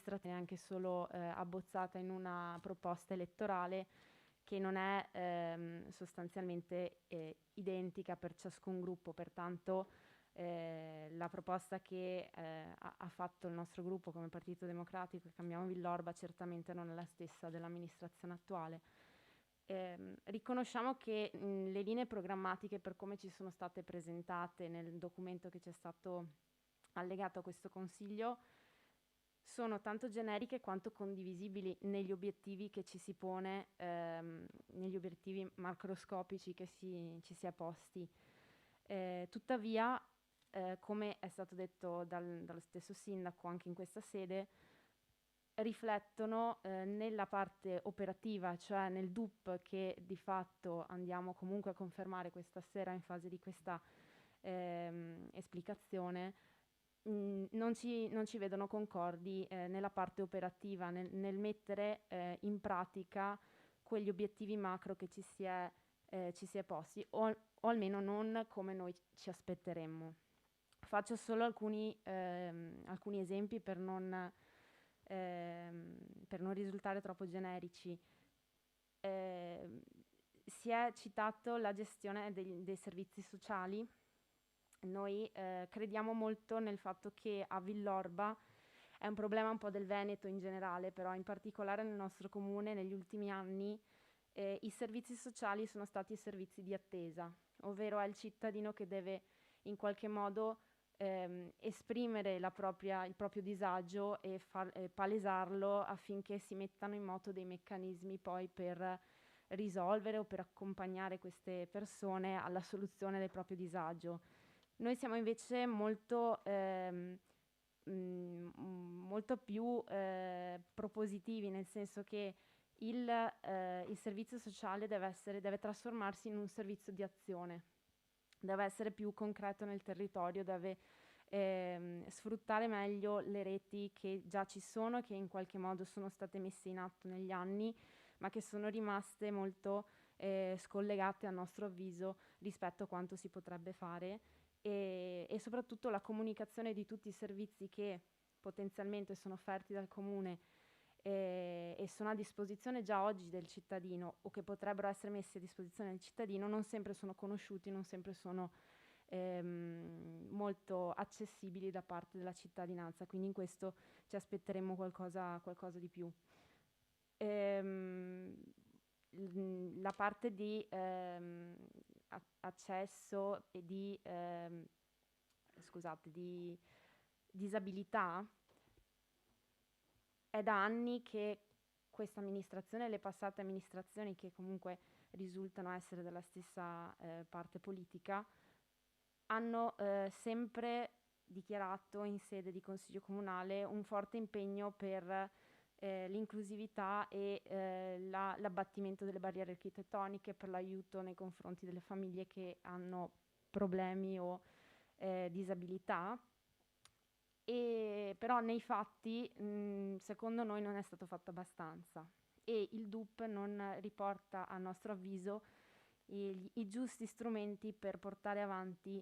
amministrazione anche solo abbozzata in una proposta elettorale che non è sostanzialmente identica per ciascun gruppo, pertanto la proposta che ha fatto il nostro gruppo come Partito Democratico e Cambiamo Villorba certamente non è la stessa dell'amministrazione attuale. Riconosciamo che le linee programmatiche, per come ci sono state presentate nel documento che ci è stato allegato a questo Consiglio, sono tanto generiche quanto condivisibili negli obiettivi che ci si pone, negli obiettivi macroscopici che ci si è posti. Tuttavia, come è stato detto dallo stesso sindaco anche in questa sede, riflettono nella parte operativa, cioè nel DUP che di fatto andiamo comunque a confermare questa sera in fase di questa esplicazione, non ci vedono concordi nella parte operativa, nel mettere in pratica quegli obiettivi macro che ci si è posti, o almeno non come noi ci aspetteremmo. Faccio solo alcuni esempi per non risultare troppo generici. Si è citato la gestione dei servizi sociali. Noi crediamo molto nel fatto che a Villorba è un problema un po' del Veneto in generale, però in particolare nel nostro comune negli ultimi anni i servizi sociali sono stati servizi di attesa, ovvero è il cittadino che deve in qualche modo esprimere il proprio disagio e palesarlo affinché si mettano in moto dei meccanismi poi per risolvere o per accompagnare queste persone alla soluzione del proprio disagio. Noi siamo invece molto più propositivi, nel senso che il servizio sociale deve trasformarsi in un servizio di azione, deve essere più concreto nel territorio, deve sfruttare meglio le reti che già ci sono, che in qualche modo sono state messe in atto negli anni, ma che sono rimaste molto scollegate a nostro avviso rispetto a quanto si potrebbe fare, e soprattutto la comunicazione di tutti i servizi che potenzialmente sono offerti dal comune e sono a disposizione già oggi del cittadino o che potrebbero essere messi a disposizione del cittadino, non sempre sono conosciuti, non sempre sono molto accessibili da parte della cittadinanza, quindi in questo ci aspetteremo qualcosa di più. La parte di accesso e di disabilità, è da anni che questa amministrazione e le passate amministrazioni, che comunque risultano essere della stessa parte politica, hanno sempre dichiarato in sede di Consiglio Comunale un forte impegno per l'inclusività e l'abbattimento delle barriere architettoniche, per l'aiuto nei confronti delle famiglie che hanno problemi o disabilità. Però nei fatti, secondo noi, non è stato fatto abbastanza e il DUP non riporta, a nostro avviso, i giusti strumenti per portare avanti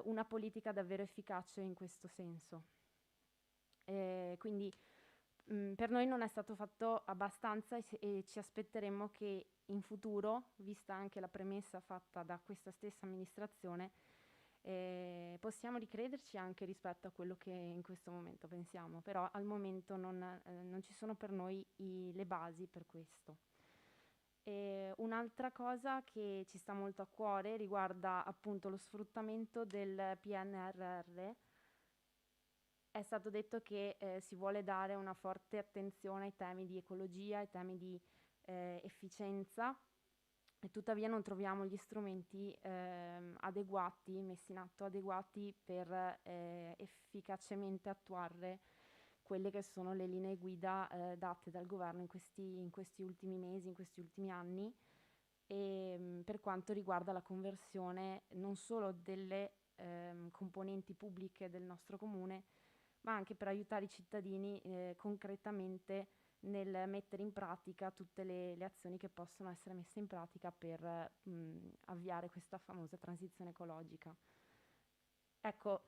una politica davvero efficace in questo senso. Quindi per noi non è stato fatto abbastanza e ci aspetteremmo che in futuro, vista anche la premessa fatta da questa stessa amministrazione, possiamo ricrederci anche rispetto a quello che in questo momento pensiamo, però al momento non ci sono per noi le basi per questo. Un'altra cosa che ci sta molto a cuore riguarda appunto lo sfruttamento del PNRR. È stato detto che si vuole dare una forte attenzione ai temi di ecologia, ai temi di efficienza, e tuttavia non troviamo gli strumenti adeguati, messi in atto adeguati per efficacemente attuare quelle che sono le linee guida date dal governo in questi ultimi mesi, in questi ultimi anni, e per quanto riguarda la conversione non solo delle componenti pubbliche del nostro comune, ma anche per aiutare i cittadini concretamente nel mettere in pratica tutte le azioni che possono essere messe in pratica per avviare questa famosa transizione ecologica. Ecco,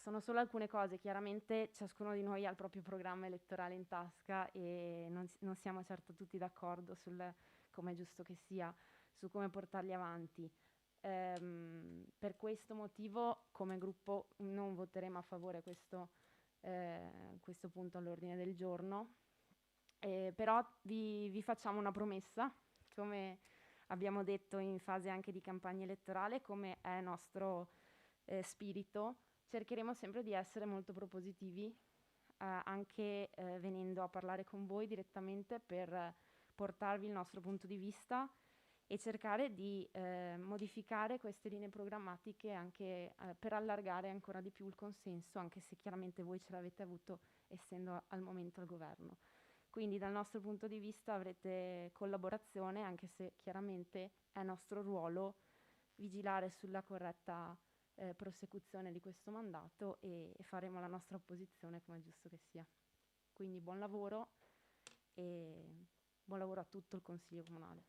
sono solo alcune cose, chiaramente ciascuno di noi ha il proprio programma elettorale in tasca e non siamo certo tutti d'accordo sul come è giusto che sia, su come portarli avanti. Per questo motivo come gruppo non voteremo a favore questo punto all'ordine del giorno. Però vi facciamo una promessa, come abbiamo detto in fase anche di campagna elettorale, come è nostro spirito, cercheremo sempre di essere molto propositivi, anche venendo a parlare con voi direttamente per portarvi il nostro punto di vista e cercare di modificare queste linee programmatiche anche per allargare ancora di più il consenso, anche se chiaramente voi ce l'avete avuto essendo al momento al governo. Quindi dal nostro punto di vista avrete collaborazione, anche se chiaramente è nostro ruolo vigilare sulla corretta prosecuzione di questo mandato e faremo la nostra opposizione come è giusto che sia. Quindi buon lavoro e buon lavoro a tutto il Consiglio Comunale.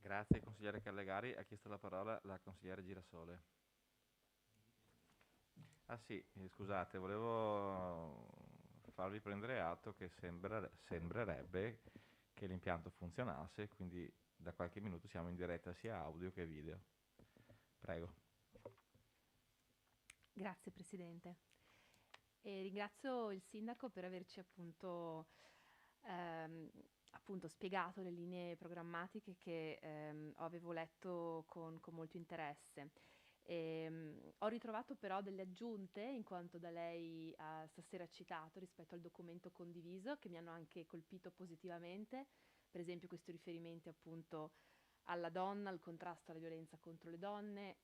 Grazie consigliere Callegari, ha chiesto la parola la consigliere Girasole. Ah sì, scusate, volevo farvi prendere atto che sembrerebbe che l'impianto funzionasse, quindi da qualche minuto siamo in diretta sia audio che video. Prego. Grazie Presidente. E ringrazio il Sindaco per averci appunto spiegato le linee programmatiche che avevo letto con molto interesse. Ho ritrovato però delle aggiunte, in quanto da lei stasera citato, rispetto al documento condiviso, che mi hanno anche colpito positivamente, per esempio questo riferimento appunto alla donna, al contrasto alla violenza contro le donne,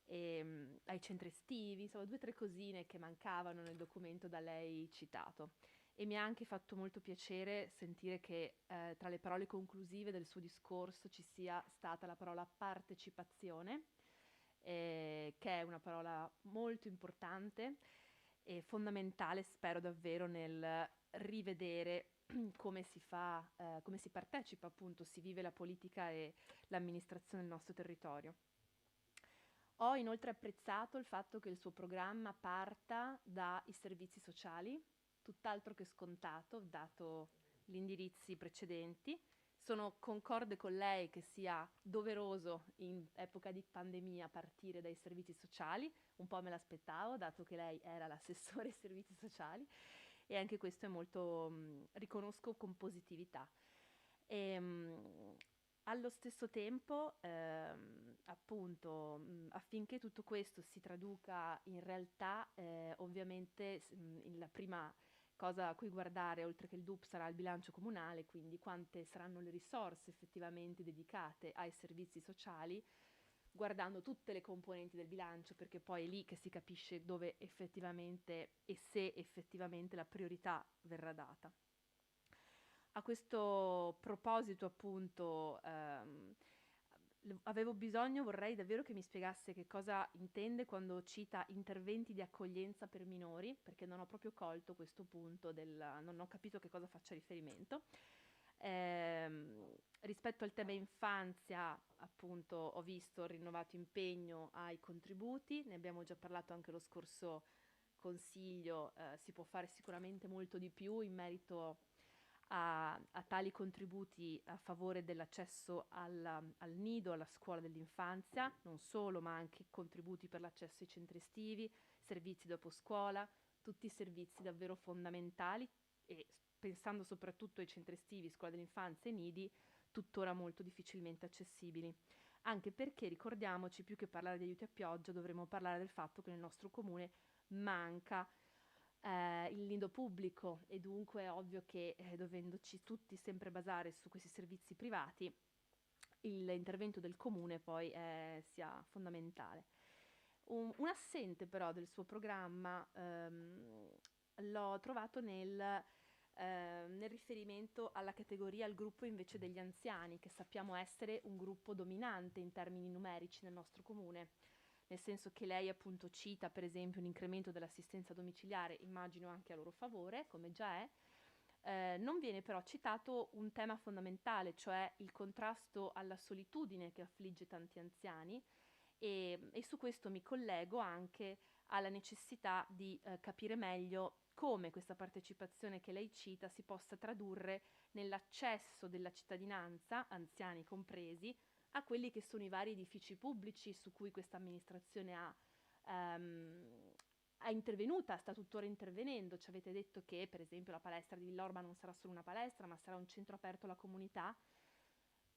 ai centri estivi, insomma 2 o 3 cosine che mancavano nel documento da lei citato. E mi ha anche fatto molto piacere sentire che tra le parole conclusive del suo discorso ci sia stata la parola partecipazione, che è una parola molto importante e fondamentale, spero davvero, nel rivedere come si fa, come si partecipa, appunto, si vive la politica e l'amministrazione del nostro territorio. Ho inoltre apprezzato il fatto che il suo programma parta dai servizi sociali, tutt'altro che scontato, dato gli indirizzi precedenti. Sono concorde con lei che sia doveroso in epoca di pandemia partire dai servizi sociali, un po' me l'aspettavo, dato che lei era l'assessore ai servizi sociali, e anche questo è molto, riconosco con positività. Allo stesso tempo, appunto, affinché tutto questo si traduca in realtà, ovviamente la prima cosa a cui guardare, oltre che il DUP, sarà il bilancio comunale, quindi quante saranno le risorse effettivamente dedicate ai servizi sociali, guardando tutte le componenti del bilancio, perché poi è lì che si capisce dove effettivamente e se effettivamente la priorità verrà data. A questo proposito, appunto, vorrei davvero che mi spiegasse che cosa intende quando cita interventi di accoglienza per minori, perché non ho proprio colto questo punto, non ho capito che cosa faccia riferimento. Rispetto al tema infanzia, appunto, ho visto il rinnovato impegno ai contributi, ne abbiamo già parlato anche lo scorso consiglio, si può fare sicuramente molto di più in merito a tali contributi a favore dell'accesso al nido, alla scuola dell'infanzia, non solo, ma anche contributi per l'accesso ai centri estivi, servizi dopo scuola, tutti servizi davvero fondamentali e pensando soprattutto ai centri estivi, scuola dell'infanzia e nidi, tuttora molto difficilmente accessibili. Anche perché, ricordiamoci, più che parlare di aiuti a pioggia, dovremmo parlare del fatto che nel nostro comune manca il nido pubblico e dunque è ovvio che dovendoci tutti sempre basare su questi servizi privati, l'intervento del comune poi sia fondamentale. Un assente però del suo programma l'ho trovato nel riferimento alla categoria, al gruppo invece degli anziani, che sappiamo essere un gruppo dominante in termini numerici nel nostro comune, nel senso che lei appunto cita per esempio un incremento dell'assistenza domiciliare, immagino anche a loro favore, come già è. Non viene però citato un tema fondamentale, cioè il contrasto alla solitudine che affligge tanti anziani e su questo mi collego anche alla necessità di capire meglio come questa partecipazione che lei cita si possa tradurre nell'accesso della cittadinanza, anziani compresi, a quelli che sono i vari edifici pubblici su cui questa amministrazione è intervenuta, sta tuttora intervenendo. Ci avete detto che, per esempio, la palestra di Villorba non sarà solo una palestra, ma sarà un centro aperto alla comunità.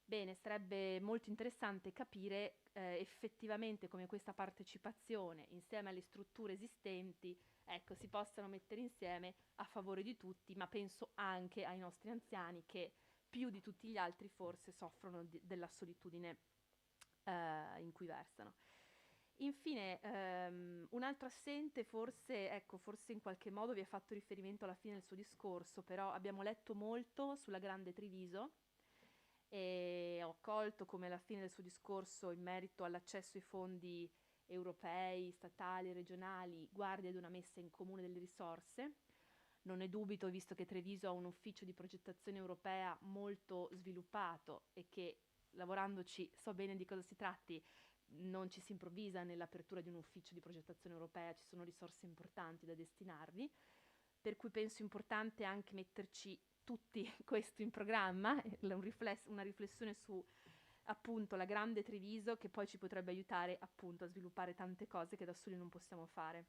Bene, sarebbe molto interessante capire effettivamente come questa partecipazione, insieme alle strutture esistenti, ecco, si possano mettere insieme a favore di tutti, ma penso anche ai nostri anziani che più di tutti gli altri forse soffrono della solitudine in cui versano. Infine, un altro assente forse, ecco, forse in qualche modo vi ha fatto riferimento alla fine del suo discorso, però abbiamo letto molto sulla Grande Treviso e ho colto come alla fine del suo discorso in merito all'accesso ai fondi europei, statali, regionali, guardi ad una messa in comune delle risorse. Non ne dubito, visto che Treviso ha un ufficio di progettazione europea molto sviluppato e che, lavorandoci, so bene di cosa si tratti, non ci si improvvisa nell'apertura di un ufficio di progettazione europea, ci sono risorse importanti da destinarvi, per cui penso importante anche metterci tutti questo in programma, una riflessione su appunto la Grande Treviso, che poi ci potrebbe aiutare appunto a sviluppare tante cose che da soli non possiamo fare.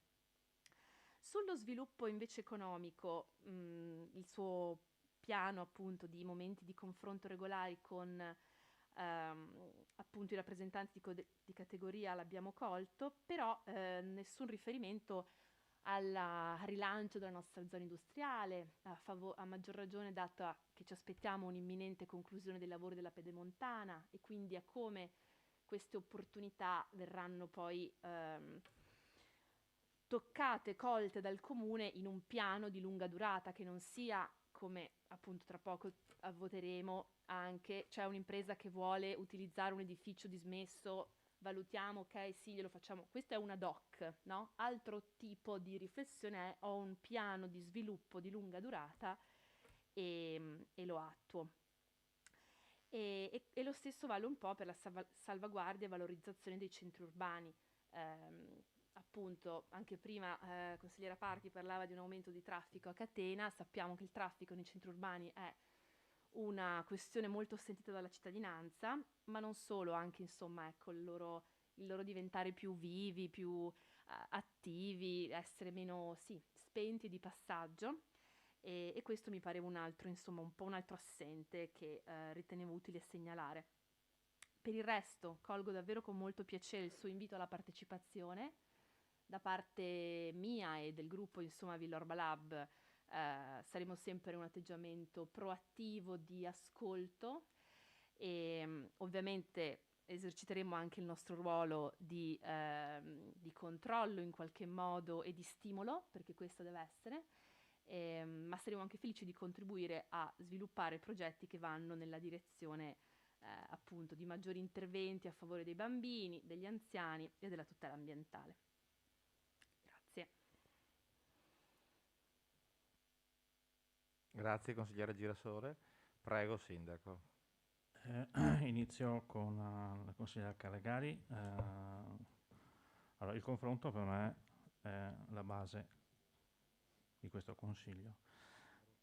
Sullo sviluppo invece economico, il suo piano appunto di momenti di confronto regolari con appunto i rappresentanti di categoria l'abbiamo colto, però nessun riferimento al rilancio della nostra zona industriale, a maggior ragione data che ci aspettiamo un'imminente conclusione dei lavori della Pedemontana e quindi a come queste opportunità verranno poi toccate, colte dal Comune in un piano di lunga durata, che non sia come appunto tra poco voteremo anche, c'è un'impresa che vuole utilizzare un edificio dismesso, valutiamo, ok, sì, glielo facciamo. Questo è un ad hoc, no? Altro tipo di riflessione è: ho un piano di sviluppo di lunga durata e lo attuo. E lo stesso vale un po' per la salvaguardia e valorizzazione dei centri urbani. Appunto, anche prima consigliera Parchi parlava di un aumento di traffico a catena. Sappiamo che il traffico nei centri urbani è una questione molto sentita dalla cittadinanza, ma non solo, anche insomma, ecco, il loro diventare più vivi, più attivi, essere meno, sì, spenti e di passaggio. E questo mi pareva un altro, insomma, un po' un altro assente che ritenevo utile segnalare. Per il resto, colgo davvero con molto piacere il suo invito alla partecipazione da parte mia e del gruppo, insomma, Villorba Lab. Saremo sempre in un atteggiamento proattivo di ascolto e ovviamente eserciteremo anche il nostro ruolo di controllo in qualche modo e di stimolo, perché questo deve essere, ma saremo anche felici di contribuire a sviluppare progetti che vanno nella direzione appunto di maggiori interventi a favore dei bambini, degli anziani e della tutela ambientale. Grazie. Grazie consigliere Girasole. Prego Sindaco. Inizio con la consigliera Calegari. Allora, il confronto per me è la base di questo Consiglio.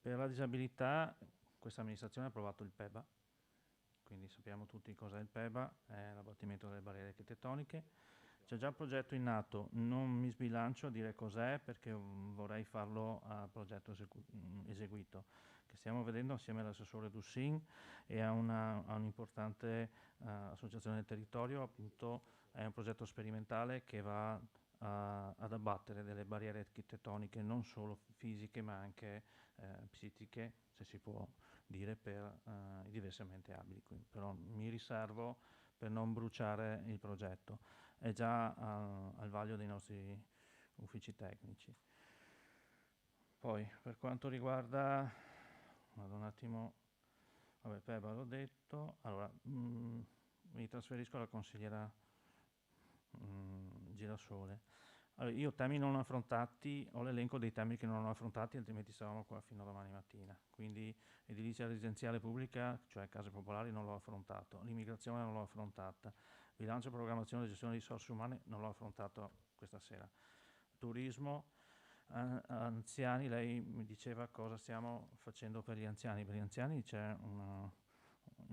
Per la disabilità questa amministrazione ha approvato il PEBA, quindi sappiamo tutti cos'è il PEBA, è l'abbattimento delle barriere architettoniche. C'è già un progetto in atto, non mi sbilancio a dire cos'è perché vorrei farlo a progetto eseguito, che stiamo vedendo assieme all'assessore Dussin e a un'importante associazione del territorio. Appunto è un progetto sperimentale che va ad abbattere delle barriere architettoniche non solo fisiche ma anche psichiche, se si può dire, per i diversamente abili. Quindi, però mi riservo per non bruciare il progetto. È già al vaglio dei nostri uffici tecnici. Poi per quanto riguarda, vado un attimo, vabbè, PEBA l'ho detto. Allora mi trasferisco alla consigliera Girasole. Allora, io temi non affrontati, ho l'elenco dei temi che non ho affrontati, altrimenti stavamo qua fino a domani mattina. Quindi edilizia residenziale pubblica, cioè case popolari, non l'ho affrontato, l'immigrazione non l'ho affrontata, Bilancio, programmazione e gestione di risorse umane non l'ho affrontato questa sera. Turismo, anziani, lei mi diceva cosa stiamo facendo per gli anziani. Per gli anziani c'è un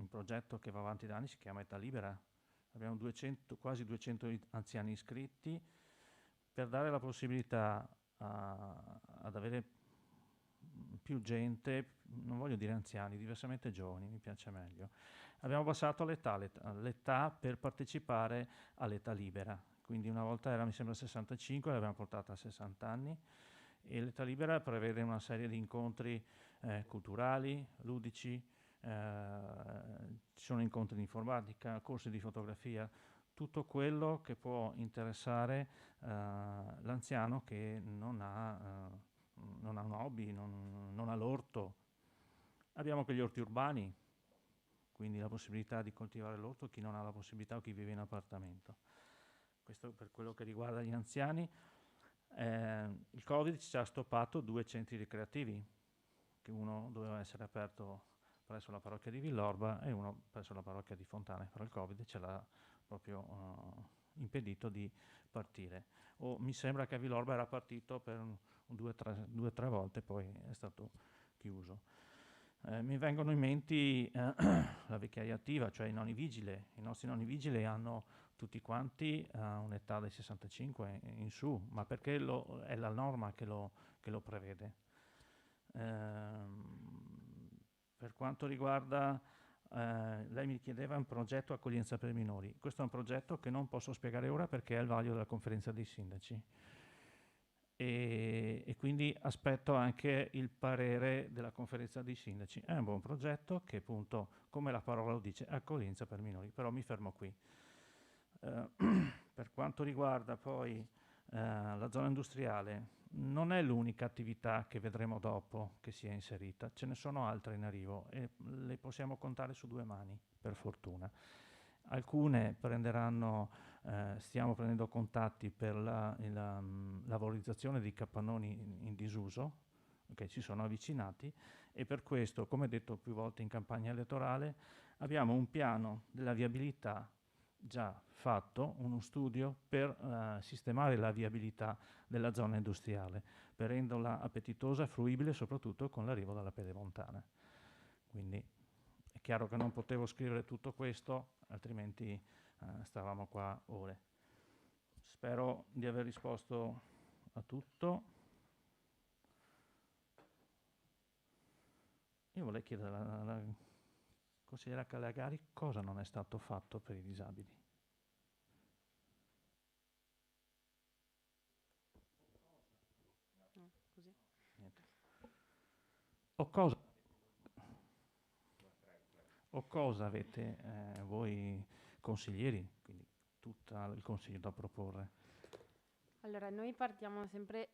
progetto che va avanti da anni, si chiama Età Libera. Abbiamo quasi 200 anziani iscritti per dare la possibilità ad avere più gente, non voglio dire anziani, diversamente giovani, mi piace meglio. Abbiamo abbassato l'età per partecipare all'età libera, quindi una volta era mi sembra 65, l'abbiamo portata a 60 anni, e l'età libera prevede una serie di incontri culturali, ludici, ci sono incontri di informatica, corsi di fotografia, tutto quello che può interessare l'anziano che non ha un hobby, non ha l'orto. Abbiamo anche gli orti urbani, quindi la possibilità di coltivare l'orto, chi non ha la possibilità o chi vive in appartamento. Questo per quello che riguarda gli anziani. Il Covid ci ha stoppato 2 centri ricreativi, che uno doveva essere aperto presso la parrocchia di Villorba e uno presso la parrocchia di Fontana, però il Covid ce l'ha proprio impedito di partire. Mi sembra che a Villorba era partito per 2 o 3 volte, poi è stato chiuso. Mi vengono in mente la vecchiaia attiva, cioè i nonni vigile. I nostri nonni vigili hanno tutti quanti un'età dei 65 in su, ma perché è la norma che lo prevede. Per quanto riguarda, lei mi chiedeva un progetto accoglienza per minori. Questo è un progetto che non posso spiegare ora perché è al vaglio della conferenza dei sindaci. E quindi aspetto anche il parere della conferenza dei sindaci. È un buon progetto che appunto, come la parola lo dice, accoglienza per minori, però mi fermo qui. Per quanto riguarda poi la zona industriale, non è l'unica attività che vedremo dopo che si è inserita, ce ne sono altre in arrivo e le possiamo contare su 2 mani, per fortuna. Alcune stiamo prendendo contatti per la valorizzazione dei capannoni in disuso, che ci sono avvicinati, e per questo, come detto più volte in campagna elettorale, abbiamo un piano della viabilità già fatto, uno studio per sistemare la viabilità della zona industriale, per renderla appetitosa e fruibile soprattutto con l'arrivo dalla pedemontana. Quindi è chiaro che non potevo scrivere tutto questo, altrimenti stavamo qua ore. Spero di aver risposto a tutto. Io vorrei chiedere alla consigliera Calegari cosa non è stato fatto per i disabili. No, così. Niente. O cosa avete voi consiglieri, quindi tutto il consiglio da proporre? Allora, noi partiamo sempre,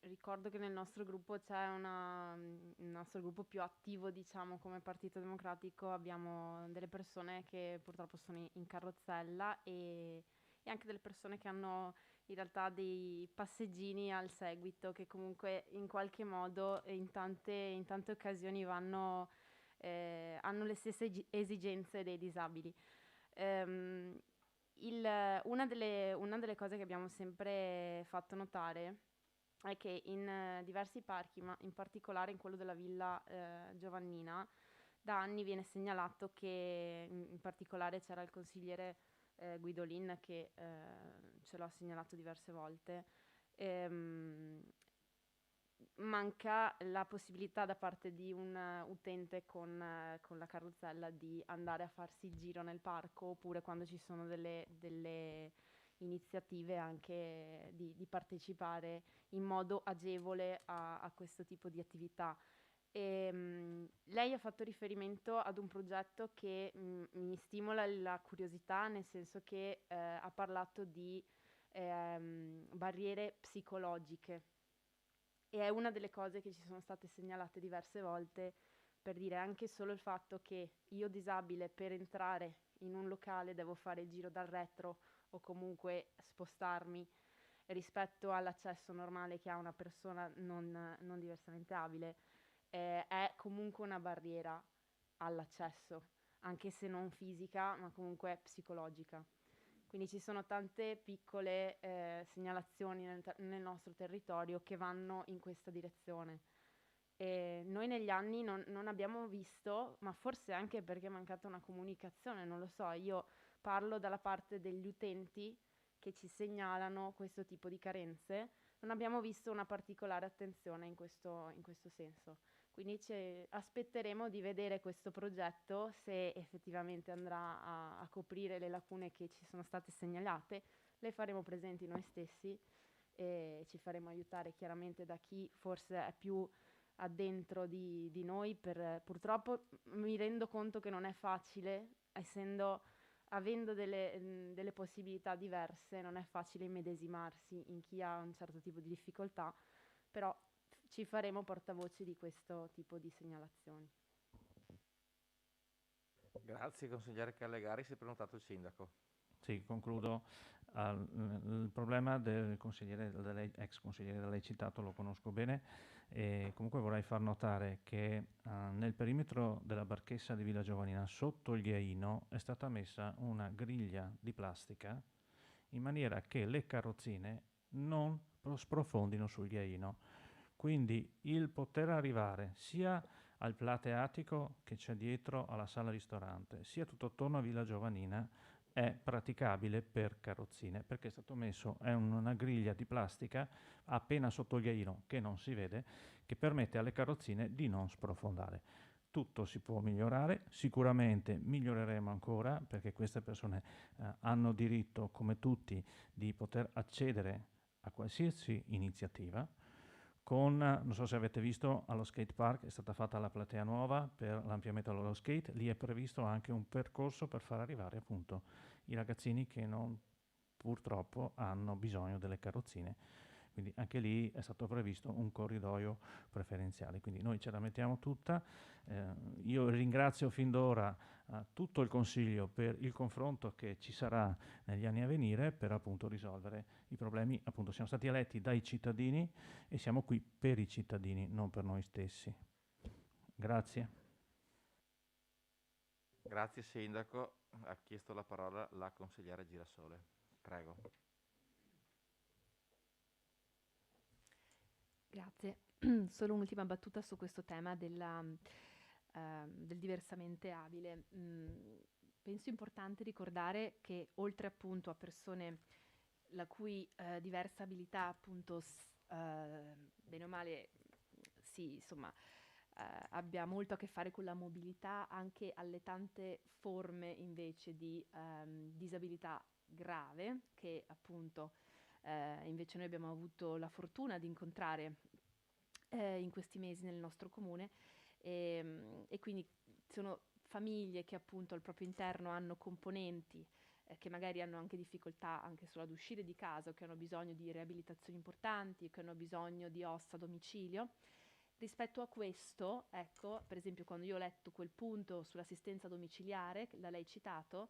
ricordo che nel nostro gruppo c'è il nostro gruppo più attivo, diciamo, come Partito Democratico, abbiamo delle persone che purtroppo sono in carrozzella e anche delle persone che hanno in realtà dei passeggini al seguito, che comunque in qualche modo in tante occasioni hanno le stesse esigenze dei disabili. Una delle cose che abbiamo sempre fatto notare è che in diversi parchi, ma in particolare in quello della Villa Giovannina, da anni viene segnalato che in particolare c'era il consigliere Guidolin che ce l'ha segnalato diverse volte. Manca la possibilità da parte di un utente con la carrozzella di andare a farsi il giro nel parco, oppure quando ci sono delle iniziative anche di partecipare in modo agevole a questo tipo di attività. Lei ha fatto riferimento ad un progetto che mi stimola la curiosità, nel senso che ha parlato di barriere psicologiche. E è una delle cose che ci sono state segnalate diverse volte, per dire anche solo il fatto che io disabile per entrare in un locale devo fare il giro dal retro o comunque spostarmi rispetto all'accesso normale che ha una persona non diversamente abile, è comunque una barriera all'accesso, anche se non fisica, ma comunque psicologica. Quindi ci sono tante piccole segnalazioni nel nostro territorio che vanno in questa direzione. E noi negli anni non abbiamo visto, ma forse anche perché è mancata una comunicazione, non lo so, io parlo dalla parte degli utenti che ci segnalano questo tipo di carenze, non abbiamo visto una particolare attenzione in questo senso. Quindi aspetteremo di vedere questo progetto se effettivamente andrà a coprire le lacune che ci sono state segnalate, le faremo presenti noi stessi e ci faremo aiutare chiaramente da chi forse è più addentro di noi. Purtroppo mi rendo conto che non è facile, avendo delle possibilità diverse, non è facile immedesimarsi in chi ha un certo tipo di difficoltà, però ci faremo portavoce di questo tipo di segnalazioni. Grazie consigliere Callegari, si è prenotato il sindaco. Sì, concludo. Il problema del consigliere, ex consigliere da lei citato, lo conosco bene, e comunque vorrei far notare che nel perimetro della Barchessa di Villa Giovanina, sotto il ghiaino, è stata messa una griglia di plastica in maniera che le carrozzine non sprofondino sul ghiaino. Quindi il poter arrivare sia al plateatico che c'è dietro alla sala ristorante, sia tutto attorno a Villa Giovanina, è praticabile per carrozzine, perché è stato messo una griglia di plastica appena sotto il ghiaino, che non si vede, che permette alle carrozzine di non sprofondare. Tutto si può migliorare, sicuramente miglioreremo ancora, perché queste persone hanno diritto, come tutti, di poter accedere a qualsiasi iniziativa. Non so se avete visto, allo skate park è stata fatta la platea nuova per l'ampliamento dello skate, lì è previsto anche un percorso per far arrivare appunto i ragazzini che purtroppo hanno bisogno delle carrozzine. Quindi anche lì è stato previsto un corridoio preferenziale, quindi noi ce la mettiamo tutta. Io ringrazio fin d'ora tutto il Consiglio per il confronto che ci sarà negli anni a venire per appunto risolvere i problemi. Appunto siamo stati eletti dai cittadini e siamo qui per i cittadini, non per noi stessi. Grazie. Grazie sindaco, ha chiesto la parola la consigliere Girasole. Prego. Grazie. Solo un'ultima battuta su questo tema del diversamente abile. Penso importante ricordare che oltre appunto a persone la cui diversa abilità appunto bene o male sì, insomma abbia molto a che fare con la mobilità, anche alle tante forme invece di disabilità grave che appunto invece noi abbiamo avuto la fortuna di incontrare in questi mesi nel nostro comune e quindi sono famiglie che appunto al proprio interno hanno componenti che magari hanno anche difficoltà anche solo ad uscire di casa o che hanno bisogno di riabilitazioni importanti, che hanno bisogno di ossa a domicilio. Rispetto a questo, ecco, per esempio quando io ho letto quel punto sull'assistenza domiciliare da lei citato,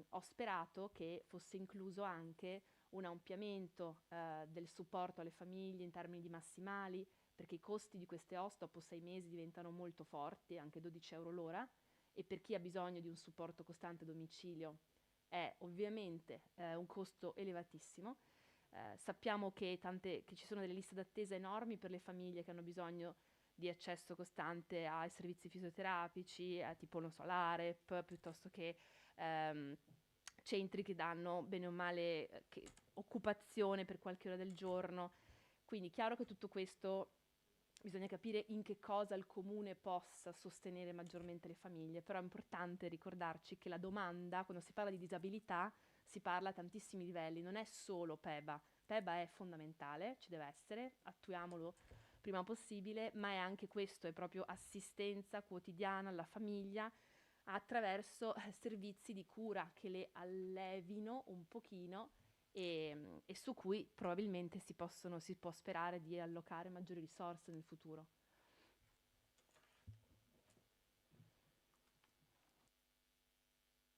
ho sperato che fosse incluso anche un ampliamento del supporto alle famiglie in termini di massimali, perché i costi di queste OS dopo 6 mesi diventano molto forti, anche 12 euro l'ora, e per chi ha bisogno di un supporto costante a domicilio è ovviamente un costo elevatissimo. Sappiamo che ci sono delle liste d'attesa enormi per le famiglie che hanno bisogno di accesso costante ai servizi fisioterapici, tipo non so, l'AREP, piuttosto che centri che danno bene o male occupazione per qualche ora del giorno. Quindi chiaro che tutto questo bisogna capire in che cosa il comune possa sostenere maggiormente le famiglie, però è importante ricordarci che la domanda, quando si parla di disabilità, si parla a tantissimi livelli, non è solo PEBA. PEBA è fondamentale, ci deve essere, attuiamolo prima possibile, ma è anche questo, è proprio assistenza quotidiana alla famiglia attraverso servizi di cura che le allevino un pochino e su cui probabilmente si può sperare di allocare maggiori risorse nel futuro.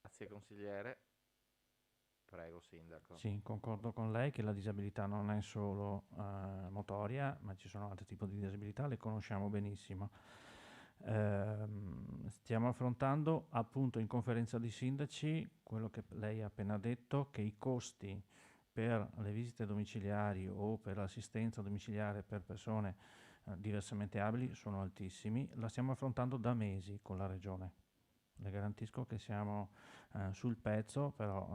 Grazie consigliere. Prego sindaco. Sì, concordo con lei che la disabilità non è solo motoria, ma ci sono altri tipi di disabilità, le conosciamo benissimo. Stiamo affrontando appunto in conferenza di sindaci quello che lei ha appena detto, che i costi per le visite domiciliari o per l'assistenza domiciliare per persone diversamente abili sono altissimi. La stiamo affrontando da mesi con la Regione. Le garantisco che siamo sul pezzo, però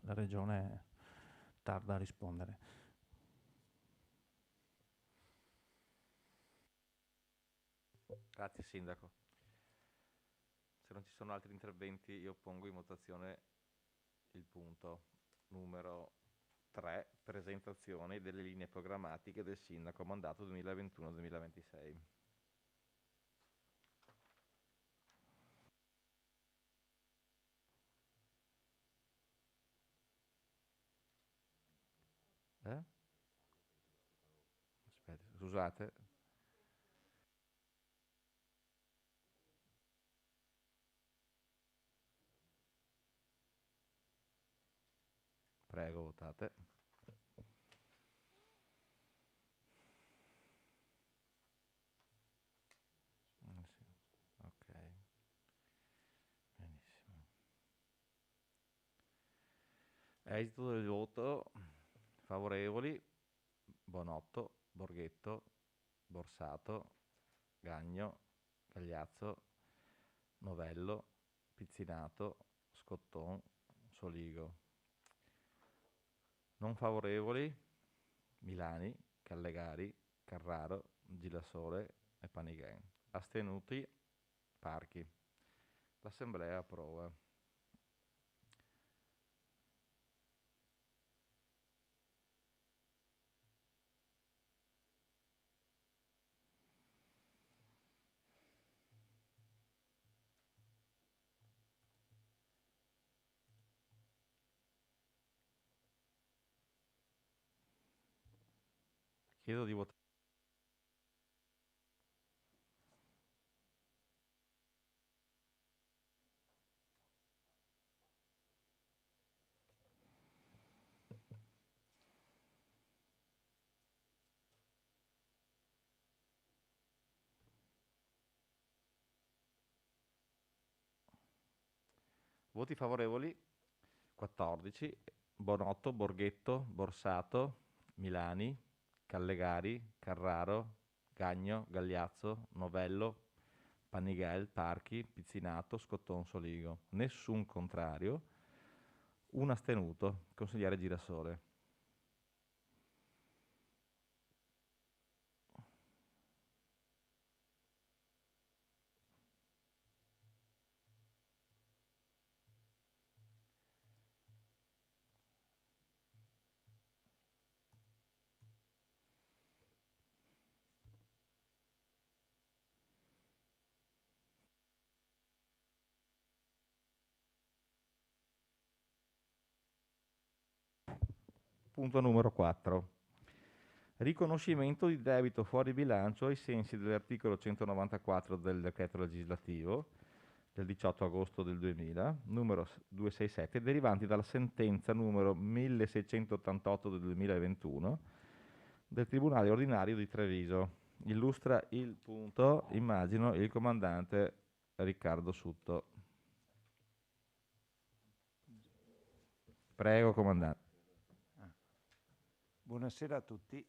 la Regione tarda a rispondere. Grazie Sindaco. Se non ci sono altri interventi io pongo in votazione il punto numero 3, presentazione delle linee programmatiche del Sindaco mandato 2021-2026. Aspetta, scusate. Prego, votate. Sì. Ok, benissimo. Esito del voto: favorevoli Bonotto, Borghetto, Borsato, Gagno, Gagliazzo, Novello, Pizzinato, Scotton, Soligo. Non favorevoli Milani, Callegari, Carraro, Gilasole e Panighen. Astenuti Parchi. L'Assemblea approva. Chiedo di votare. Voti favorevoli 14, Bonotto, Borghetto, Borsato, Milani, Callegari, Carraro, Gagno, Gagliazzo, Novello, Panighel, Parchi, Pizzinato, Scotton, Soligo. Nessun contrario, un astenuto, consigliere Girasole. Punto numero 4. Riconoscimento di debito fuori bilancio ai sensi dell'articolo 194 del decreto legislativo del 18 agosto del 2000, numero 267, derivanti dalla sentenza numero 1688 del 2021 del Tribunale Ordinario di Treviso. Illustra il punto, immagino, il comandante Riccardo Sutto. Prego, comandante. Buonasera a tutti.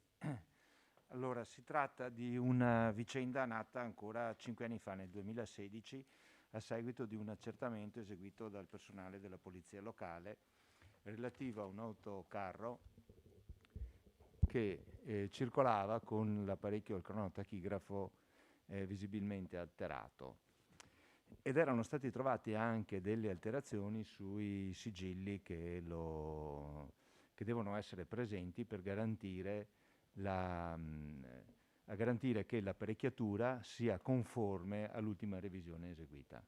Allora, si tratta di una vicenda nata ancora 5 anni fa, nel 2016, a seguito di un accertamento eseguito dal personale della polizia locale relativo a un autocarro che circolava con l'apparecchio al cronotachigrafo visibilmente alterato, ed erano stati trovati anche delle alterazioni sui sigilli che devono essere presenti per garantire a garantire che l'apparecchiatura sia conforme all'ultima revisione eseguita.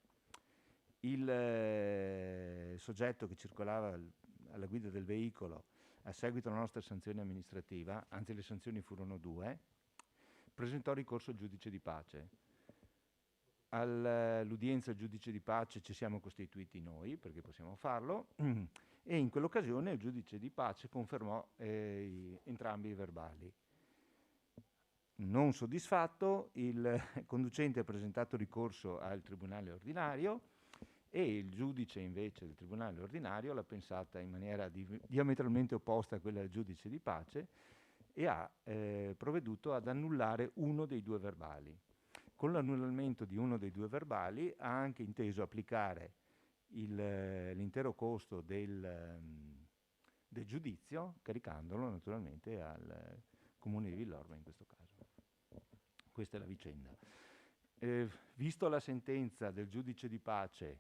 Il soggetto che circolava alla guida del veicolo, a seguito della nostra sanzione amministrativa, anzi le sanzioni furono 2, presentò ricorso al giudice di pace. All'udienza al giudice di pace ci siamo costituiti noi, perché possiamo farlo, e in quell'occasione il giudice di pace confermò entrambi i verbali. Non soddisfatto, il conducente ha presentato ricorso al Tribunale ordinario e il giudice invece del Tribunale ordinario l'ha pensata in maniera diametralmente opposta a quella del giudice di pace e ha provveduto ad annullare uno dei due verbali. Con l'annullamento di uno dei due verbali ha anche inteso applicare l'intero costo del giudizio, caricandolo naturalmente al Comune di Villorba in questo caso. Questa è la vicenda. Visto la sentenza del giudice di pace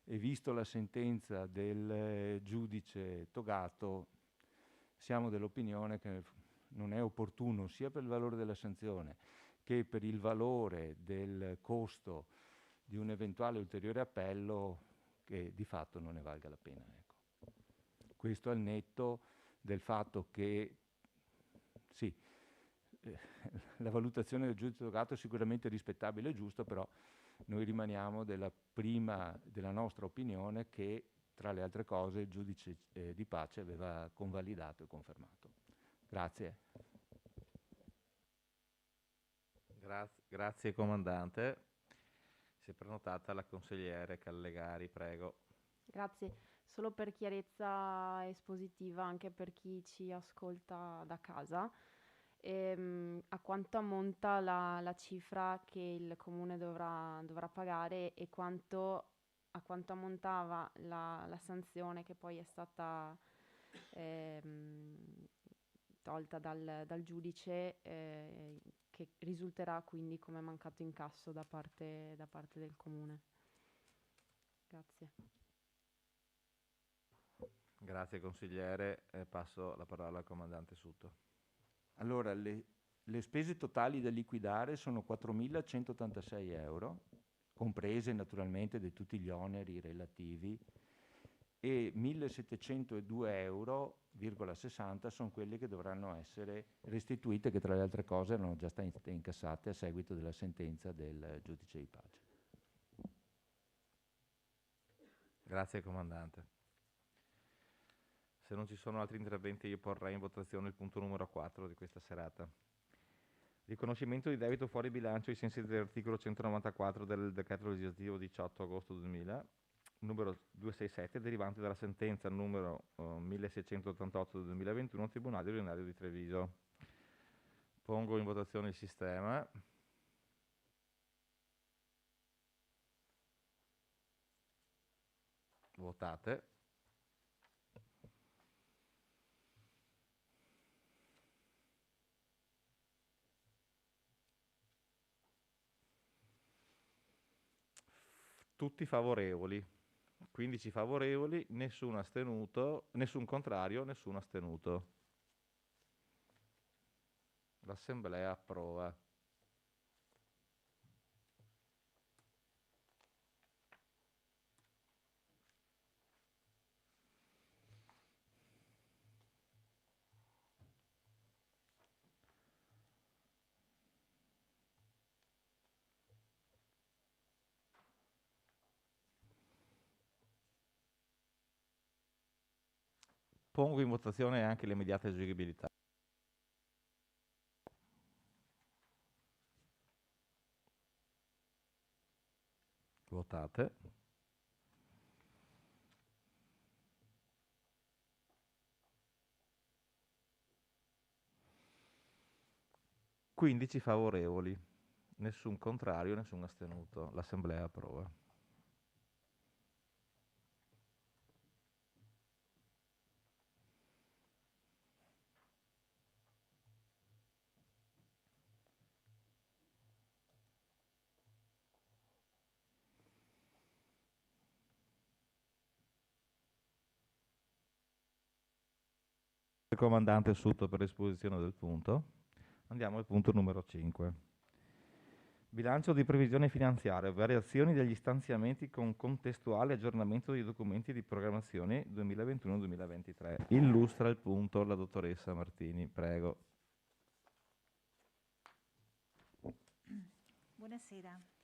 e visto la sentenza del giudice togato, siamo dell'opinione che non è opportuno, sia per il valore della sanzione che per il valore del costo di un eventuale ulteriore appello, che di fatto non ne valga la pena. Ecco. Questo al netto del fatto che sì, la valutazione del giudice togato è sicuramente rispettabile e giusta, però noi rimaniamo della nostra opinione che, tra le altre cose, il giudice di pace aveva convalidato e confermato. Grazie. Grazie comandante. Si è prenotata la consigliere Callegari, prego. Grazie. Solo per chiarezza espositiva anche per chi ci ascolta da casa. A quanto ammonta la cifra che il comune dovrà pagare e a quanto ammontava la sanzione che poi è stata tolta dal giudice, che risulterà quindi come mancato incasso da parte del comune. Grazie. Grazie consigliere, passo la parola al comandante Sutto. Allora, le spese totali da liquidare sono 4.186 euro, comprese naturalmente di tutti gli oneri relativi, e 1.702,60 euro sono quelli che dovranno essere restituite, che tra le altre cose erano già state incassate a seguito della sentenza del giudice di pace. Grazie comandante. Se non ci sono altri interventi io porrei in votazione il punto numero 4 di questa serata. Riconoscimento di debito fuori bilancio ai sensi dell'articolo 194 del decreto legislativo 18 agosto 2000, numero 267, derivante dalla sentenza numero 1688 del 2021, Tribunale ordinario di Treviso. Pongo in votazione il sistema. Votate. Tutti favorevoli, 15 favorevoli, nessun astenuto, nessun contrario, nessun astenuto. L'Assemblea approva. Pongo in votazione anche l'immediata eseguibilità. Votate. Quindici favorevoli, nessun contrario, nessun astenuto. L'Assemblea approva. Il comandante Sutto per l'esposizione del punto. Andiamo al punto numero 5. Bilancio di previsione finanziaria, variazioni degli stanziamenti con contestuale aggiornamento dei documenti di programmazione 2021-2023. Illustra il punto la dottoressa Martini, prego. Buonasera.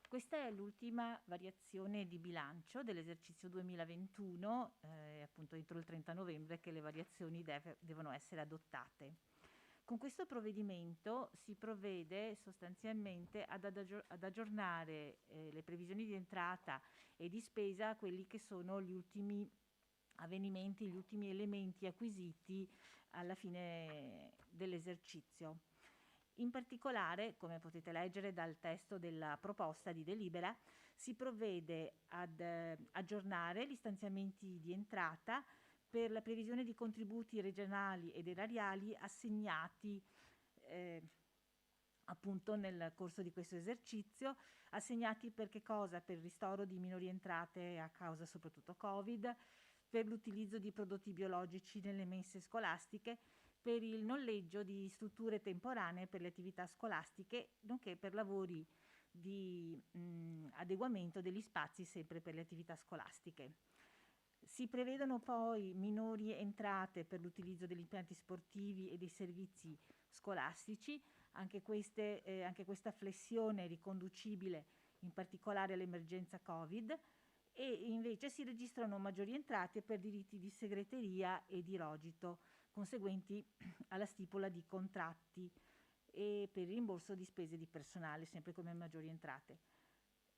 Questa è l'ultima variazione di bilancio dell'esercizio 2021, appunto entro il 30 novembre che le variazioni devono essere adottate. Con questo provvedimento si provvede sostanzialmente ad aggiornare le previsioni di entrata e di spesa a quelli che sono gli ultimi avvenimenti, gli ultimi elementi acquisiti alla fine dell'esercizio. In particolare, come potete leggere dal testo della proposta di delibera, si provvede ad aggiornare gli stanziamenti di entrata per la previsione di contributi regionali ed erariali assegnati appunto nel corso di questo esercizio. Assegnati per che cosa? Per il ristoro di minori entrate a causa soprattutto Covid, per l'utilizzo di prodotti biologici nelle mense scolastiche, per il noleggio di strutture temporanee per le attività scolastiche, nonché per lavori di adeguamento degli spazi sempre per le attività scolastiche. Si prevedono poi minori entrate per l'utilizzo degli impianti sportivi e dei servizi scolastici, anche questa flessione è riconducibile in particolare all'emergenza Covid, e invece si registrano maggiori entrate per diritti di segreteria e di rogito, conseguenti alla stipula di contratti e per il rimborso di spese di personale, sempre come maggiori entrate.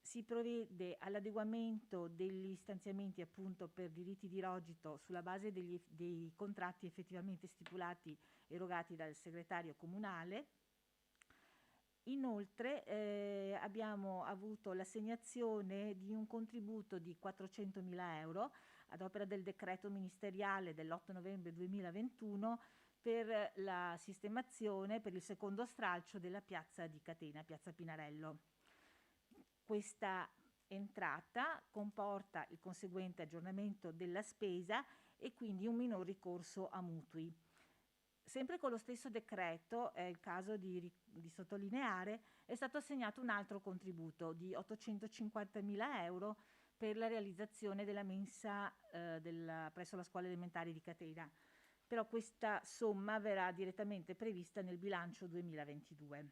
Si provvede all'adeguamento degli stanziamenti appunto per diritti di rogito sulla base dei contratti effettivamente stipulati erogati dal segretario comunale. Inoltre abbiamo avuto l'assegnazione di un contributo di 400.000 euro ad opera del decreto ministeriale dell'8 novembre 2021 per la sistemazione, per il secondo stralcio della piazza di Catena, piazza Pinarello. Questa entrata comporta il conseguente aggiornamento della spesa e quindi un minor ricorso a mutui. Sempre con lo stesso decreto, è il caso di sottolineare, è stato assegnato un altro contributo di 850.000 euro per la realizzazione della mensa presso la scuola elementare di Catena. Però questa somma verrà direttamente prevista nel bilancio 2022.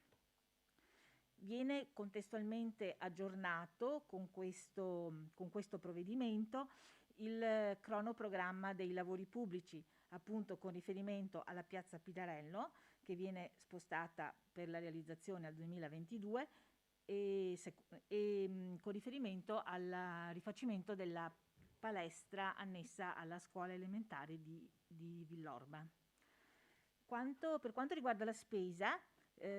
Viene contestualmente aggiornato con questo provvedimento il cronoprogramma dei lavori pubblici, appunto con riferimento alla piazza Pinarello, che viene spostata per la realizzazione al 2022 e con riferimento al rifacimento della palestra annessa alla scuola elementare di Villorba. Per quanto riguarda la spesa,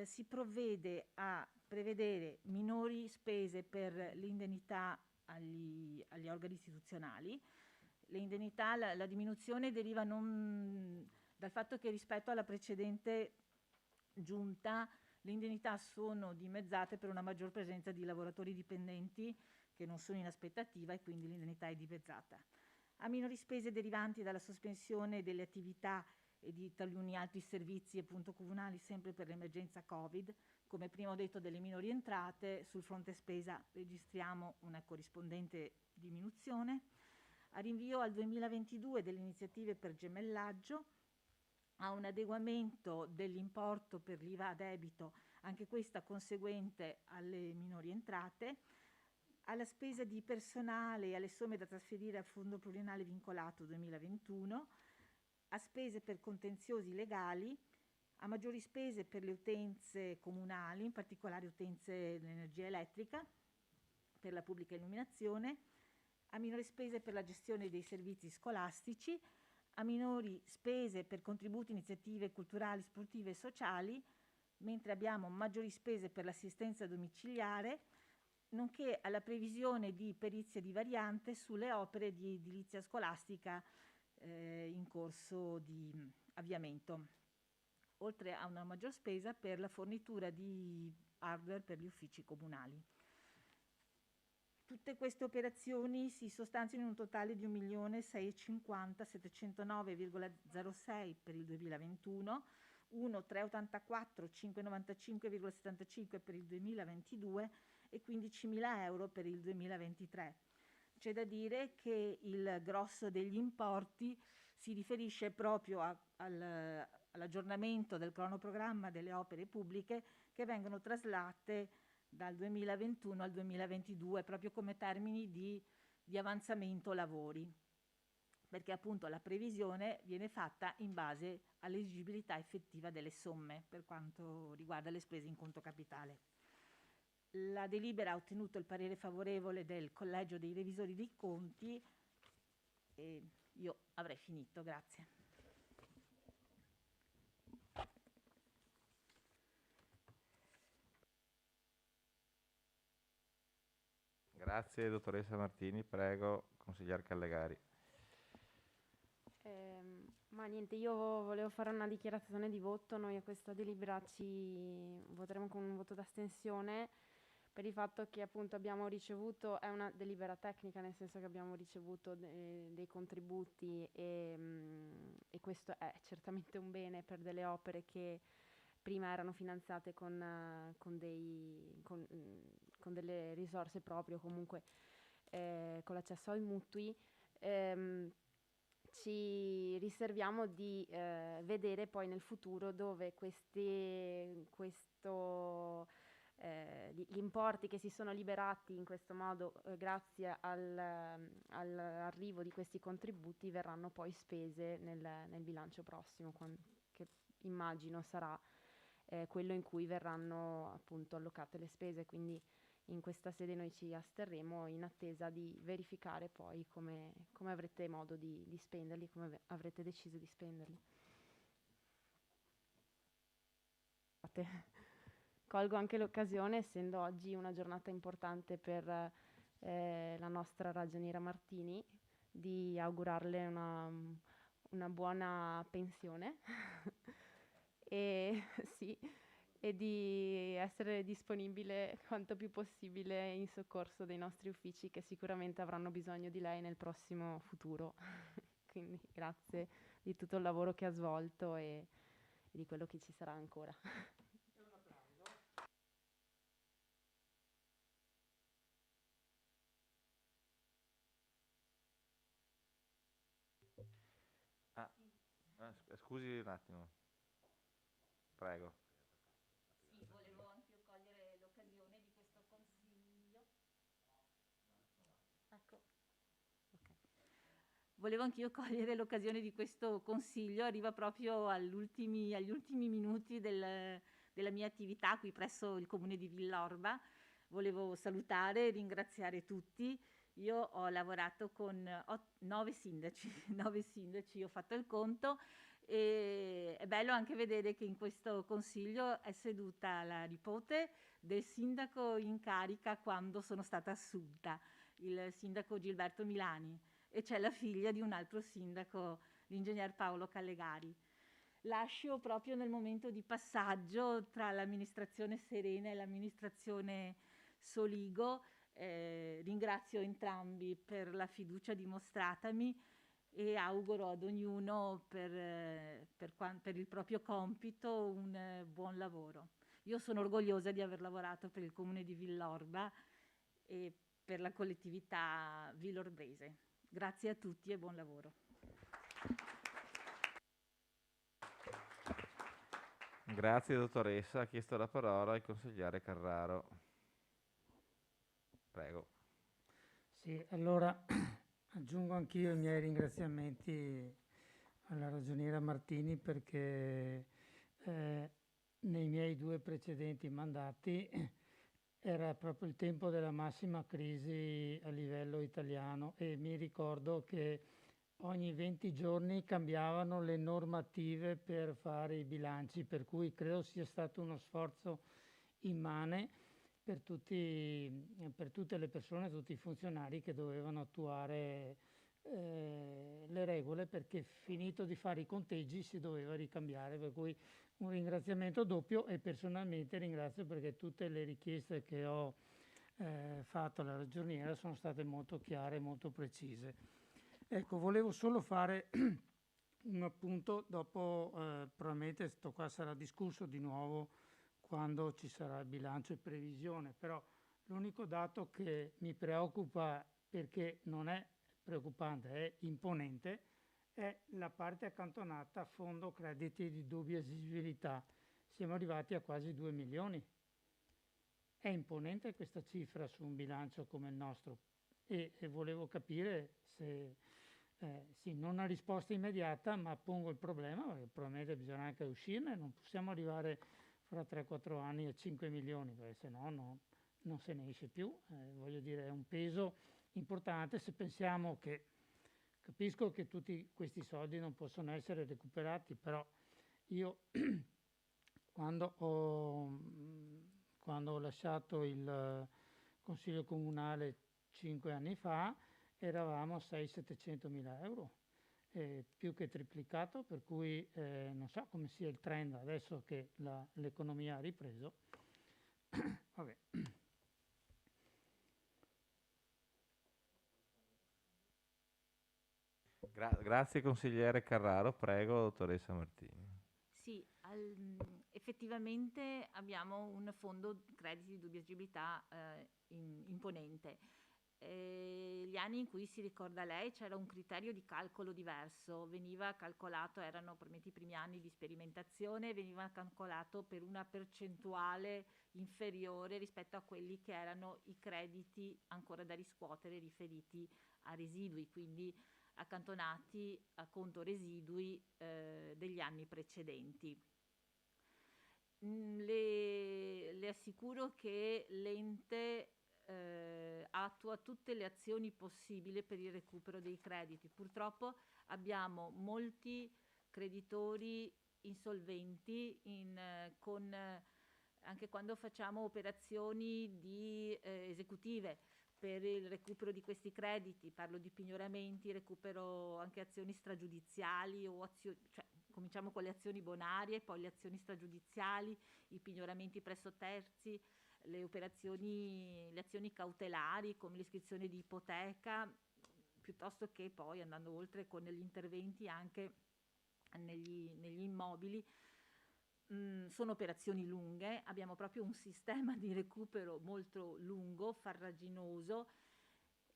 si provvede a prevedere minori spese per l'indennità agli organi istituzionali. Le indennità, la diminuzione deriva non dal fatto che rispetto alla precedente giunta le indennità sono dimezzate per una maggior presenza di lavoratori dipendenti che non sono in aspettativa e quindi l'indennità è dimezzata. A minori spese derivanti dalla sospensione delle attività e di taluni altri servizi appunto comunali sempre per l'emergenza Covid, come prima ho detto delle minori entrate, sul fronte spesa registriamo una corrispondente diminuzione. A rinvio al 2022 delle iniziative per gemellaggio, a un adeguamento dell'importo per l'IVA a debito, anche questa conseguente alle minori entrate, alla spesa di personale e alle somme da trasferire al Fondo Pluriennale Vincolato 2021, a spese per contenziosi legali, a maggiori spese per le utenze comunali, in particolare utenze dell'energia elettrica, per la pubblica illuminazione, a minori spese per la gestione dei servizi scolastici, a minori spese per contributi, iniziative culturali, sportive e sociali, mentre abbiamo maggiori spese per l'assistenza domiciliare, nonché alla previsione di perizie di variante sulle opere di edilizia scolastica in corso di avviamento, oltre a una maggior spesa per la fornitura di hardware per gli uffici comunali. Tutte queste operazioni si sostanziano in un totale di 1.650.709,06 per il 2021, 1.384.595,75 per il 2022 e 15.000 euro per il 2023. C'è da dire che il grosso degli importi si riferisce proprio all'aggiornamento del cronoprogramma delle opere pubbliche che vengono traslate dal 2021 al 2022, proprio come termini di avanzamento lavori. perché appunto la previsione viene fatta in base all'esigibilità effettiva delle somme per quanto riguarda le spese in conto capitale. La delibera ha ottenuto il parere favorevole del Collegio dei Revisori dei Conti e io avrei finito, grazie. Grazie dottoressa Martini, prego consigliere Callegari. Ma niente, io volevo fare una dichiarazione di voto. Noi a questa delibera ci voteremo con un voto d'astensione per il fatto che appunto abbiamo ricevuto, è una delibera tecnica, nel senso che abbiamo ricevuto dei contributi e questo è certamente un bene per delle opere che prima erano finanziate con delle risorse proprie o comunque con l'accesso ai mutui. Ci riserviamo di vedere poi nel futuro dove gli importi che si sono liberati in questo modo grazie all'arrivo di questi contributi verranno poi spese nel bilancio prossimo, che immagino sarà quello in cui verranno appunto allocate le spese, quindi in questa sede noi ci asterremo in attesa di verificare poi come avrete modo di spenderli, come avrete deciso di spenderli. Colgo anche l'occasione, essendo oggi una giornata importante per la nostra ragioniera Martini, di augurarle una buona pensione e sì, e di essere disponibile quanto più possibile in soccorso dei nostri uffici che sicuramente avranno bisogno di lei nel prossimo futuro. Quindi grazie di tutto il lavoro che ha svolto e di quello che ci sarà ancora. Scusi un attimo, prego. Sì, volevo anche cogliere l'occasione di questo consiglio. Ecco. Okay. Volevo anch'io cogliere l'occasione di questo consiglio, arriva proprio agli ultimi minuti della mia attività qui presso il comune di Villorba. Volevo salutare e ringraziare tutti. Io ho lavorato con 9 sindaci, 9 sindaci, ho fatto il conto e è bello anche vedere che in questo consiglio è seduta la nipote del sindaco in carica quando sono stata assunta, il sindaco Gilberto Milani, e c'è la figlia di un altro sindaco, l'ingegner Paolo Callegari. Lascio proprio nel momento di passaggio tra l'amministrazione Serena e l'amministrazione Soligo. Ringrazio entrambi per la fiducia dimostratami e auguro ad ognuno per il proprio compito un buon lavoro. Io sono orgogliosa di aver lavorato per il comune di Villorba e per la collettività villorbrese. Grazie a tutti e buon lavoro. Grazie dottoressa, ha chiesto la parola il consigliere Carraro. Prego. Sì, allora aggiungo anch'io i miei ringraziamenti alla ragioniera Martini perché nei miei 2 precedenti mandati era proprio il tempo della massima crisi a livello italiano e mi ricordo che ogni 20 giorni cambiavano le normative per fare i bilanci, per cui credo sia stato uno sforzo immane per tutte le persone, tutti i funzionari che dovevano attuare le regole, perché finito di fare i conteggi si doveva ricambiare, per cui un ringraziamento doppio e personalmente ringrazio perché tutte le richieste che ho fatto alla ragioniera sono state molto chiare e molto precise. Ecco, volevo solo fare un appunto, dopo probabilmente questo qua sarà discusso di nuovo quando ci sarà il bilancio e previsione, però l'unico dato che mi preoccupa, perché non è preoccupante, è imponente, è la parte accantonata fondo crediti di dubbia esigibilità. Siamo arrivati a quasi 2 milioni. È imponente questa cifra su un bilancio come il nostro e volevo capire se sì, non una risposta immediata, ma pongo il problema, perché probabilmente bisogna anche uscirne, non possiamo arrivare fra 3-4 anni a 5 milioni, perché se no non se ne esce più. Voglio dire, è un peso importante se pensiamo che, capisco che tutti questi soldi non possono essere recuperati, però io quando ho lasciato il Consiglio Comunale 5 anni fa, eravamo a 600-700 mila euro, più che triplicato, per cui non so come sia il trend adesso che l'economia ha ripreso. Vabbè. Grazie consigliere Carraro, prego dottoressa Martini. Sì, effettivamente abbiamo un fondo crediti di dubbia agibilità imponente. Gli anni in cui si ricorda lei c'era un criterio di calcolo diverso, veniva calcolato, erano probabilmente i primi anni di sperimentazione, veniva calcolato per una percentuale inferiore rispetto a quelli che erano i crediti ancora da riscuotere riferiti a residui, quindi accantonati a conto residui degli anni precedenti. Le assicuro che l'ente attua tutte le azioni possibili per il recupero dei crediti. Purtroppo abbiamo molti creditori insolventi anche quando facciamo operazioni esecutive per il recupero di questi crediti, parlo di pignoramenti, recupero anche azioni stragiudiziali o cominciamo con le azioni bonarie, poi le azioni stragiudiziali, i pignoramenti presso terzi, le azioni cautelari come l'iscrizione di ipoteca, piuttosto che poi andando oltre con gli interventi anche negli immobili. Sono operazioni lunghe, abbiamo proprio un sistema di recupero molto lungo, farraginoso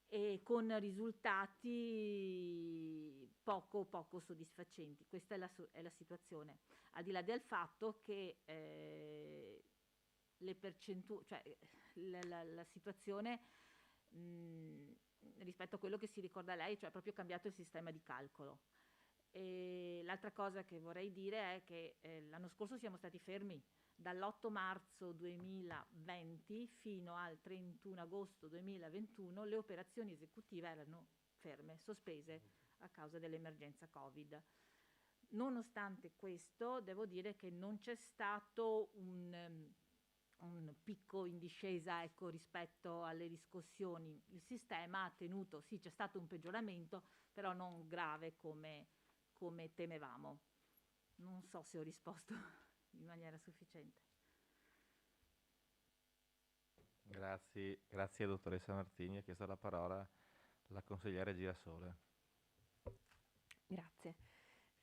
e con risultati poco soddisfacenti. Questa è la situazione. Al di là del fatto che le percentuali, cioè la situazione rispetto a quello che si ricorda lei, cioè proprio cambiato il sistema di calcolo. E l'altra cosa che vorrei dire è che l'anno scorso siamo stati fermi dall'8 marzo 2020 fino al 31 agosto 2021, le operazioni esecutive erano ferme, sospese a causa dell'emergenza Covid. Nonostante questo, devo dire che non c'è stato un picco in discesa, ecco, rispetto alle riscossioni. Il sistema ha tenuto, sì, c'è stato un peggioramento, però non grave come temevamo. Non so se ho risposto in maniera sufficiente. Grazie dottoressa Martini. Ha chiesto la parola la consigliere Girasole. Grazie.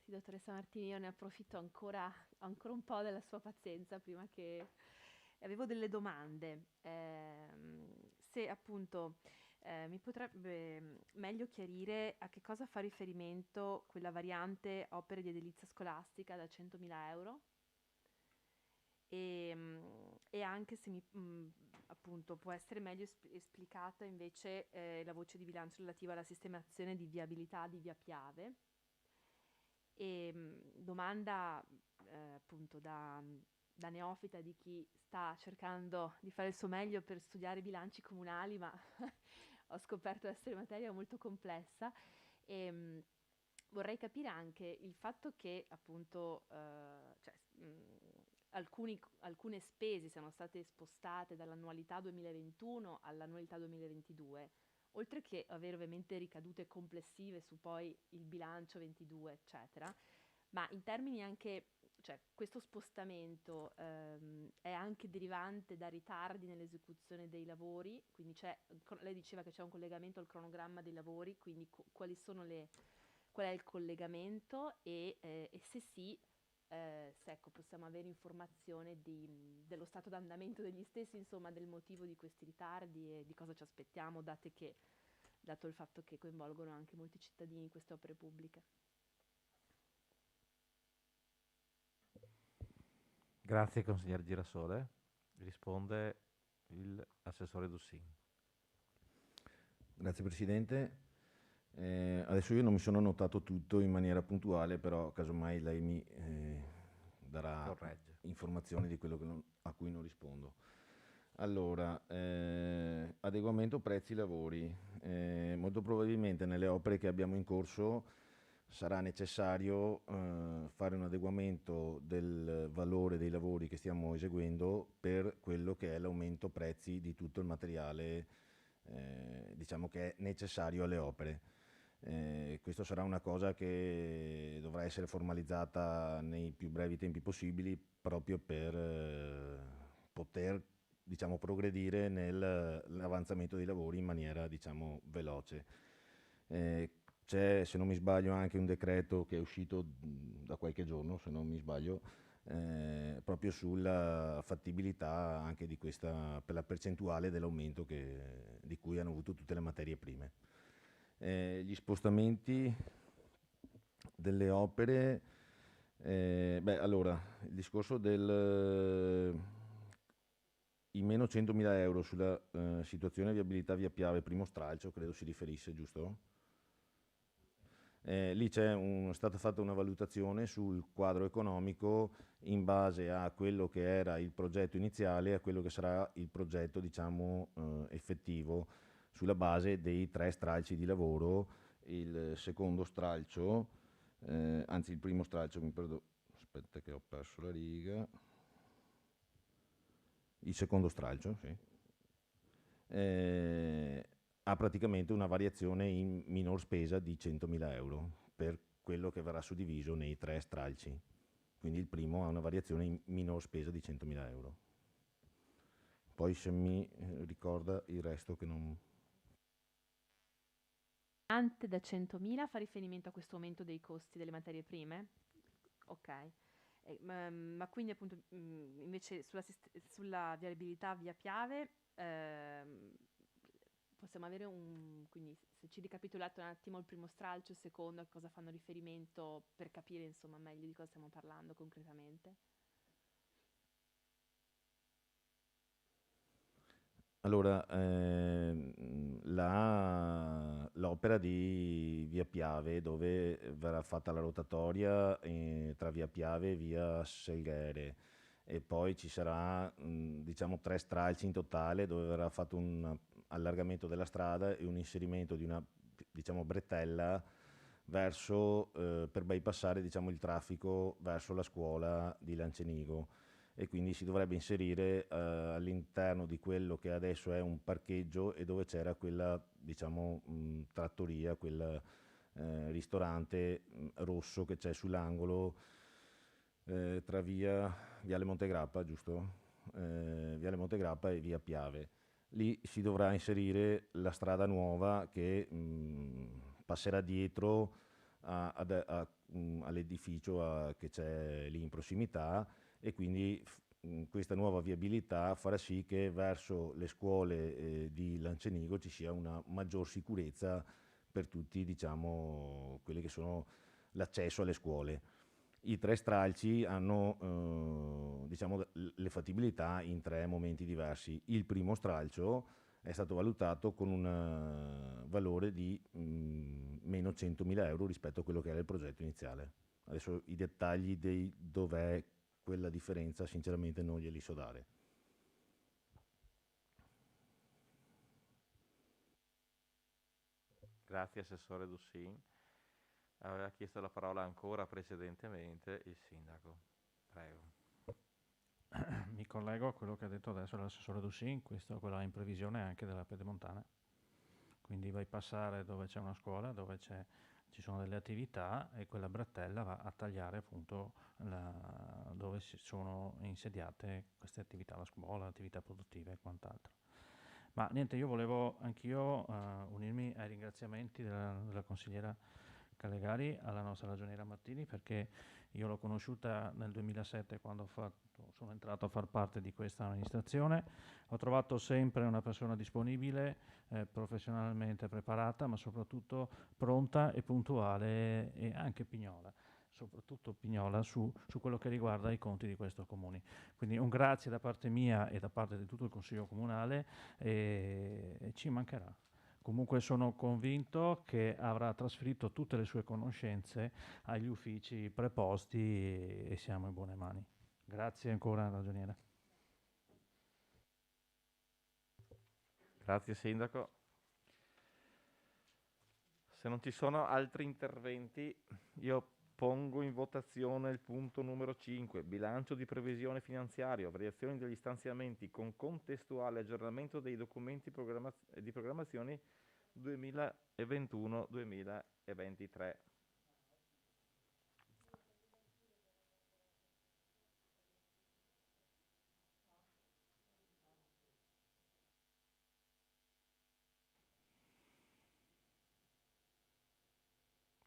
Sì, dottoressa Martini, io ne approfitto ancora un po' della sua pazienza prima che... Avevo delle domande. Se appunto mi potrebbe meglio chiarire a che cosa fa riferimento quella variante opere di edilizia scolastica da 100.000 euro e anche se appunto può essere meglio esplicata invece la voce di bilancio relativa alla sistemazione di viabilità di via Piave. Domanda appunto da neofita di chi sta cercando di fare il suo meglio per studiare i bilanci comunali, ma ho scoperto essere materia molto complessa e vorrei capire anche il fatto che appunto alcune spese siano state spostate dall'annualità 2021 all'annualità 2022, oltre che avere ovviamente ricadute complessive su poi il bilancio 22, eccetera, ma in termini anche, cioè questo spostamento è anche derivante da ritardi nell'esecuzione dei lavori, quindi lei diceva che c'è un collegamento al cronogramma dei lavori, quindi qual è il collegamento e se sì, se ecco, possiamo avere informazione dello stato d'andamento degli stessi, insomma del motivo di questi ritardi e di cosa ci aspettiamo, dato il fatto che coinvolgono anche molti cittadini queste opere pubbliche. Grazie consigliere Girasole. Risponde l'assessore Dussin. Grazie Presidente. Adesso io non mi sono notato tutto in maniera puntuale, però casomai lei mi darà Corregge. informazioni di quello a cui non rispondo. Allora, adeguamento prezzi lavori. Molto probabilmente nelle opere che abbiamo in corso sarà necessario fare un adeguamento del valore dei lavori che stiamo eseguendo per quello che è l'aumento prezzi di tutto il materiale, diciamo, che è necessario alle opere. Questo sarà una cosa che dovrà essere formalizzata nei più brevi tempi possibili, proprio per poter, diciamo, progredire nell'avanzamento dei lavori in maniera, diciamo, veloce. C'è, se non mi sbaglio, anche un decreto che è uscito da qualche giorno, se non mi sbaglio, proprio sulla fattibilità anche di questa, per la percentuale dell'aumento di cui hanno avuto tutte le materie prime. Gli spostamenti delle opere, allora, il discorso i meno 100.000 euro sulla situazione viabilità via Piave primo stralcio, credo si riferisse, giusto? Lì è stata fatta una valutazione sul quadro economico in base a quello che era il progetto iniziale e a quello che sarà il progetto, diciamo, effettivo, sulla base dei 3 stralci di lavoro. Il secondo stralcio, anzi il primo stralcio, mi perdono, aspetta che ho perso la riga, il secondo stralcio, sì, ha praticamente una variazione in minor spesa di 100.000 euro per quello che verrà suddiviso nei 3 stralci. Quindi il primo ha una variazione in minor spesa di 100.000 euro. Poi se mi ricorda il resto che non... Da 100.000 fa riferimento a questo aumento dei costi delle materie prime? Ok. Ma quindi appunto invece sulla viabilità via Piave possiamo avere quindi se ci ricapitolate un attimo il primo stralcio, il secondo, a cosa fanno riferimento per capire insomma meglio di cosa stiamo parlando concretamente? Allora, l'opera di via Piave, dove verrà fatta la rotatoria tra via Piave e via Selghere, e poi ci sarà, diciamo, 3 stralci in totale, dove verrà fatto un allargamento della strada e un inserimento di una, diciamo, bretella verso, per bypassare, diciamo, il traffico verso la scuola di Lancenigo, e quindi si dovrebbe inserire all'interno di quello che adesso è un parcheggio e dove c'era quella, diciamo, trattoria, quel ristorante rosso che c'è sull'angolo tra Viale Montegrappa, giusto? Viale Montegrappa e via Piave. Lì si dovrà inserire la strada nuova che passerà dietro all'edificio che c'è lì in prossimità, e quindi questa nuova viabilità farà sì che verso le scuole di Lancenigo ci sia una maggior sicurezza per tutti, diciamo, quelli che sono l'accesso alle scuole. I 3 stralci hanno, diciamo, le fattibilità in 3 momenti diversi. Il primo stralcio è stato valutato con un valore di meno 100.000 euro rispetto a quello che era il progetto iniziale. Adesso i dettagli di dov'è quella differenza sinceramente non glieli so dare. Grazie Assessore Dussin. Aveva chiesto la parola ancora precedentemente il Sindaco. Prego. Mi collego a quello che ha detto adesso l'assessore Dussin, questo quella in previsione anche della Pedemontana. Quindi vai a passare dove c'è una scuola, dove ci sono delle attività, e quella bretella va a tagliare appunto dove sono insediate queste attività, la scuola, attività produttive e quant'altro. Ma niente, io volevo anch'io unirmi ai ringraziamenti della consigliera Calegari alla nostra ragioniera Martini, perché io l'ho conosciuta nel 2007 quando sono entrato a far parte di questa amministrazione. Ho trovato sempre una persona disponibile, professionalmente preparata, ma soprattutto pronta e puntuale, e anche pignola, soprattutto pignola su quello che riguarda i conti di questo comune. Quindi un grazie da parte mia e da parte di tutto il Consiglio Comunale, e ci mancherà. Comunque sono convinto che avrà trasferito tutte le sue conoscenze agli uffici preposti e siamo in buone mani. Grazie ancora, ragioniere. Grazie Sindaco. Se non ci sono altri interventi, io pongo in votazione il punto numero 5, bilancio di previsione finanziario, variazioni degli stanziamenti con contestuale aggiornamento dei documenti di programmazione 2021-2023.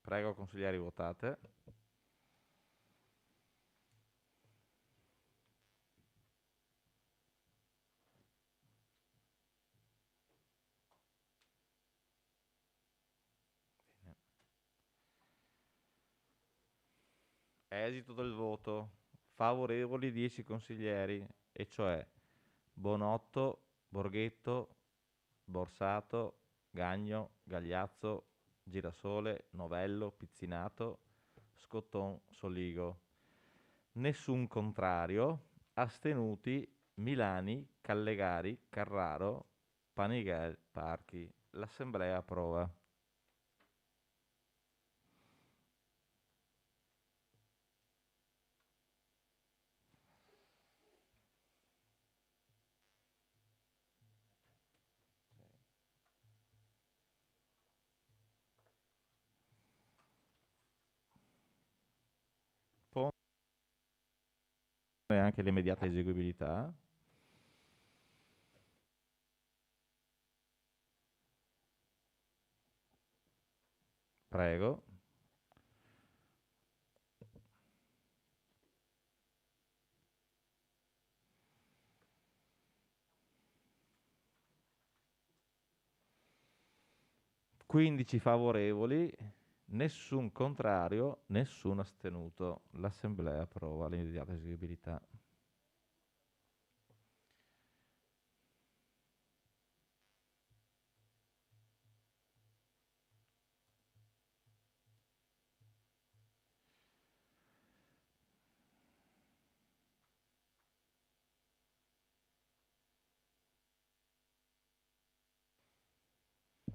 Prego consiglieri, votate. Bene. Esito del voto. Favorevoli 10 consiglieri, e cioè Bonotto, Borghetto, Borsato, Gagno, Gagliazzo, Girasole, Novello, Pizzinato, Scotton, Soligo. Nessun contrario. Astenuti Milani, Callegari, Carraro, Panighel, Parchi. L'Assemblea approva. E anche l'immediata eseguibilità. Prego. Quindici favorevoli, nessun contrario, nessun astenuto. L'Assemblea approva l'immediata eseguibilità.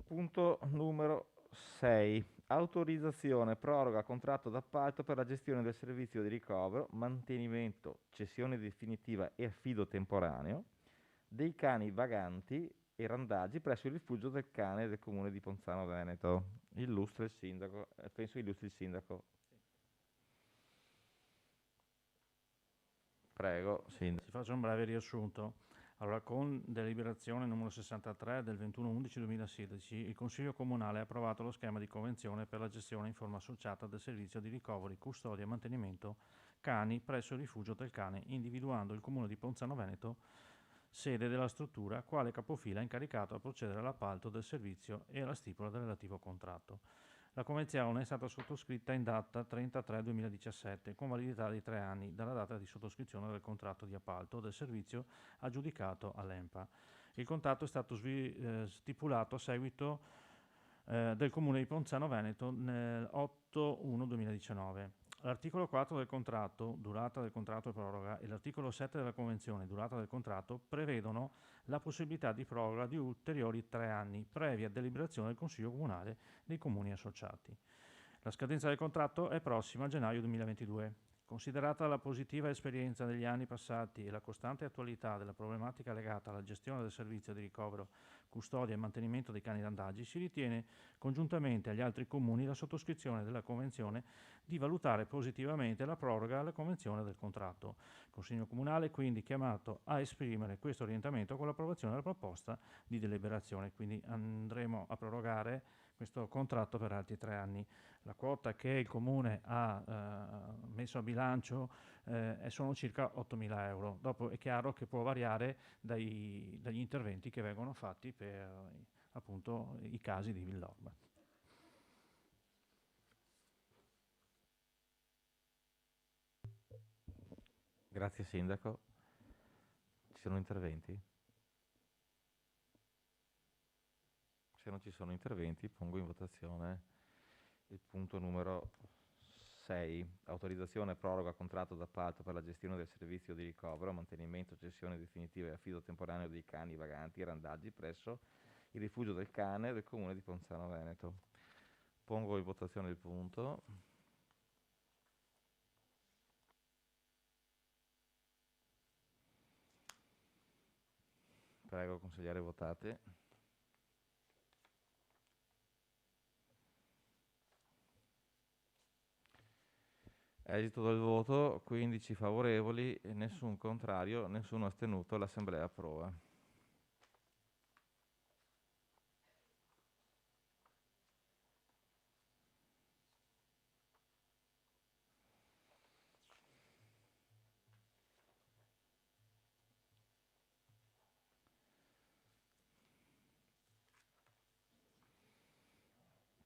Punto numero 6. Autorizzazione, proroga, contratto d'appalto per la gestione del servizio di ricovero, mantenimento, cessione definitiva e affido temporaneo dei cani vaganti e randaggi presso il rifugio del cane del comune di Ponzano Veneto. Illustra il sindaco, penso illustri il sindaco. Prego, sindaco. Ti faccio un breve riassunto. Allora, con deliberazione numero 63 del 21/11/2016, il Consiglio Comunale ha approvato lo schema di convenzione per la gestione in forma associata del servizio di ricoveri, custodia e mantenimento cani presso il rifugio del cane, individuando il comune di Ponzano Veneto sede della struttura, quale capofila incaricato a procedere all'appalto del servizio e alla stipula del relativo contratto. La convenzione è stata sottoscritta in data 30/3/2017 con validità di 3 anni dalla data di sottoscrizione del contratto di appalto del servizio aggiudicato all'ENPA. Il contratto è stato stipulato a seguito del Comune di Ponzano Veneto nel 8/1/2019. L'articolo 4 del contratto, durata del contratto e proroga, e l'articolo 7 della Convenzione, durata del contratto, prevedono la possibilità di proroga di ulteriori 3 anni, previa deliberazione del Consiglio Comunale dei Comuni associati. La scadenza del contratto è prossima a gennaio 2022. Considerata la positiva esperienza degli anni passati e la costante attualità della problematica legata alla gestione del servizio di ricovero, custodia e mantenimento dei cani randaggi, si ritiene, congiuntamente agli altri comuni, la sottoscrizione della Convenzione di valutare positivamente la proroga alla convenzione del contratto. Il Consiglio Comunale è quindi chiamato a esprimere questo orientamento con l'approvazione della proposta di deliberazione. Quindi andremo a prorogare questo contratto per altri 3 anni. La quota che il Comune ha messo a bilancio sono circa 8.000 euro. Dopo è chiaro che può variare dagli interventi che vengono fatti per appunto i casi di Villorba. Grazie Sindaco. Ci sono interventi? Se non ci sono interventi, pongo in votazione il punto numero 6. Autorizzazione e proroga contratto d'appalto per la gestione del servizio di ricovero, mantenimento, cessione definitiva e affido temporaneo dei cani vaganti e randaggi presso il rifugio del cane del comune di Ponzano Veneto. Pongo in votazione il punto. Prego, consigliere, votate. Esito del voto: 15 favorevoli, nessun contrario, nessuno astenuto. L'Assemblea approva.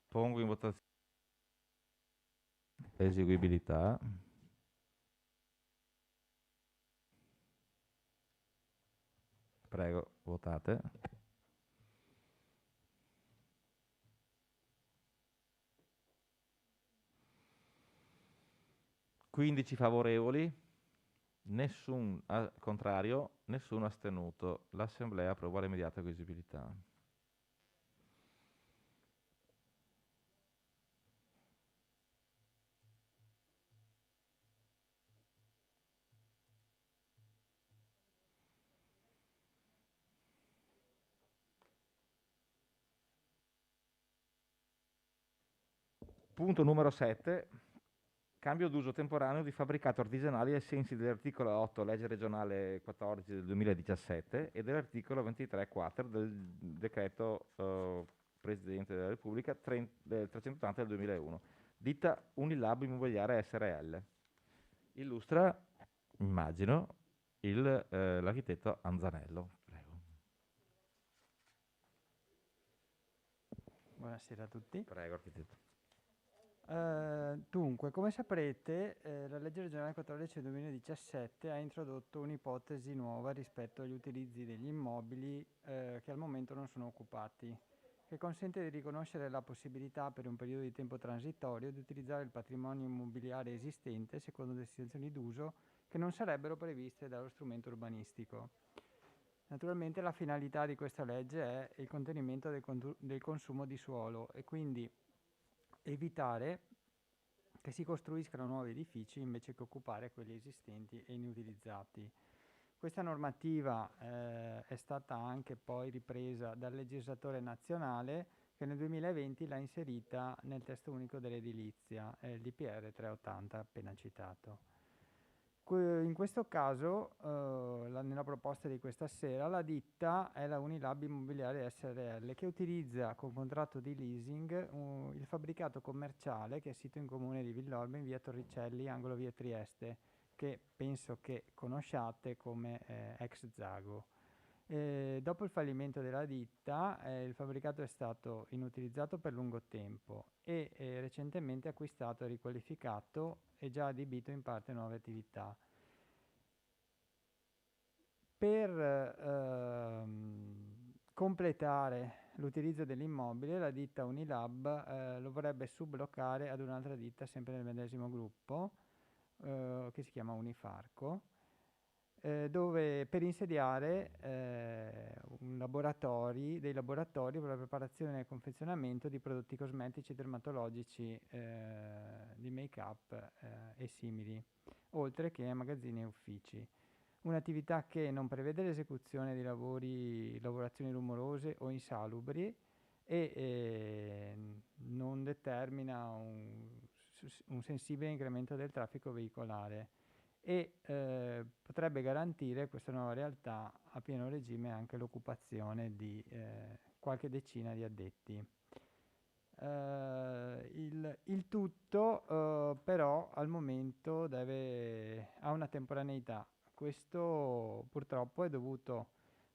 Pongo in votazione eseguibilità. Prego, votate. (15 favorevoli, nessun contrario, nessuno astenuto). L'Assemblea approva l'immediata eseguibilità. Punto numero 7. Cambio d'uso temporaneo di fabbricato artigianali ai sensi dell'articolo 8 legge regionale 14 del 2017 e dell'articolo 23 quater del decreto Presidente della Repubblica del 380 del 2001. Ditta Unilab Immobiliare SRL. Illustra, immagino, l'architetto Anzanello. Prego. Buonasera a tutti. Prego, architetto. Dunque, come saprete, la legge regionale 14 del 2017 ha introdotto un'ipotesi nuova rispetto agli utilizzi degli immobili che al momento non sono occupati, che consente di riconoscere la possibilità per un periodo di tempo transitorio di utilizzare il patrimonio immobiliare esistente secondo destinazioni d'uso che non sarebbero previste dallo strumento urbanistico. Naturalmente la finalità di questa legge è il contenimento del consumo di suolo e quindi evitare che si costruiscano nuovi edifici invece che occupare quelli esistenti e inutilizzati. Questa normativa è stata anche poi ripresa dal legislatore nazionale che nel 2020 l'ha inserita nel testo unico dell'edilizia, il DPR 380 appena citato. In questo caso, nella proposta di questa sera, la ditta è la Unilab Immobiliare SRL che utilizza con contratto di leasing il fabbricato commerciale che è sito in comune di Villorba in via Torricelli, angolo via Trieste, che penso che conosciate come ex Zago. Dopo il fallimento della ditta, il fabbricato è stato inutilizzato per lungo tempo e recentemente acquistato e riqualificato e già adibito in parte a nuove attività. Per completare l'utilizzo dell'immobile, la ditta Unilab lo vorrebbe subbloccare ad un'altra ditta sempre nel medesimo gruppo che si chiama Unifarco, dove per insediare dei laboratori per la preparazione e confezionamento di prodotti cosmetici e dermatologici, di make-up e simili, oltre che magazzini e uffici. Un'attività che non prevede l'esecuzione di lavorazioni rumorose o insalubri e non determina un sensibile incremento del traffico veicolare e potrebbe garantire questa nuova realtà a pieno regime anche l'occupazione di qualche decina di addetti. Il tutto però al momento ha una temporaneità. Questo purtroppo è dovuto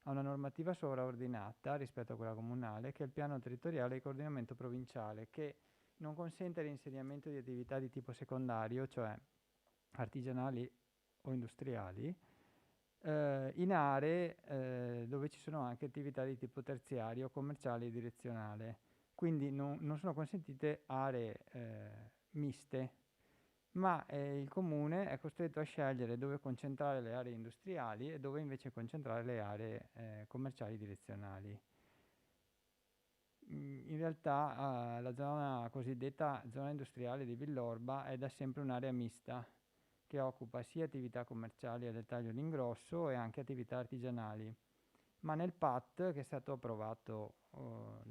a una normativa sovraordinata rispetto a quella comunale, che è il piano territoriale di coordinamento provinciale, che non consente l'insediamento di attività di tipo secondario, cioè artigianali o industriali, in aree dove ci sono anche attività di tipo terziario, commerciale e direzionale. Quindi non sono consentite aree miste, ma il comune è costretto a scegliere dove concentrare le aree industriali e dove invece concentrare le aree commerciali direzionali. In realtà la zona cosiddetta zona industriale di Villorba è da sempre un'area mista che occupa sia attività commerciali a dettaglio d'ingrosso e anche attività artigianali. Ma nel PAT, che è stato approvato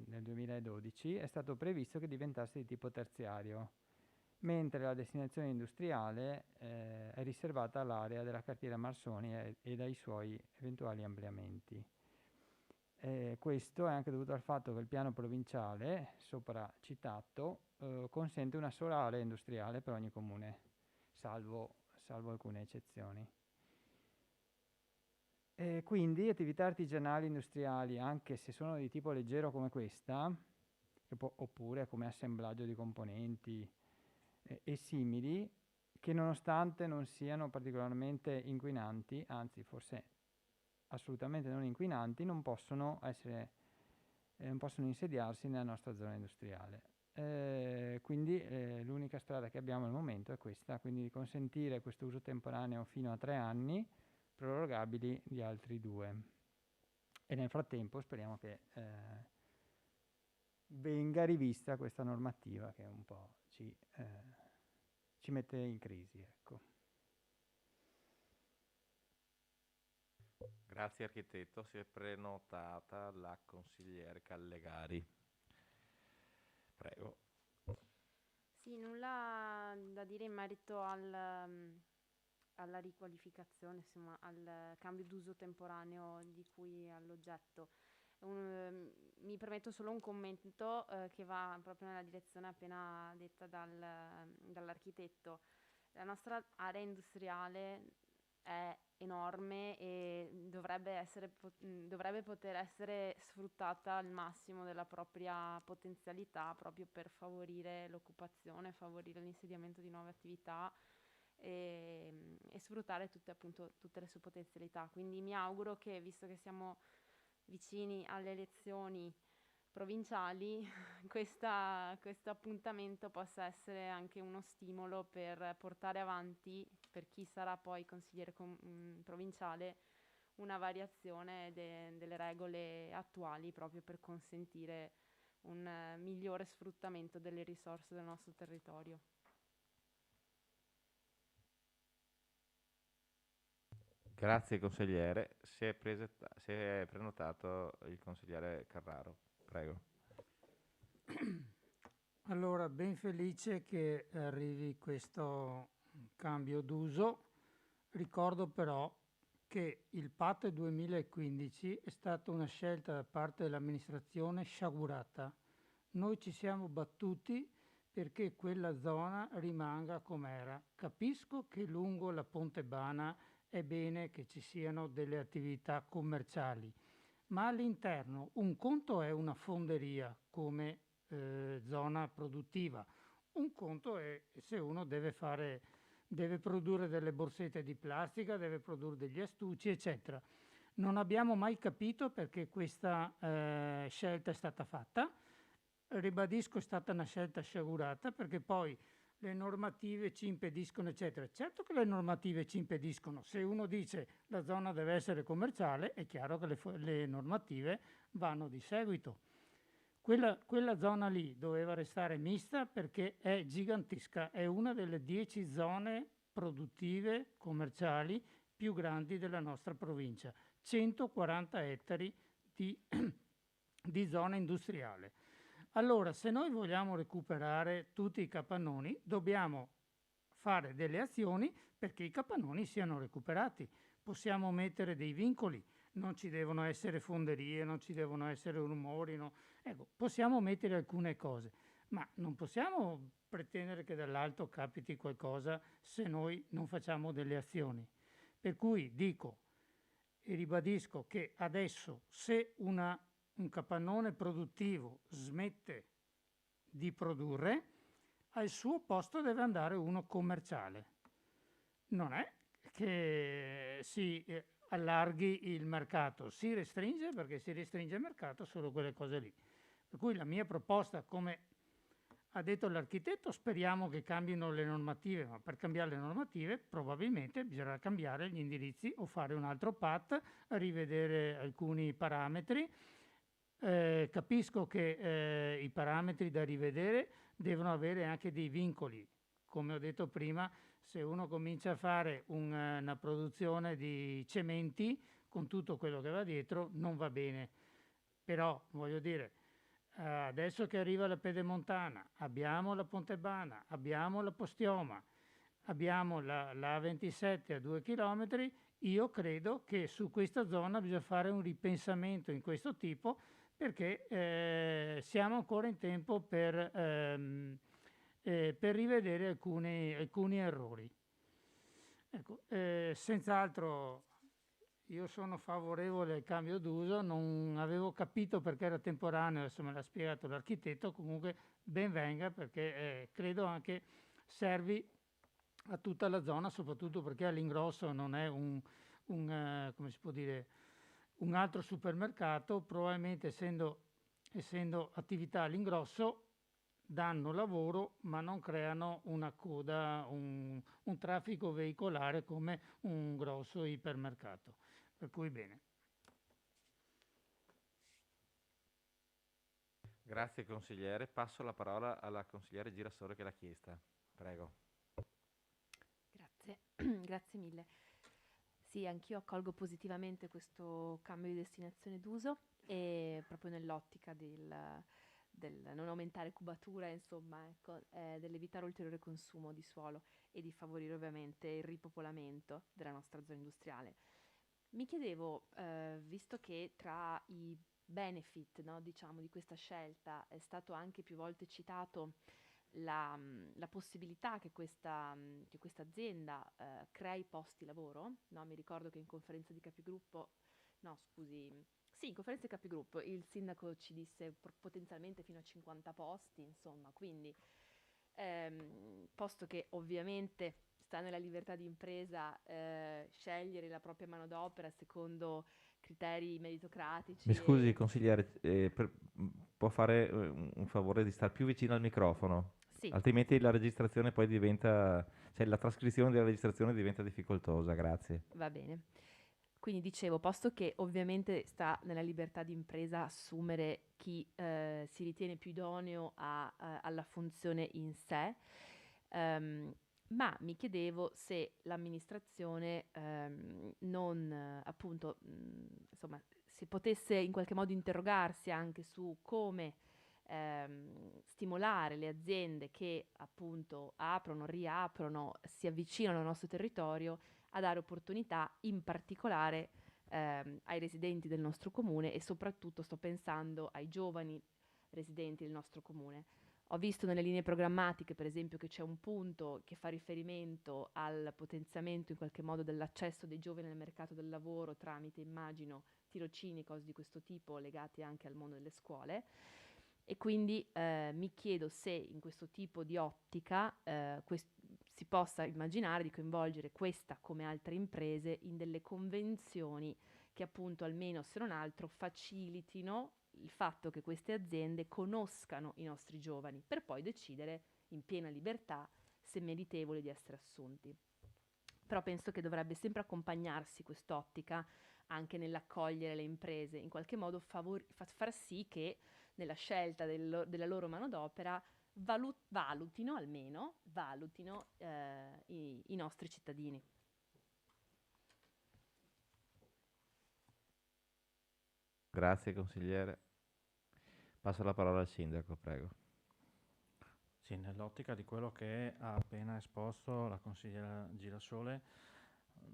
nel 2012, è stato previsto che diventasse di tipo terziario, mentre la destinazione industriale è riservata all'area della cartiera Marsoni e ai suoi eventuali ampliamenti. Questo è anche dovuto al fatto che il piano provinciale, sopra citato, consente una sola area industriale per ogni comune, salvo alcune eccezioni. Quindi attività artigianali industriali, anche se sono di tipo leggero come questa, oppure come assemblaggio di componenti e simili, che nonostante non siano particolarmente inquinanti, anzi forse assolutamente non inquinanti, non possono insediarsi nella nostra zona industriale. Quindi l'unica strada che abbiamo al momento è questa, quindi di consentire questo uso temporaneo fino a 3 anni, prorogabili di altri 2. E nel frattempo speriamo che venga rivista questa normativa che un po' ci mette in crisi, ecco. Grazie architetto, si è prenotata la consigliere Callegari. Prego. Sì, nulla da dire in merito alla riqualificazione, insomma, al cambio d'uso temporaneo di cui è all'oggetto. Mi permetto solo un commento che va proprio nella direzione appena detta dall'architetto. La nostra area industriale è enorme e dovrebbe poter essere sfruttata al massimo della propria potenzialità proprio per favorire l'occupazione, favorire l'insediamento di nuove attività e sfruttare tutte le sue potenzialità. Quindi mi auguro che, visto che siamo vicini alle elezioni provinciali, questo appuntamento possa essere anche uno stimolo per portare avanti, per chi sarà poi consigliere provinciale, una variazione delle regole attuali proprio per consentire un migliore sfruttamento delle risorse del nostro territorio. Grazie consigliere, si è prenotato il consigliere Carraro, prego. Allora, ben felice che arrivi questo cambio d'uso. Ricordo però che il PAT 2015 è stata una scelta da parte dell'amministrazione sciagurata. Noi ci siamo battuti perché quella zona rimanga com'era. Capisco che lungo la Pontebana è bene che ci siano delle attività commerciali, ma all'interno un conto è una fonderia come zona produttiva, un conto è se uno deve produrre delle borsette di plastica, deve produrre degli astucci, eccetera. Non abbiamo mai capito perché questa scelta è stata fatta. Ribadisco, è stata una scelta sciagurata perché poi le normative ci impediscono, eccetera. Certo che le normative ci impediscono. Se uno dice la zona deve essere commerciale, è chiaro che le normative vanno di seguito. Quella zona lì doveva restare mista perché è gigantesca, è una delle 10 zone produttive commerciali più grandi della nostra provincia, 140 ettari di zona industriale. Allora, se noi vogliamo recuperare tutti i capannoni, dobbiamo fare delle azioni perché i capannoni siano recuperati. Possiamo mettere dei vincoli, non ci devono essere fonderie, non ci devono essere rumori, no. Ecco, possiamo mettere alcune cose, ma non possiamo pretendere che dall'alto capiti qualcosa se noi non facciamo delle azioni. Per cui dico e ribadisco che adesso se un capannone produttivo smette di produrre, al suo posto deve andare uno commerciale. Non è che allarghi il mercato, si restringe perché si restringe il mercato solo quelle cose lì. Per cui la mia proposta, come ha detto l'architetto, speriamo che cambino le normative, ma per cambiare le normative probabilmente bisognerà cambiare gli indirizzi o fare un altro PAT, rivedere alcuni parametri. Capisco che i parametri da rivedere devono avere anche dei vincoli. Come ho detto prima, se uno comincia a fare una produzione di cementi con tutto quello che va dietro, non va bene. Però, voglio dire, adesso che arriva la Pedemontana, abbiamo la Pontebana, abbiamo la Postioma, abbiamo la A27 a 2 chilometri, io credo che su questa zona bisogna fare un ripensamento in questo tipo, perché siamo ancora in tempo per rivedere alcuni errori. Ecco, senz'altro io sono favorevole al cambio d'uso, non avevo capito perché era temporaneo, adesso me l'ha spiegato l'architetto, comunque ben venga, perché credo anche servi a tutta la zona, soprattutto perché all'ingrosso non è come si può dire, un altro supermercato, probabilmente essendo attività all'ingrosso danno lavoro ma non creano una coda, un traffico veicolare come un grosso ipermercato. Per cui bene. Grazie consigliere. Passo la parola alla consigliere Girasole che l'ha chiesta. Prego. Grazie, grazie mille. Sì, anch'io accolgo positivamente questo cambio di destinazione d'uso e proprio nell'ottica del non aumentare cubatura, insomma, ecco, dell'evitare ulteriore consumo di suolo e di favorire ovviamente il ripopolamento della nostra zona industriale. Mi chiedevo, visto che tra i benefit, no, diciamo, di questa scelta è stato anche più volte citato la possibilità che questa azienda crei posti lavoro, no? Mi ricordo che in conferenza di capigruppo, no scusi, sì, in conferenza di capigruppo il sindaco ci disse potenzialmente fino a 50 posti, insomma, quindi posto che ovviamente sta nella libertà di impresa scegliere la propria manodopera secondo criteri meritocratici. Mi scusi consigliere, può fare un favore di stare più vicino al microfono? Sì. Altrimenti la registrazione poi diventa, cioè la trascrizione della registrazione diventa difficoltosa, grazie. Va bene. Quindi dicevo, posto che ovviamente sta nella libertà di impresa assumere chi si ritiene più idoneo alla funzione in sé, ma mi chiedevo se l'amministrazione non, appunto, insomma, si potesse in qualche modo interrogarsi anche su come stimolare le aziende che appunto aprono, riaprono, si avvicinano al nostro territorio a dare opportunità in particolare ai residenti del nostro comune e soprattutto sto pensando ai giovani residenti del nostro comune. Ho visto nelle linee programmatiche, per esempio, che c'è un punto che fa riferimento al potenziamento in qualche modo dell'accesso dei giovani al mercato del lavoro tramite, immagino, tirocini, cose di questo tipo legati anche al mondo delle scuole. E quindi mi chiedo se in questo tipo di ottica si possa immaginare di coinvolgere questa come altre imprese in delle convenzioni che appunto almeno se non altro facilitino il fatto che queste aziende conoscano i nostri giovani per poi decidere in piena libertà se meritevoli di essere assunti. Però penso che dovrebbe sempre accompagnarsi quest'ottica anche nell'accogliere le imprese, in qualche modo far sì che nella scelta della loro manodopera valutino i nostri cittadini. Grazie consigliere. Passo la parola al sindaco, prego. Sì, nell'ottica di quello che ha appena esposto la consigliera Girasole,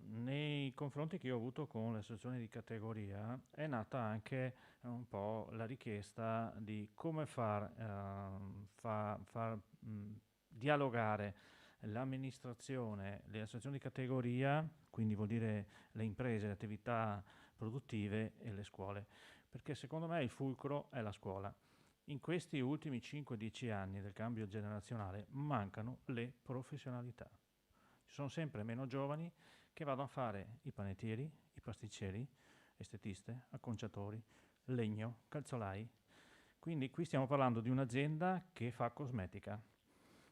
nei confronti che io ho avuto con le associazioni di categoria è nata anche un po' la richiesta di come far dialogare l'amministrazione, le associazioni di categoria, quindi vuol dire le imprese, le attività produttive e le scuole, perché secondo me il fulcro è la scuola. In questi ultimi 5-10 anni del cambio generazionale mancano le professionalità. Ci sono sempre meno giovani che vanno a fare i panettieri, i i pasticceri, estetiste, acconciatori, legno, calzolai. Quindi qui stiamo parlando di un'azienda che fa cosmetica.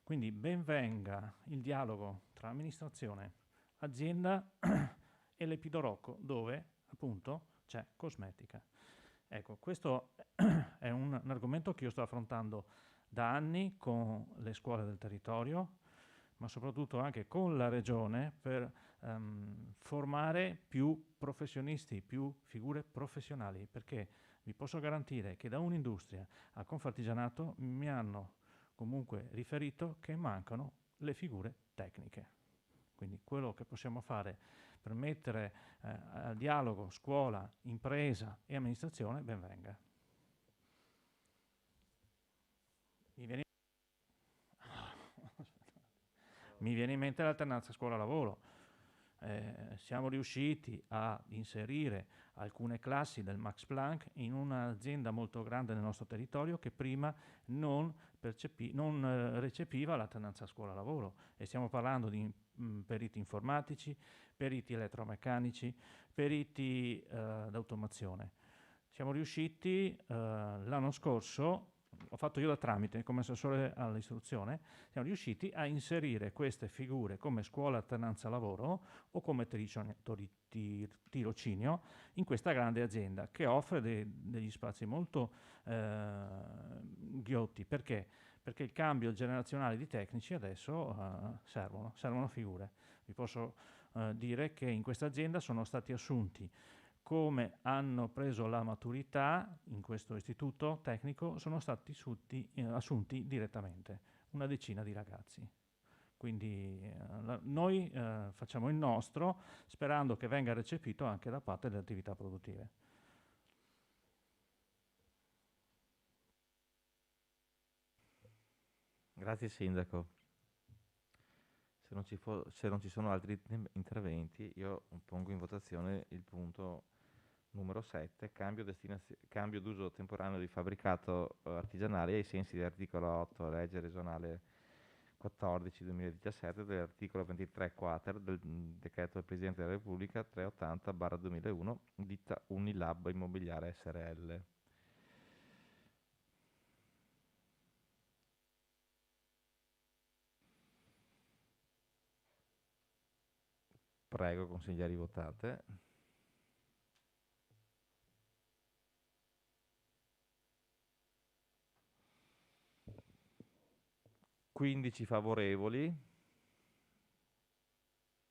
Quindi ben venga il dialogo tra amministrazione, azienda e l'Epidorocco, dove appunto c'è cosmetica. Ecco, questo è un argomento che io sto affrontando da anni con le scuole del territorio, ma soprattutto anche con la regione per formare più professionisti, più figure professionali, perché vi posso garantire che da un'industria a Confartigianato mi hanno comunque riferito che mancano le figure tecniche. Quindi quello che possiamo fare per mettere al dialogo scuola, impresa e amministrazione, ben venga. Mi viene in mente l'alternanza scuola-lavoro. Siamo riusciti a inserire alcune classi del Max Planck in un'azienda molto grande nel nostro territorio che prima non recepiva l'alternanza scuola-lavoro, e stiamo parlando di periti informatici, periti elettromeccanici, periti d'automazione. Siamo riusciti l'anno scorso, l'ho fatto io da tramite come assessore all'istruzione, siamo riusciti a inserire queste figure come scuola alternanza lavoro o come tirocinio in questa grande azienda che offre degli spazi molto ghiotti. Perché? Perché il cambio generazionale di tecnici adesso servono figure. Vi posso dire che in questa azienda sono stati assunti, come hanno preso la maturità in questo istituto tecnico, sono stati assunti direttamente una decina di ragazzi. Quindi noi facciamo il nostro sperando che venga recepito anche da parte delle attività produttive. Grazie Sindaco. Se non ci sono altri interventi, io pongo in votazione il punto numero 7, cambio d'uso temporaneo di fabbricato artigianale ai sensi dell'articolo 8, legge regionale 14/2017, dell'articolo 23 quater del decreto del Presidente della Repubblica 380/2001, ditta Unilab Immobiliare SRL. Prego, consiglieri, votate. (15 favorevoli,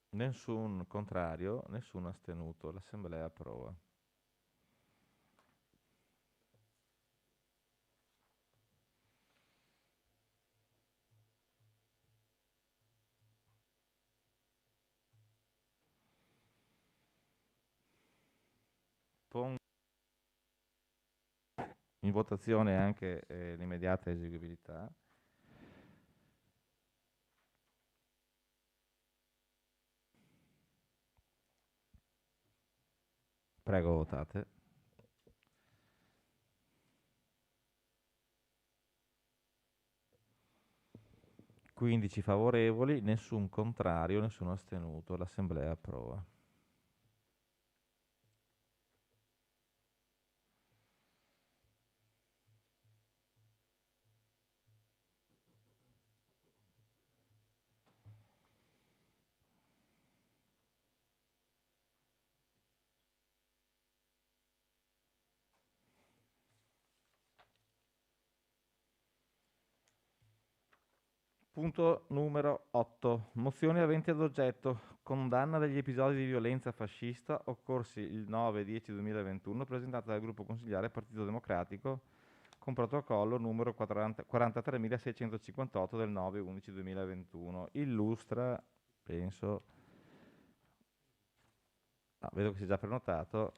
nessun contrario, nessun astenuto). L'Assemblea approva. Pongo in votazione anche l'immediata eseguibilità. Prego, votate. (15 favorevoli, nessun contrario, nessun astenuto). L'Assemblea approva. Punto numero 8. Mozioni aventi ad oggetto condanna degli episodi di violenza fascista occorsi il 9/10/2021, presentata dal gruppo consigliare Partito Democratico con protocollo numero 43.658 del 9/11/2021. Illustra, penso, vedo che si è già prenotato,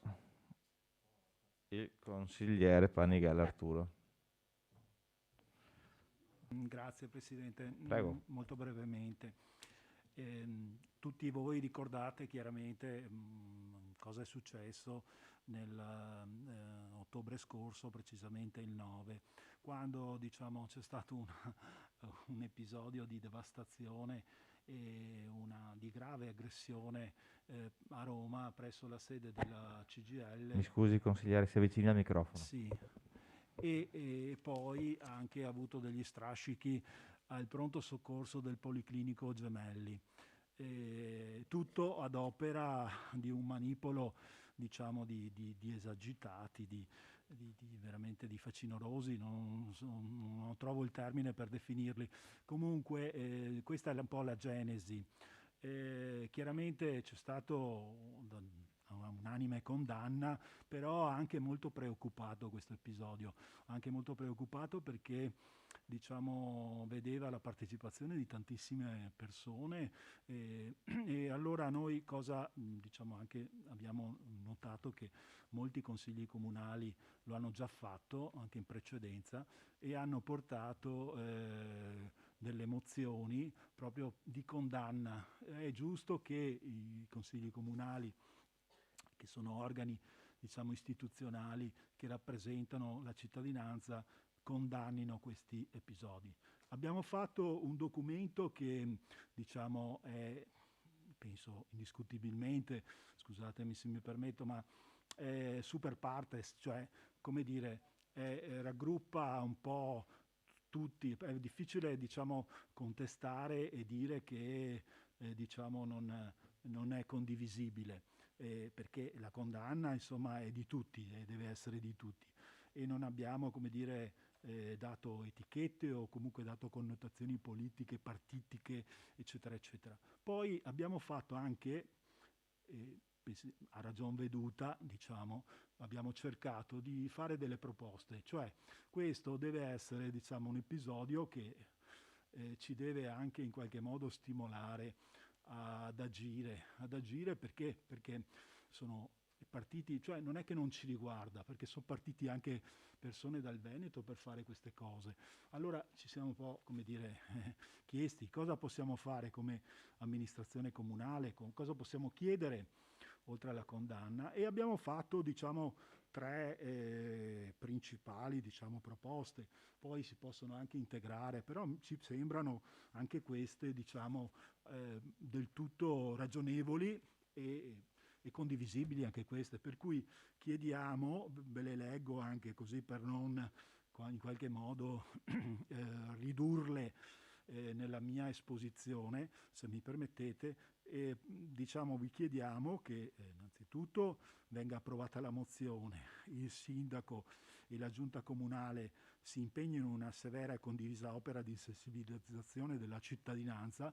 il consigliere Panighella Arturo. Grazie Presidente. Prego. Molto brevemente. Tutti voi ricordate chiaramente cosa è successo nell'ottobre scorso, precisamente il 9, quando c'è stato un episodio di devastazione e una di grave aggressione a Roma presso la sede della CGIL. Mi scusi consigliere, si avvicini al microfono. Sì, e poi ha anche avuto degli strascichi al pronto soccorso del Policlinico Gemelli. Tutto ad opera di un manipolo, diciamo, di esagitati, veramente di facinorosi, non trovo il termine per definirli. Comunque questa è un po' la genesi. Chiaramente c'è stato unanime condanna, però anche molto preoccupato questo episodio, anche molto preoccupato perché diciamo vedeva la partecipazione di tantissime persone e allora noi cosa diciamo anche abbiamo notato che molti consigli comunali lo hanno già fatto anche in precedenza e hanno portato delle mozioni proprio di condanna. È giusto che i consigli comunali, che sono organi diciamo istituzionali che rappresentano la cittadinanza, condannino questi episodi. Abbiamo fatto un documento che diciamo è, penso indiscutibilmente, scusatemi se mi permetto, ma è super partes, cioè come dire, raggruppa un po' tutti, è difficile diciamo contestare e dire che diciamo non è condivisibile, perché la condanna insomma è di tutti e deve essere di tutti e non abbiamo come dire dato etichette o comunque dato connotazioni politiche, partitiche, eccetera, eccetera. Poi abbiamo fatto anche, a ragion veduta, diciamo, abbiamo cercato di fare delle proposte, cioè questo deve essere, diciamo, un episodio che ci deve anche in qualche modo stimolare ad agire perché sono partiti, cioè non è che non ci riguarda, perché sono partiti anche persone dal Veneto per fare queste cose. Allora ci siamo un po', come dire, chiesti cosa possiamo fare come amministrazione comunale, cosa possiamo chiedere oltre alla condanna e abbiamo fatto, diciamo, 3 principali, diciamo, proposte. Poi si possono anche integrare, però ci sembrano anche queste, diciamo, del tutto ragionevoli e condivisibili anche queste, per cui chiediamo, ve le leggo anche così per non in qualche modo ridurle nella mia esposizione, se mi permettete, diciamo vi chiediamo che innanzitutto venga approvata la mozione, il sindaco e la giunta comunale si impegnino in una severa e condivisa opera di sensibilizzazione della cittadinanza.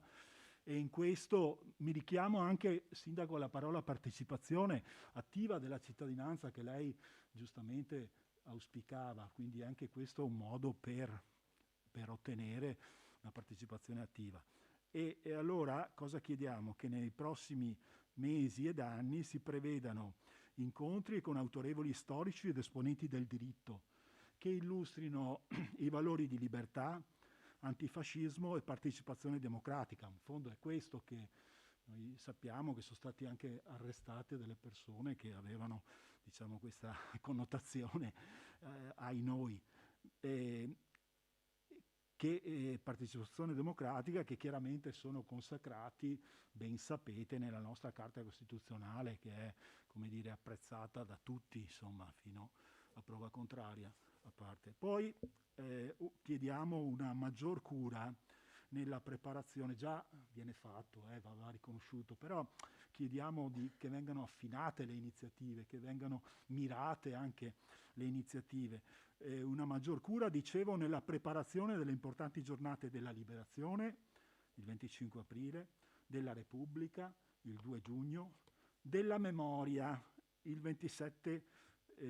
E in questo mi richiamo anche, Sindaco, alla parola partecipazione attiva della cittadinanza che lei giustamente auspicava, quindi anche questo è un modo per ottenere una partecipazione attiva. E allora cosa chiediamo? Che nei prossimi mesi ed anni si prevedano incontri con autorevoli storici ed esponenti del diritto che illustrino i valori di libertà, antifascismo e partecipazione democratica. In fondo è questo che noi sappiamo, che sono stati anche arrestate delle persone che avevano, diciamo, questa connotazione ai noi. Partecipazione democratica che chiaramente sono consacrati, ben sapete, nella nostra Carta Costituzionale, che è, come dire, apprezzata da tutti, insomma, fino a prova contraria a parte. Poi chiediamo una maggior cura nella preparazione, già viene fatto, va riconosciuto, però chiediamo che vengano affinate le iniziative, che vengano mirate anche le iniziative. Una maggior cura, dicevo, nella preparazione delle importanti giornate della liberazione, il 25 aprile, della Repubblica, il 2 giugno, della memoria, il 27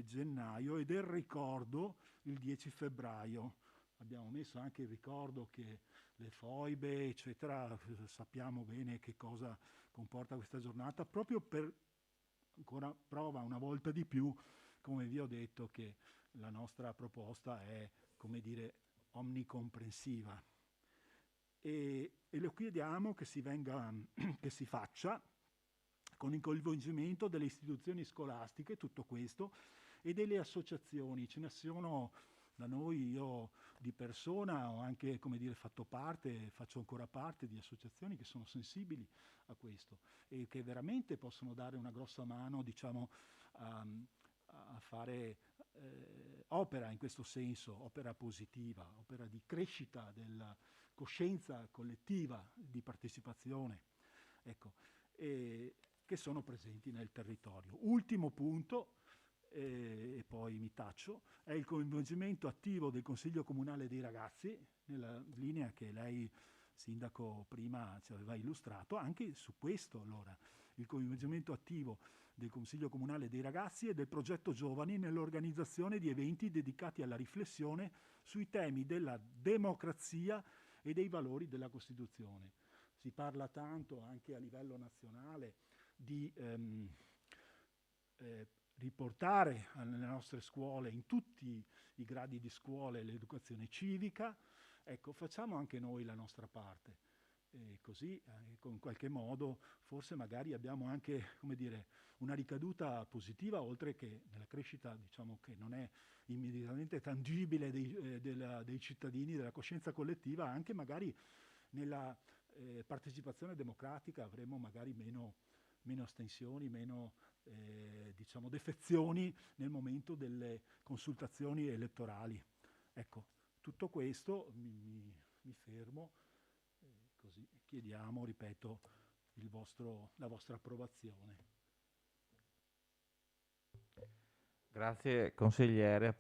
gennaio e del ricordo, il 10 febbraio. Abbiamo messo anche il ricordo che le foibe, eccetera, sappiamo bene che cosa comporta questa giornata, proprio per, ancora prova una volta di più, come vi ho detto, che la nostra proposta è, come dire, omnicomprensiva. E lo chiediamo che si faccia con il coinvolgimento delle istituzioni scolastiche, tutto questo, e delle associazioni. Ce ne sono Da noi io di persona ho anche, come dire, faccio ancora parte di associazioni che sono sensibili a questo e che veramente possono dare una grossa mano, diciamo, a fare opera in questo senso, opera positiva, opera di crescita della coscienza collettiva di partecipazione, ecco, che sono presenti nel territorio. Ultimo punto, e poi mi taccio, è il coinvolgimento attivo del Consiglio Comunale dei Ragazzi, nella linea che lei, Sindaco, prima ci aveva illustrato. Anche su questo, allora, il coinvolgimento attivo del Consiglio Comunale dei Ragazzi e del progetto Giovani nell'organizzazione di eventi dedicati alla riflessione sui temi della democrazia e dei valori della Costituzione. Si parla tanto anche a livello nazionale di riportare nelle nostre scuole, in tutti i gradi di scuole, l'educazione civica. Ecco, facciamo anche noi la nostra parte. E così, in qualche modo, forse magari abbiamo anche, come dire, una ricaduta positiva, oltre che nella crescita, diciamo, che non è immediatamente tangibile dei cittadini, della coscienza collettiva, anche magari nella partecipazione democratica avremo magari meno astensioni, meno diciamo defezioni nel momento delle consultazioni elettorali. Ecco, tutto questo mi fermo, così chiediamo, ripeto, la vostra approvazione. Grazie consigliere,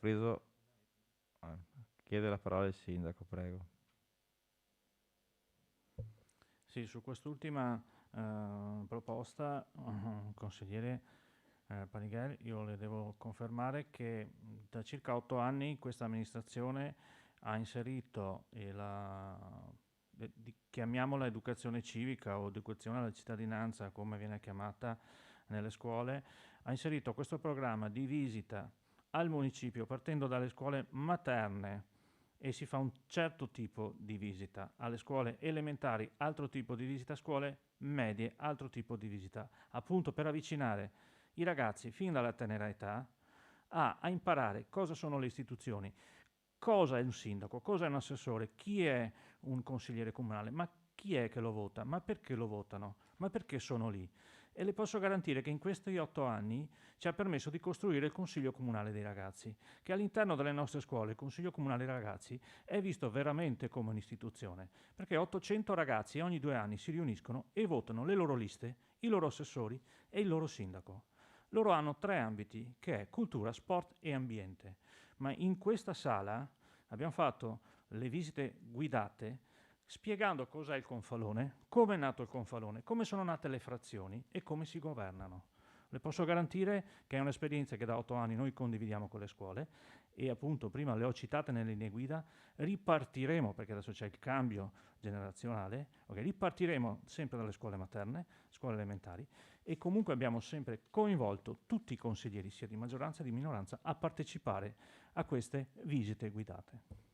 chiede la parola il sindaco, prego. Sì, su quest'ultima proposta, consigliere Panighel, io le devo confermare che da circa 8 anni questa amministrazione ha inserito chiamiamola educazione civica o educazione alla cittadinanza, come viene chiamata nelle scuole, ha inserito questo programma di visita al municipio partendo dalle scuole materne, e si fa un certo tipo di visita alle scuole elementari, altro tipo di visita a scuole medie, altro tipo di visita, appunto per avvicinare i ragazzi fin dalla tenera età a imparare cosa sono le istituzioni, cosa è un sindaco, cosa è un assessore, chi è un consigliere comunale, ma chi è che lo vota, ma perché lo votano, ma perché sono lì. E le posso garantire che in questi 8 anni ci ha permesso di costruire il Consiglio Comunale dei Ragazzi, che all'interno delle nostre scuole il Consiglio Comunale dei Ragazzi è visto veramente come un'istituzione, perché 800 ragazzi ogni 2 anni si riuniscono e votano le loro liste, i loro assessori e il loro sindaco. Loro hanno 3 ambiti, che è cultura, sport e ambiente. Ma in questa sala abbiamo fatto le visite guidate spiegando cos'è il Confalone, come è nato il Confalone, come sono nate le frazioni e come si governano. Le posso garantire che è un'esperienza che da 8 anni noi condividiamo con le scuole e appunto prima le ho citate nelle linee guida, ripartiremo, perché adesso c'è il cambio generazionale, ripartiremo sempre dalle scuole materne, scuole elementari, e comunque abbiamo sempre coinvolto tutti i consiglieri, sia di maggioranza che di minoranza, a partecipare a queste visite guidate.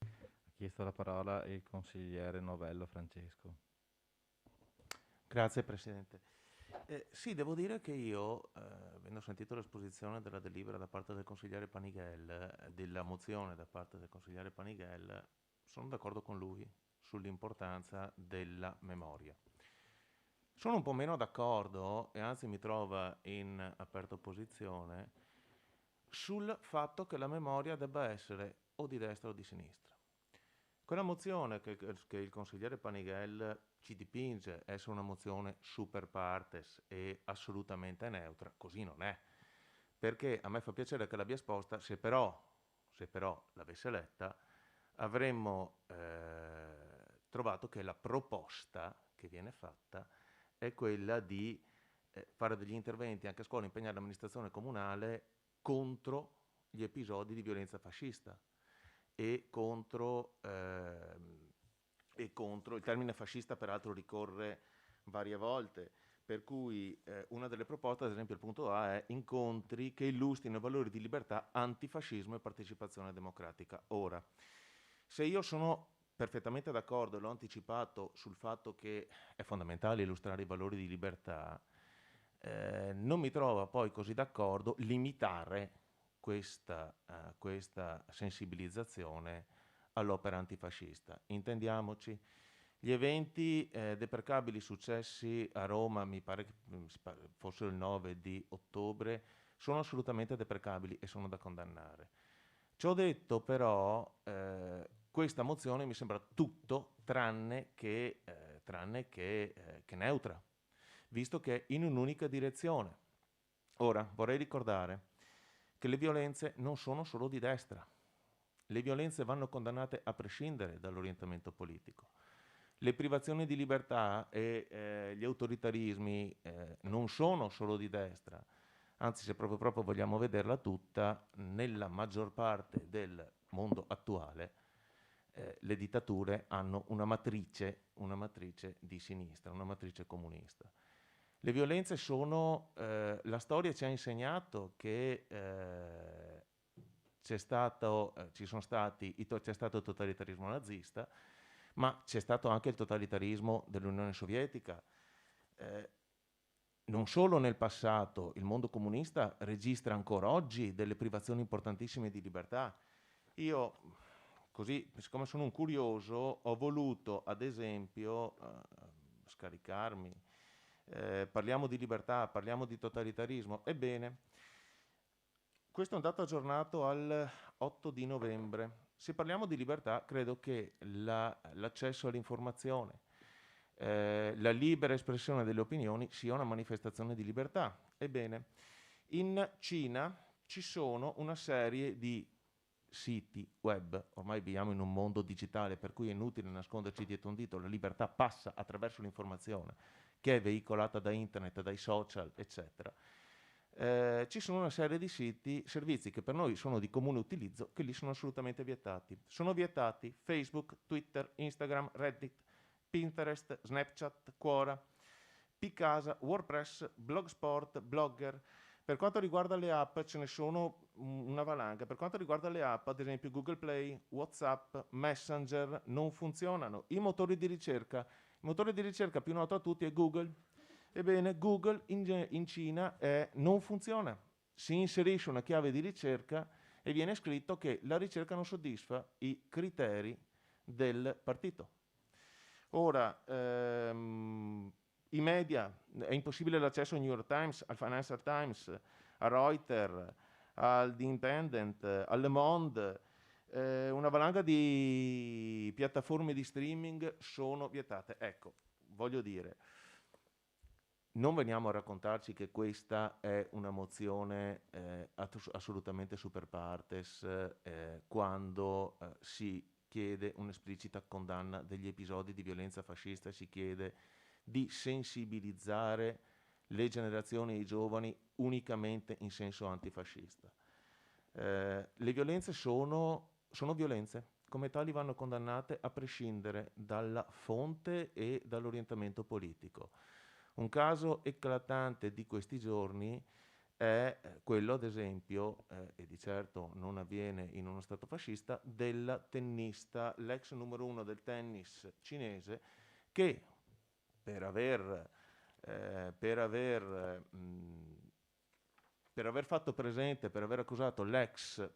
Ha chiesto la parola il consigliere Novello Francesco. Grazie Presidente. Sì, devo dire che io, avendo sentito l'esposizione della delibera da parte del consigliere Panighel, della mozione da parte del consigliere Panighel, sono d'accordo con lui sull'importanza della memoria. Sono un po' meno d'accordo, e anzi mi trova in aperta opposizione, sul fatto che la memoria debba essere o di destra o di sinistra. Quella mozione che il consigliere Panighel ci dipinge essere una mozione super partes e assolutamente neutra, così non è. Perché a me fa piacere che l'abbia esposta, se però l'avesse letta, avremmo trovato che la proposta che viene fatta è quella di fare degli interventi anche a scuola, impegnare l'amministrazione comunale contro gli episodi di violenza fascista e contro il termine fascista, peraltro ricorre varie volte, per cui una delle proposte, ad esempio il punto A, è incontri che illustrino valori di libertà, antifascismo e partecipazione democratica. Ora, se io sono perfettamente d'accordo, e l'ho anticipato, sul fatto che è fondamentale illustrare i valori di libertà, non mi trova poi così d'accordo limitare questa sensibilizzazione all'opera antifascista. Intendiamoci, gli eventi deprecabili successi a Roma, mi pare che fossero il 9 di ottobre, sono assolutamente deprecabili e sono da condannare. Ciò detto, però, questa mozione mi sembra tutto tranne che neutra, visto che è in un'unica direzione. Ora, vorrei ricordare che le violenze non sono solo di destra. Le violenze vanno condannate a prescindere dall'orientamento politico. Le privazioni di libertà e gli autoritarismi non sono solo di destra, anzi, se proprio vogliamo vederla tutta, nella maggior parte del mondo attuale le dittature hanno una matrice di sinistra, una matrice comunista. Le violenze sono, la storia ci ha insegnato che c'è stato il totalitarismo nazista, ma c'è stato anche il totalitarismo dell'Unione Sovietica. Non solo nel passato, il mondo comunista registra ancora oggi delle privazioni importantissime di libertà. Io, così, siccome sono un curioso, ho voluto, ad esempio, scaricarmi. Parliamo di libertà, parliamo di totalitarismo. Ebbene, questo è un dato aggiornato al 8 di novembre. Se parliamo di libertà, credo che l'accesso all'informazione, la libera espressione delle opinioni sia una manifestazione di libertà. Ebbene, in Cina ci sono una serie di siti web, ormai viviamo in un mondo digitale per cui è inutile nasconderci dietro un dito, la libertà passa attraverso l'informazione che è veicolata da internet, dai social, eccetera. Ci sono una serie di siti, servizi che per noi sono di comune utilizzo, che lì sono assolutamente vietati. Sono vietati Facebook, Twitter, Instagram, Reddit, Pinterest, Snapchat, Quora, Picasa, WordPress, Blogspot, Blogger. Per quanto riguarda le app ce ne sono una valanga. Per quanto riguarda le app, ad esempio Google Play, WhatsApp, Messenger non funzionano. Il motore di ricerca più noto a tutti è Google. Ebbene, Google in Cina non funziona. Si inserisce una chiave di ricerca e viene scritto che la ricerca non soddisfa i criteri del partito. Ora, i media, è impossibile l'accesso al New York Times, al Financial Times, a Reuters, al The Independent, al Le Monde, una valanga di piattaforme di streaming sono vietate. Ecco, voglio dire, non veniamo a raccontarci che questa è una mozione assolutamente super partes quando si chiede un'esplicita condanna degli episodi di violenza fascista e si chiede di sensibilizzare le generazioni e i giovani unicamente in senso antifascista. Le violenze sono violenze, come tali vanno condannate a prescindere dalla fonte e dall'orientamento politico. Un caso eclatante di questi giorni è quello, ad esempio, e di certo non avviene in uno stato fascista, della tennista, l'ex numero 1 del tennis cinese, che per aver fatto presente, per aver accusato l'ex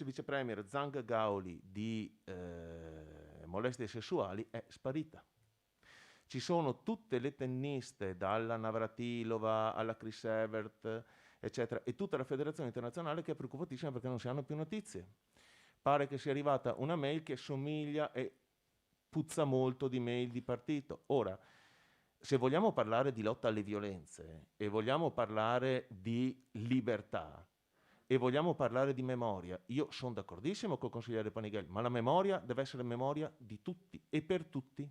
vice premier Zhang Gaoli di molestie sessuali, è sparita. Ci sono tutte le tenniste, dalla Navratilova alla Chris Evert, eccetera, e tutta la federazione internazionale che è preoccupatissima perché non si hanno più notizie. Pare che sia arrivata una mail che somiglia e puzza molto di mail di partito. Ora, se vogliamo parlare di lotta alle violenze e vogliamo parlare di libertà e vogliamo parlare di memoria, io sono d'accordissimo col consigliere Panighel, ma la memoria deve essere memoria di tutti e per tutti.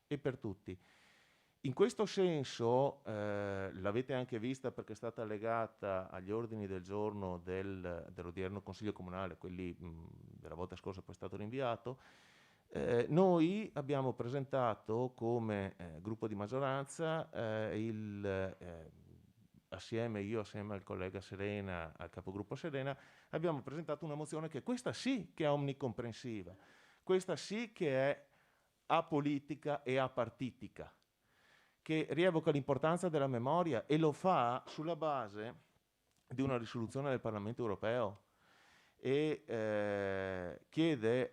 E per tutti. In questo senso, l'avete anche vista perché è stata legata agli ordini del giorno dell'odierno Consiglio Comunale, quelli della volta scorsa poi è stato rinviato, noi abbiamo presentato come gruppo di maggioranza, assieme al collega Serena, al capogruppo Serena, abbiamo presentato una mozione che questa sì che è omnicomprensiva, questa sì che è apolitica e apartitica, che rievoca l'importanza della memoria e lo fa sulla base di una risoluzione del Parlamento europeo e chiede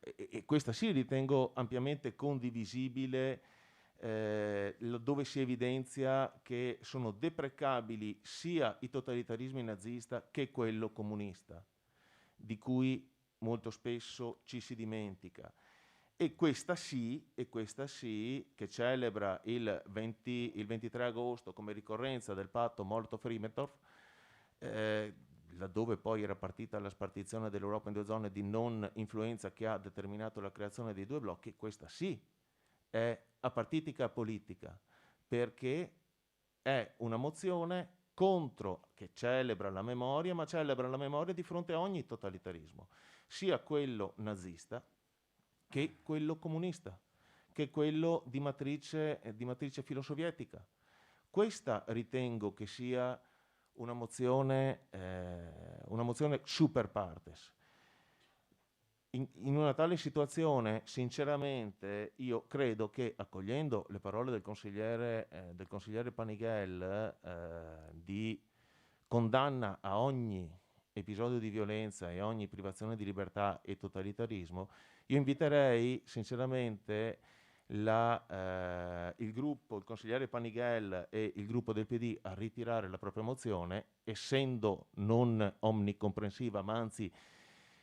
e questa sì ritengo ampiamente condivisibile, dove si evidenzia che sono deprecabili sia i totalitarismi nazista che quello comunista, di cui molto spesso ci si dimentica. E questa sì, che celebra il 23 agosto come ricorrenza del patto Molotov-Ribbentrop, laddove poi era partita la spartizione dell'Europa in due zone di non influenza che ha determinato la creazione dei due blocchi, questa sì è apartitica politica, perché è una mozione che celebra la memoria, ma celebra la memoria di fronte a ogni totalitarismo, sia quello nazista che quello comunista, che quello di matrice filosovietica. Questa ritengo che sia una mozione super partes. In una tale situazione, sinceramente, io credo che, accogliendo le parole del consigliere Panighel di condanna a ogni episodio di violenza e ogni privazione di libertà e totalitarismo, io inviterei sinceramente il consigliere Panighel e il gruppo del PD a ritirare la propria mozione, essendo non omnicomprensiva, ma anzi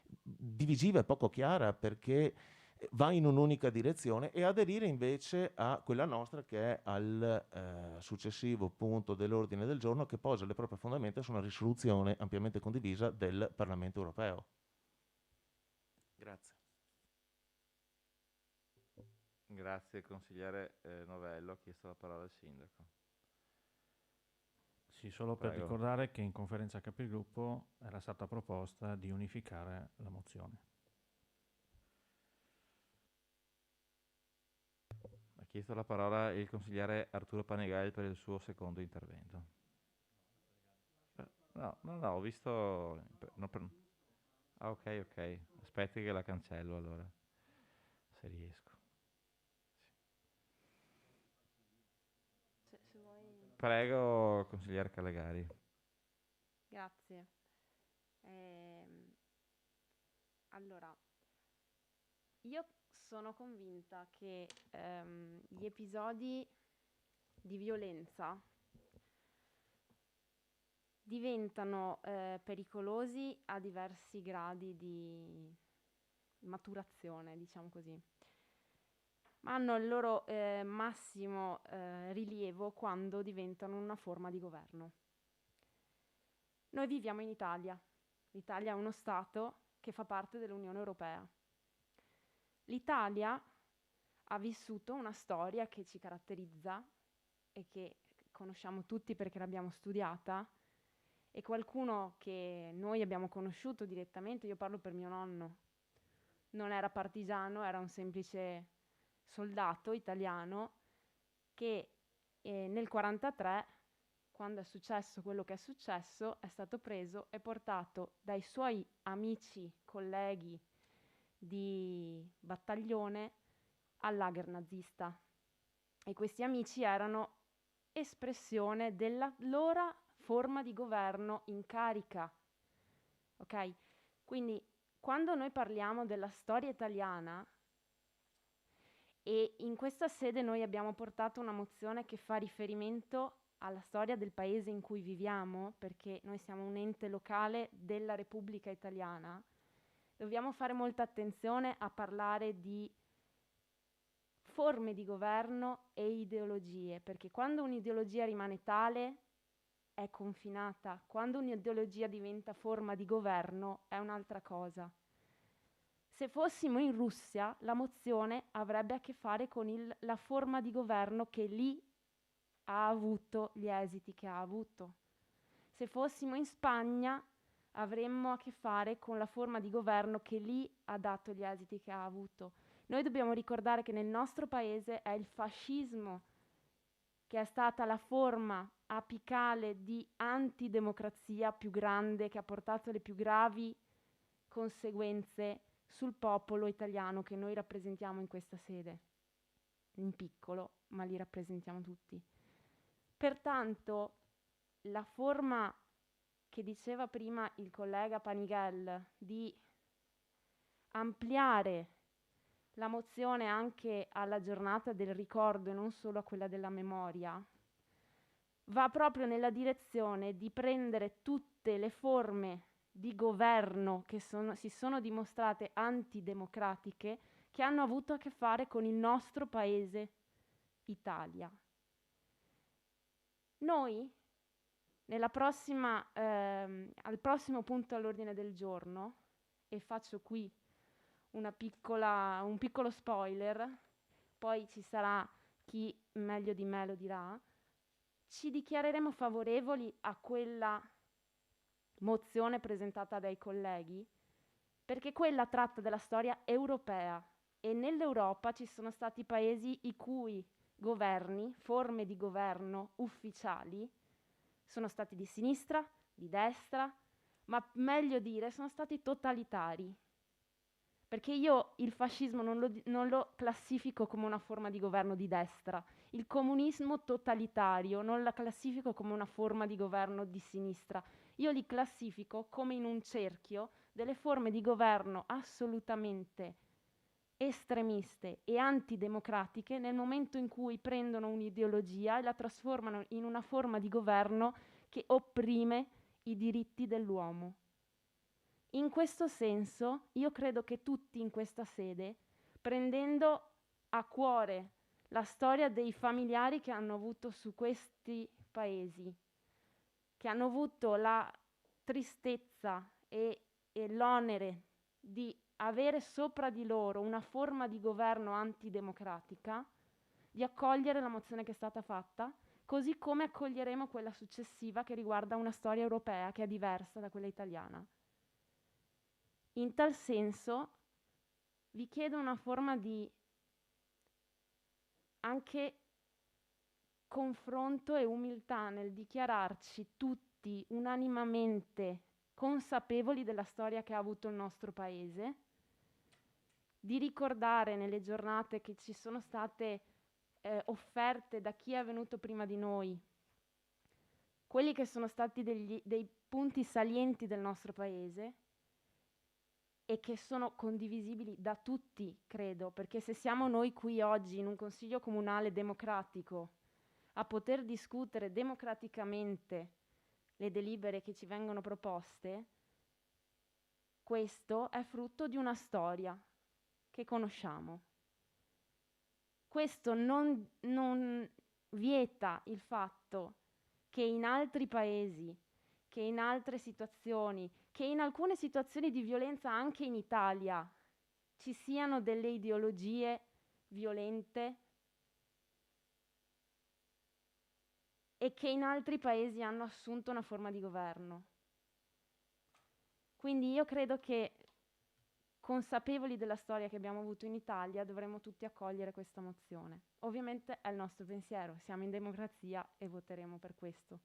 divisiva e poco chiara, perché va in un'unica direzione, e aderire invece a quella nostra, che è al successivo punto dell'ordine del giorno, che posa le proprie fondamenta su una risoluzione ampiamente condivisa del Parlamento europeo. Grazie. Grazie consigliere Novello. Ha chiesto la parola al sindaco. Sì, solo per ricordare che in conferenza capigruppo era stata proposta di unificare la mozione. Ha chiesto la parola il consigliere Arturo Panighel per il suo secondo intervento. No, ho visto... Ah, ok. Aspetti che la cancello allora, se riesco. Se vuoi... Prego, consigliere Callegari. Grazie. Allora, io sono convinta che gli episodi di violenza diventano pericolosi a diversi gradi di maturazione, diciamo così, ma hanno il loro massimo rilievo quando diventano una forma di governo. Noi viviamo in Italia. L'Italia è uno Stato che fa parte dell'Unione Europea. L'Italia ha vissuto una storia che ci caratterizza e che conosciamo tutti perché l'abbiamo studiata, e qualcuno che noi abbiamo conosciuto direttamente, io parlo per mio nonno, non era partigiano, era un semplice soldato italiano che nel 1943, quando è successo quello che è successo, è stato preso e portato dai suoi amici, colleghi di battaglione al lager nazista. E questi amici erano espressione della loro forma di governo in carica. Ok? Quindi quando noi parliamo della storia italiana, e in questa sede noi abbiamo portato una mozione che fa riferimento alla storia del paese in cui viviamo, perché noi siamo un ente locale della Repubblica Italiana, dobbiamo fare molta attenzione a parlare di forme di governo e ideologie, perché quando un'ideologia rimane tale è confinata, quando un'ideologia diventa forma di governo è un'altra cosa. Se fossimo in Russia, la mozione avrebbe a che fare con la forma di governo che lì ha avuto gli esiti che ha avuto. Se fossimo in Spagna, avremmo a che fare con la forma di governo che lì ha dato gli esiti che ha avuto. Noi dobbiamo ricordare che nel nostro paese è il fascismo che è stata la forma apicale di antidemocrazia più grande, che ha portato le più gravi conseguenze sul popolo italiano che noi rappresentiamo in questa sede. in piccolo, ma li rappresentiamo tutti. Pertanto la forma che diceva prima il collega Panighel di ampliare la mozione anche alla giornata del ricordo e non solo a quella della memoria, va proprio nella direzione di prendere tutte le forme di governo che si sono dimostrate antidemocratiche, che hanno avuto a che fare con il nostro paese, Italia. Noi, al prossimo punto all'ordine del giorno, e faccio qui un piccolo spoiler, poi ci sarà chi meglio di me lo dirà, ci dichiareremo favorevoli a quella mozione presentata dai colleghi, perché quella tratta della storia europea e nell'Europa ci sono stati paesi i cui governi, forme di governo ufficiali, sono stati di sinistra, di destra, ma meglio dire sono stati totalitari. Perché io il fascismo non lo classifico come una forma di governo di destra, il comunismo totalitario non la classifico come una forma di governo di sinistra, io li classifico come in un cerchio delle forme di governo assolutamente estremiste e antidemocratiche nel momento in cui prendono un'ideologia e la trasformano in una forma di governo che opprime i diritti dell'uomo. In questo senso, io credo che tutti in questa sede, prendendo a cuore la storia dei familiari che hanno avuto su questi paesi, che hanno avuto la tristezza e l'onere di avere sopra di loro una forma di governo antidemocratica, di accogliere la mozione che è stata fatta, così come accoglieremo quella successiva che riguarda una storia europea che è diversa da quella italiana. In tal senso vi chiedo una forma di anche confronto e umiltà nel dichiararci tutti unanimamente consapevoli della storia che ha avuto il nostro paese, di ricordare nelle giornate che ci sono state offerte da chi è venuto prima di noi, quelli che sono stati dei punti salienti del nostro paese e che sono condivisibili da tutti, credo, perché se siamo noi qui oggi in un consiglio comunale democratico a poter discutere democraticamente le delibere che ci vengono proposte, questo è frutto di una storia che conosciamo. Questo non vieta il fatto che in altri paesi, che in altre situazioni, che in alcune situazioni di violenza anche in Italia ci siano delle ideologie violente e che in altri paesi hanno assunto una forma di governo. Quindi io credo che, consapevoli della storia che abbiamo avuto in Italia, dovremmo tutti accogliere questa mozione. Ovviamente è il nostro pensiero, siamo in democrazia e voteremo per questo.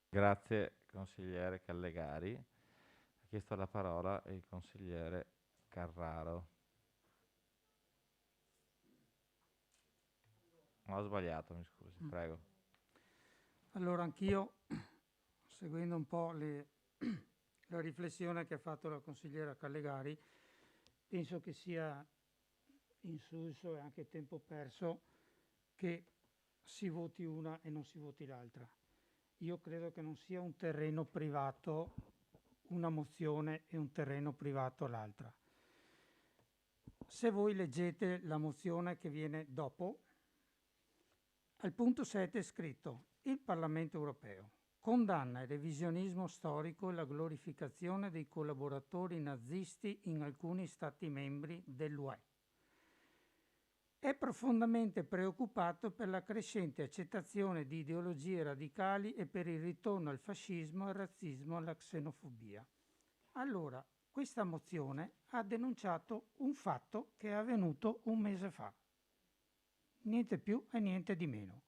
Grazie consigliere Callegari. Ha chiesto la parola il consigliere Carraro. Ho sbagliato, mi scusi, prego. Allora anch'io, seguendo un po' la riflessione che ha fatto la consigliera Callegari, penso che sia insulso e anche tempo perso che si voti una e non si voti l'altra. Io credo che non sia un terreno privato una mozione e un terreno privato l'altra. Se voi leggete la mozione che viene dopo, al punto 7 è scritto: il Parlamento europeo condanna il revisionismo storico e la glorificazione dei collaboratori nazisti in alcuni Stati membri dell'UE. È profondamente preoccupato per la crescente accettazione di ideologie radicali e per il ritorno al fascismo, al razzismo e alla xenofobia. Allora, questa mozione ha denunciato un fatto che è avvenuto un mese fa. Niente più e niente di meno.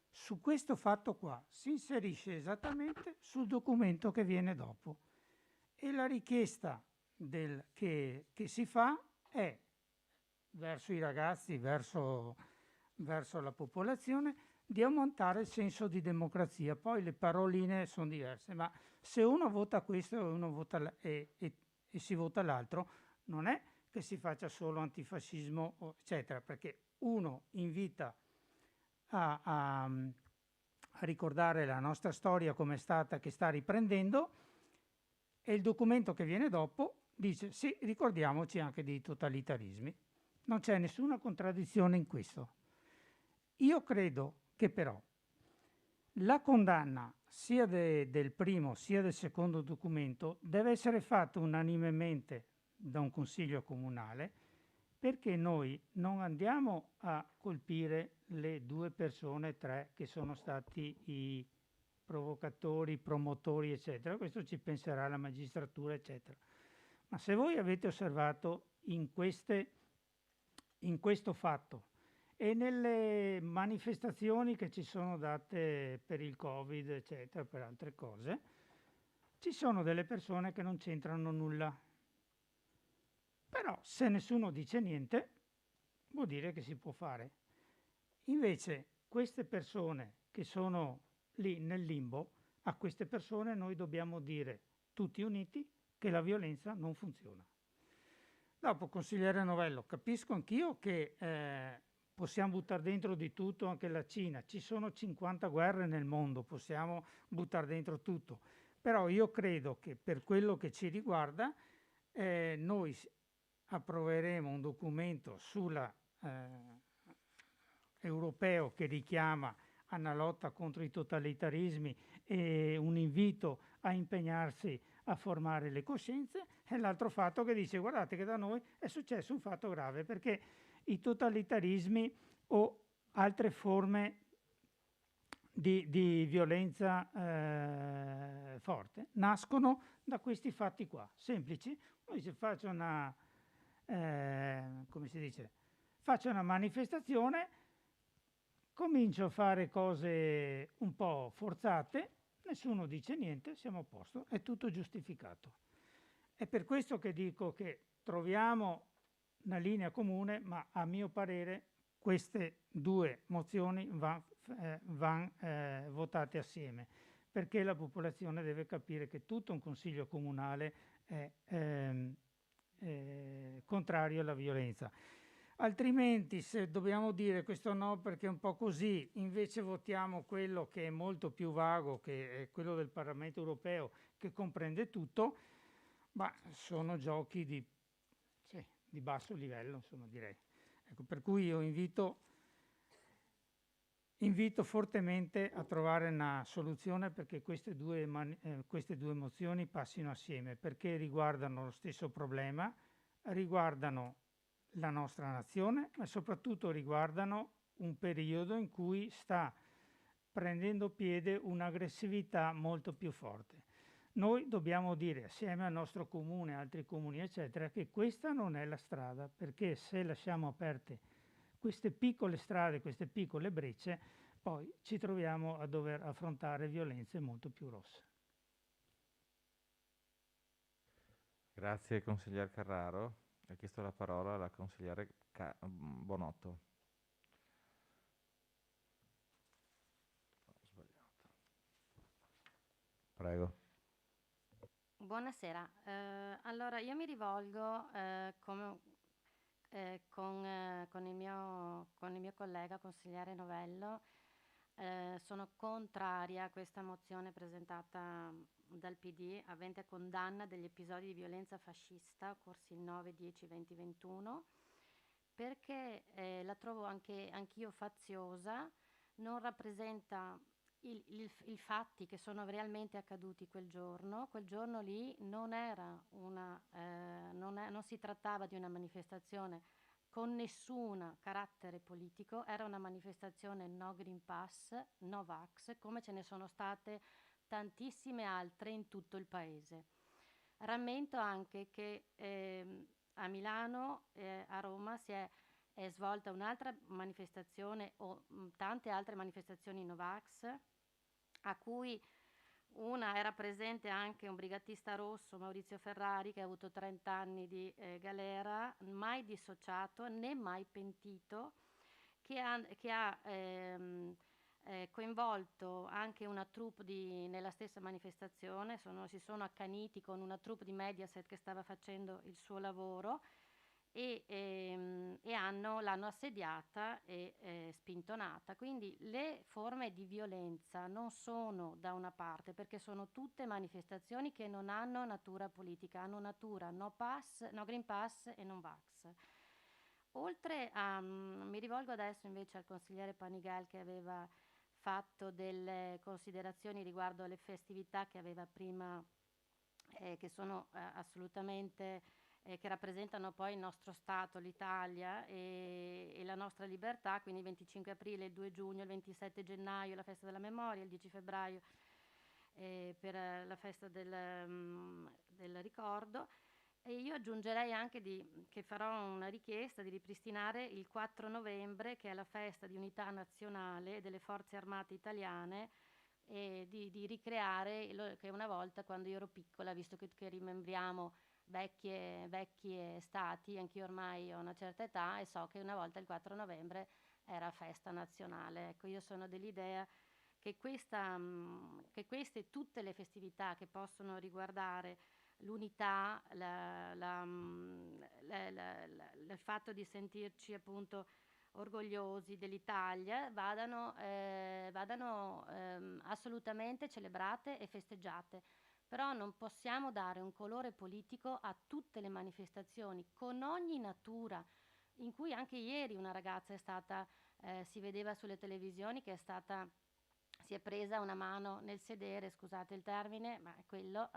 Su questo fatto qua si inserisce esattamente sul documento che viene dopo. E la richiesta che si fa è verso i ragazzi, verso la popolazione, di aumentare il senso di democrazia. Poi le paroline sono diverse, ma se uno vota questo e uno vota e si vota l'altro, non è che si faccia solo antifascismo, eccetera, perché uno invita a ricordare la nostra storia come è stata, che sta riprendendo, e il documento che viene dopo dice sì, ricordiamoci anche dei totalitarismi. Non c'è nessuna contraddizione in questo. Io credo che però la condanna sia del primo sia del secondo documento deve essere fatta unanimemente da un consiglio comunale, perché noi non andiamo a colpire le 2 persone, 3 che sono stati i provocatori, promotori, eccetera. Questo ci penserà la magistratura, eccetera. Ma se voi avete osservato in questo fatto e nelle manifestazioni che ci sono date per il Covid, eccetera, per altre cose, ci sono delle persone che non c'entrano nulla. Però se nessuno dice niente, vuol dire che si può fare. Invece queste persone che sono lì nel limbo, a queste persone noi dobbiamo dire tutti uniti che la violenza non funziona. Dopo, consigliere Novello, capisco anch'io che possiamo buttare dentro di tutto, anche la Cina. Ci sono 50 guerre nel mondo, possiamo buttare dentro tutto. Però io credo che per quello che ci riguarda noi approveremo un documento europeo che richiama alla lotta contro i totalitarismi e un invito a impegnarsi a formare le coscienze, e l'altro fatto che dice guardate che da noi è successo un fatto grave, perché i totalitarismi o altre forme di violenza forte nascono da questi fatti qua, semplici. Noi se faccio una faccio una manifestazione, comincio a fare cose un po' forzate, nessuno dice niente, siamo a posto, è tutto giustificato. È per questo che dico che troviamo una linea comune, ma a mio parere queste 2 mozioni vanno votate assieme, perché la popolazione deve capire che tutto un consiglio comunale è contrario alla violenza. Altrimenti, se dobbiamo dire questo no perché è un po' così, invece votiamo quello che è molto più vago, che è quello del Parlamento europeo, che comprende tutto, ma sono giochi di basso livello, insomma, direi. Ecco, per cui io invito fortemente a trovare una soluzione perché queste due mozioni passino assieme, perché riguardano lo stesso problema, riguardano la nostra nazione, ma soprattutto riguardano un periodo in cui sta prendendo piede un'aggressività molto più forte. Noi dobbiamo dire assieme al nostro comune, altri comuni, eccetera, che questa non è la strada, perché se lasciamo aperte queste piccole strade, queste piccole brecce, poi ci troviamo a dover affrontare violenze molto più grosse. Grazie consigliere Carraro. Ha chiesto la parola alla consigliere Bonotto. Prego. Buonasera. Allora io mi rivolgo con il mio collega consigliere Novello. Sono contraria a questa mozione presentata dal PD avente condanna degli episodi di violenza fascista occorsi il 9, 10, 20, 21, perché la trovo anch'io faziosa, non rappresenta i fatti che sono realmente accaduti quel giorno. Quel giorno lì non si trattava di una manifestazione con nessun carattere politico, era una manifestazione no Green Pass, no Vax, come ce ne sono state tantissime altre in tutto il paese. Rammento anche che a Milano, a Roma è svolta un'altra manifestazione o tante altre manifestazioni Novax a cui Una era presente anche un brigatista rosso, Maurizio Ferrari, che ha avuto 30 anni di galera, mai dissociato né mai pentito, che ha coinvolto anche una troupe nella stessa manifestazione, si sono accaniti con una troupe di Mediaset che stava facendo il suo lavoro e l'hanno assediata e spintonata. Quindi le forme di violenza non sono da una parte, perché sono tutte manifestazioni che non hanno natura politica, hanno natura no Green Pass e non Vax. Oltre a, mi rivolgo adesso invece al consigliere Panighel, che aveva fatto delle considerazioni riguardo alle festività che aveva prima, che sono assolutamente, che rappresentano poi il nostro Stato, l'Italia e la nostra libertà, quindi il 25 aprile, il 2 giugno, il 27 gennaio la festa della memoria, il 10 febbraio per la festa del ricordo. E io aggiungerei anche che farò una richiesta di ripristinare il 4 novembre, che è la festa di unità nazionale delle forze armate italiane, e di ricreare che una volta, quando io ero piccola, visto che rimembriamo vecchie stati, anch'io ormai ho una certa età e so che una volta il 4 novembre era festa nazionale. Ecco, io sono dell'idea che queste tutte le festività che possono riguardare l'unità, il fatto di sentirci appunto orgogliosi dell'Italia vadano assolutamente celebrate e festeggiate. Però non possiamo dare un colore politico a tutte le manifestazioni con ogni natura, in cui anche ieri una ragazza è stata, si vedeva sulle televisioni che si è presa una mano nel sedere, scusate il termine, ma quello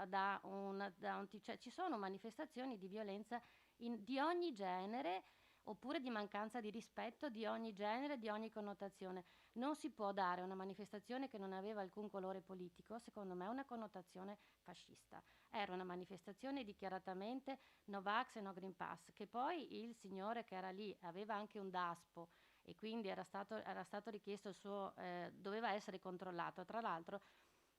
cioè, ci sono manifestazioni di violenza di ogni genere, oppure di mancanza di rispetto di ogni genere, di ogni connotazione. Non si può dare una manifestazione che non aveva alcun colore politico, secondo me, una connotazione fascista. Era una manifestazione dichiaratamente no Vax e no Green Pass, che poi il signore che era lì aveva anche un DASPO e quindi era stato richiesto il suo, doveva essere controllato. Tra l'altro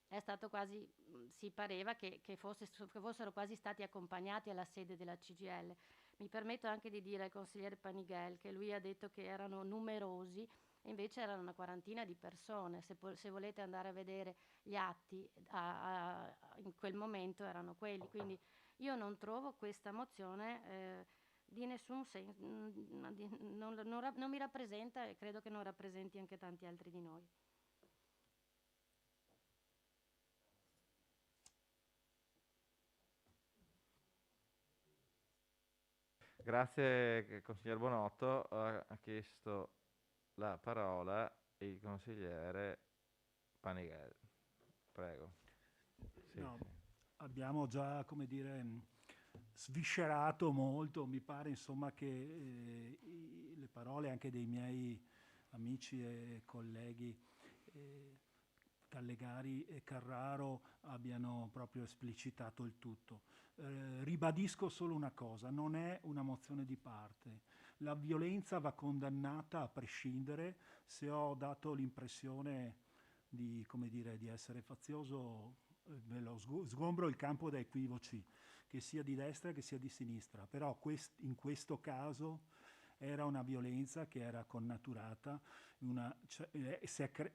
è stato quasi, si pareva che fossero quasi stati accompagnati alla sede della CGIL. Mi permetto anche di dire al consigliere Panighel che lui ha detto che erano numerosi, e invece erano una quarantina di persone. Se volete andare a vedere gli atti, in quel momento erano quelli. Quindi io non trovo questa mozione di nessun senso, non mi rappresenta, e credo che non rappresenti anche tanti altri di noi. Grazie consigliere Bonotto. Ha chiesto la parola il consigliere Panighel. Prego. Sì, No, sì. abbiamo già, come dire, sviscerato molto. Mi pare insomma che le parole anche dei miei amici e colleghi Callegari e Carraro abbiano proprio esplicitato il tutto. Ribadisco solo una cosa: non è una mozione di parte. La violenza va condannata a prescindere. Se ho dato l'impressione di, come dire, di essere fazioso, ve lo sgombro il campo da equivoci, che sia di destra che sia di sinistra. Però in questo caso era una violenza che era connaturata,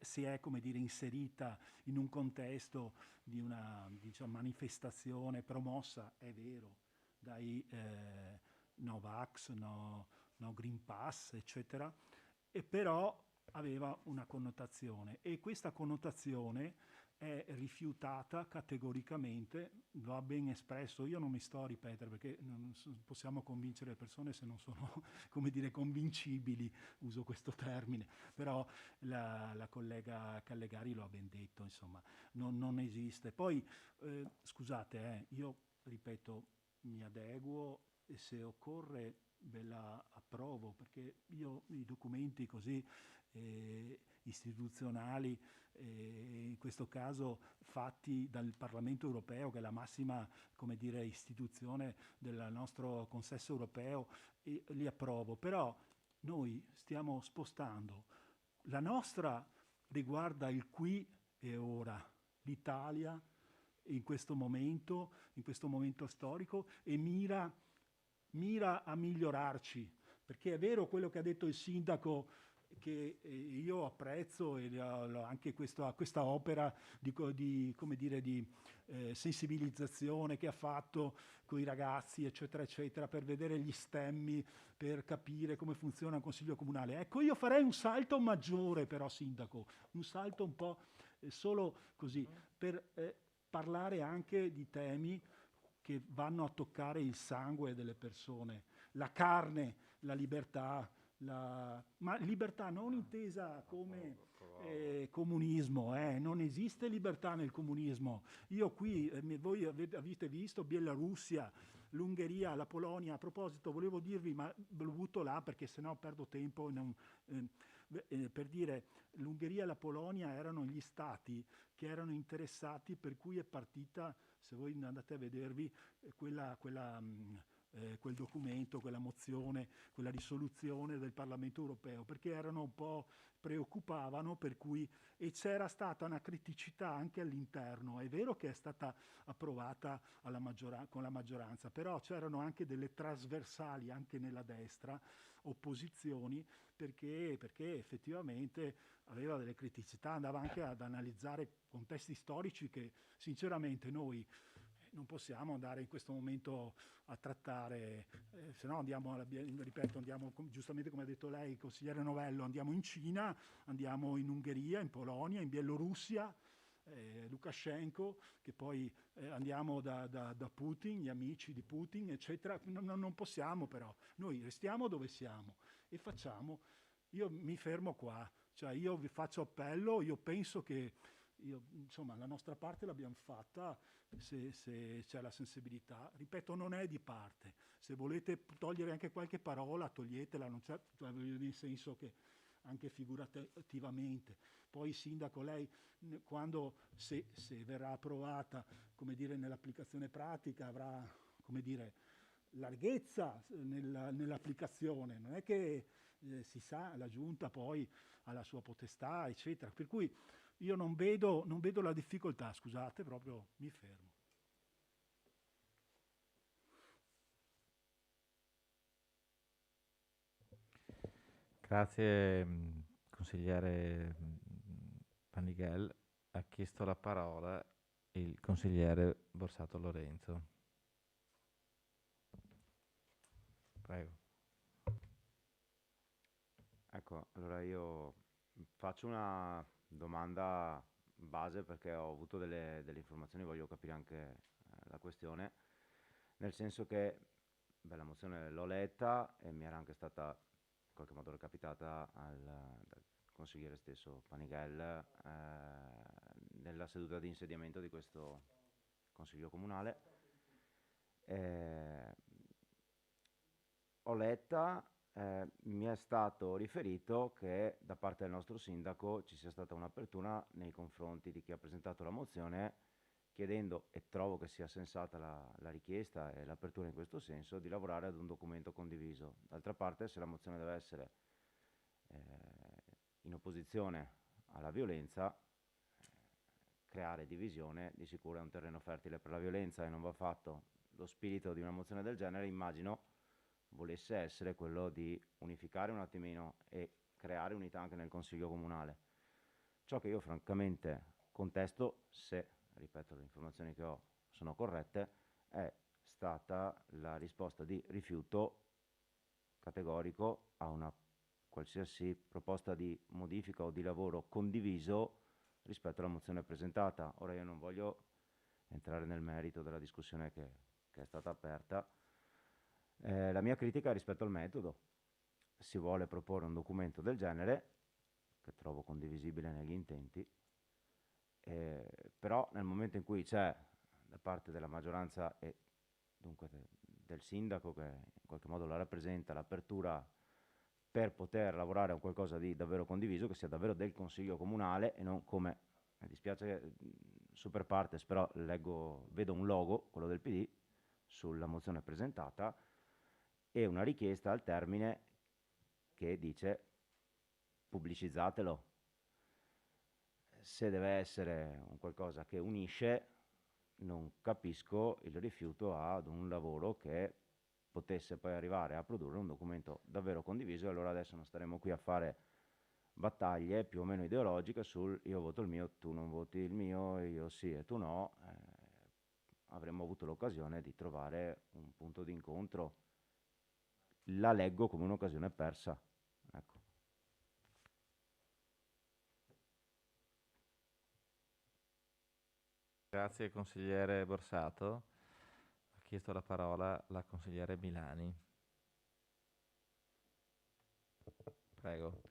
si è come dire, inserita in un contesto di una, diciamo, manifestazione promossa, è vero, dai no Vax, no Green Pass, eccetera, e però aveva una connotazione, e questa connotazione è rifiutata categoricamente, va ben espresso. Io non mi sto a ripetere, perché non possiamo convincere le persone se non sono, come dire, convincibili, uso questo termine, però la collega Callegari lo ha ben detto, insomma, non esiste. Poi, scusate, io ripeto, mi adeguo e se occorre ve la approvo, perché io i documenti così istituzionali, in questo caso fatti dal Parlamento europeo, che è la massima, come dire, istituzione del nostro consesso europeo, li approvo. Però noi stiamo spostando, la nostra riguarda il qui e ora, l'Italia in questo momento storico, e mira a migliorarci, perché è vero quello che ha detto il sindaco, che io apprezzo, e anche questa opera di sensibilizzazione che ha fatto con i ragazzi, eccetera, eccetera, per vedere gli stemmi, per capire come funziona un consiglio comunale. Ecco, io farei un salto maggiore però, sindaco, un salto un po' solo così, per parlare anche di temi che vanno a toccare il sangue delle persone, la carne, la libertà, ma libertà non intesa come comunismo, non esiste libertà nel comunismo. Io qui, voi avete visto Bielorussia, l'Ungheria, la Polonia. A proposito, volevo dirvi, ma ve lo butto là perché sennò perdo tempo, per dire, l'Ungheria e la Polonia erano gli stati che erano interessati, per cui è partita, se voi andate a vedervi, quel documento, quella mozione, quella risoluzione del Parlamento europeo, perché erano un po' preoccupavano, per cui, e c'era stata una criticità anche all'interno. È vero che è stata approvata con la maggioranza, però c'erano anche delle trasversali anche nella destra, opposizioni, perché effettivamente aveva delle criticità, andava anche ad analizzare contesti storici che sinceramente noi non possiamo andare in questo momento a trattare, se no andiamo, ripeto, andiamo giustamente come ha detto lei, consigliere Novello, andiamo in Cina, andiamo in Ungheria, in Polonia, in Bielorussia, Lukashenko, che poi andiamo da Putin, gli amici di Putin, eccetera. Non possiamo, però, noi restiamo dove siamo e facciamo. Io mi fermo qua, cioè io vi faccio appello, io penso che insomma, la nostra parte l'abbiamo fatta, se c'è la sensibilità. Ripeto, non è di parte. Se volete togliere anche qualche parola, toglietela, non c'è, nel senso che anche figurativamente. Poi, sindaco, lei, quando, se verrà approvata, come dire, nell'applicazione pratica, avrà, come dire, larghezza nell'applicazione. Non è che si sa, la Giunta poi ha la sua potestà, eccetera. Per cui io non vedo la difficoltà, scusate, proprio mi fermo. Grazie, consigliere Panighel. Ha chiesto la parola il consigliere Borsato Lorenzo. Prego. Ecco, allora io faccio una domanda base, perché ho avuto delle informazioni, voglio capire anche la questione, nel senso che la mozione l'ho letta e mi era anche stata in qualche modo recapitata dal consigliere stesso Panighel nella seduta di insediamento di questo consiglio comunale. Ho letta, mi è stato riferito che da parte del nostro sindaco ci sia stata un'apertura nei confronti di chi ha presentato la mozione, chiedendo, e trovo che sia sensata la richiesta e l'apertura in questo senso, di lavorare ad un documento condiviso. D'altra parte, se la mozione deve essere in opposizione alla violenza, creare divisione di sicuro è un terreno fertile per la violenza, e non va fatto. Lo spirito di una mozione del genere, immagino, volesse essere quello di unificare un attimino e creare unità anche nel Consiglio Comunale. Ciò che io francamente contesto, se, ripeto, le informazioni che ho sono corrette, è stata la risposta di rifiuto categorico a una qualsiasi proposta di modifica o di lavoro condiviso rispetto alla mozione presentata. Ora io non voglio entrare nel merito della discussione che è stata aperta. La mia critica è rispetto al metodo. Si vuole proporre un documento del genere, che trovo condivisibile negli intenti, però nel momento in cui c'è da parte della maggioranza e dunque del sindaco, che in qualche modo la rappresenta, l'apertura per poter lavorare a un qualcosa di davvero condiviso, che sia davvero del Consiglio Comunale e non come, mi dispiace super partes, però vedo un logo, quello del PD, sulla mozione presentata, e una richiesta al termine che dice pubblicizzatelo. se deve essere un qualcosa che unisce, non capisco il rifiuto ad un lavoro che potesse poi arrivare a produrre un documento davvero condiviso. E allora adesso non staremo qui a fare battaglie più o meno ideologiche sul io voto il mio, tu non voti il mio, io sì e tu no. Avremmo avuto l'occasione di trovare un punto di incontro. La leggo come un'occasione persa. Ecco. Grazie consigliere Borsato. Ha chiesto la parola la consigliere Milani. Prego.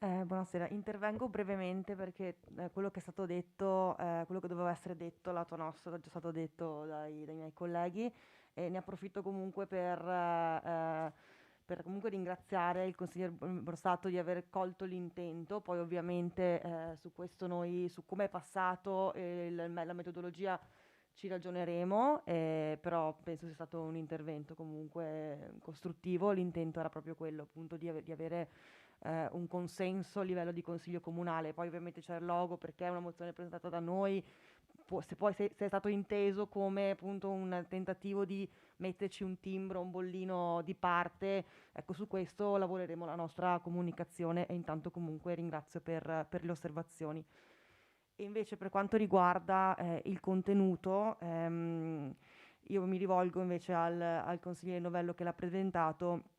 Buonasera, intervengo brevemente perché quello che è stato detto, quello che doveva essere detto, lato nostro, è già stato detto dai miei colleghi, e ne approfitto comunque per comunque ringraziare il consigliere Borsato di aver colto l'intento. Poi ovviamente su questo noi, su come è passato la metodologia ci ragioneremo, però penso sia stato un intervento comunque costruttivo. L'intento era proprio quello, appunto, di avere un consenso a livello di consiglio comunale. Poi ovviamente c'è il logo perché è una mozione presentata da noi, se è stato inteso come appunto un tentativo di metterci un timbro, un bollino di parte, ecco, su questo lavoreremo la nostra comunicazione, e intanto comunque ringrazio per le osservazioni. E invece per quanto riguarda il contenuto, io mi rivolgo invece al consigliere Novello che l'ha presentato.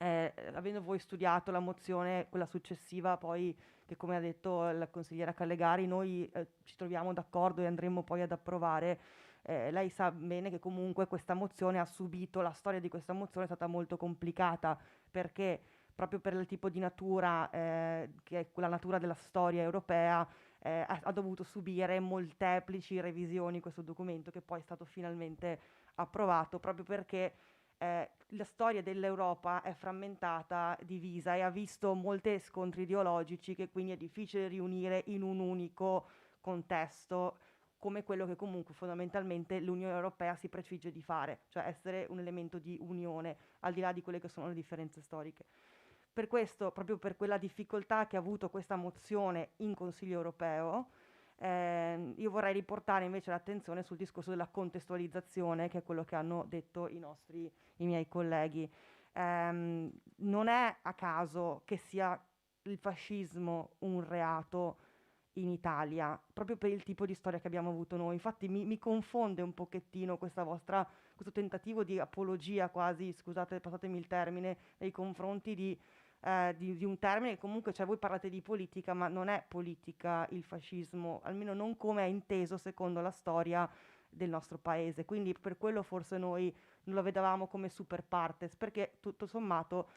Avendo voi studiato la mozione, quella successiva, poi, che come ha detto la consigliera Callegari, noi ci troviamo d'accordo e andremo poi ad approvare. Lei sa bene che comunque questa mozione ha subito, la storia di questa mozione è stata molto complicata, perché proprio per il tipo di natura, che è quella natura della storia europea, ha dovuto subire molteplici revisioni questo documento, che poi è stato finalmente approvato, proprio perché la storia dell'Europa è frammentata, divisa, e ha visto molti scontri ideologici che quindi è difficile riunire in un unico contesto, come quello che comunque fondamentalmente l'Unione Europea si prefigge di fare, cioè essere un elemento di unione, al di là di quelle che sono le differenze storiche. Per questo, proprio per quella difficoltà che ha avuto questa mozione in Consiglio Europeo, io vorrei riportare invece l'attenzione sul discorso della contestualizzazione, che è quello che hanno detto i miei colleghi. Non è a caso che sia il fascismo un reato in Italia, proprio per il tipo di storia che abbiamo avuto noi. Infatti mi confonde un pochettino questo tentativo di apologia quasi, scusate, passatemi il termine, nei confronti di un termine che comunque, cioè, voi parlate di politica, ma non è politica il fascismo, almeno non come è inteso secondo la storia del nostro paese. Quindi per quello forse noi non lo vedevamo come super partes, perché tutto sommato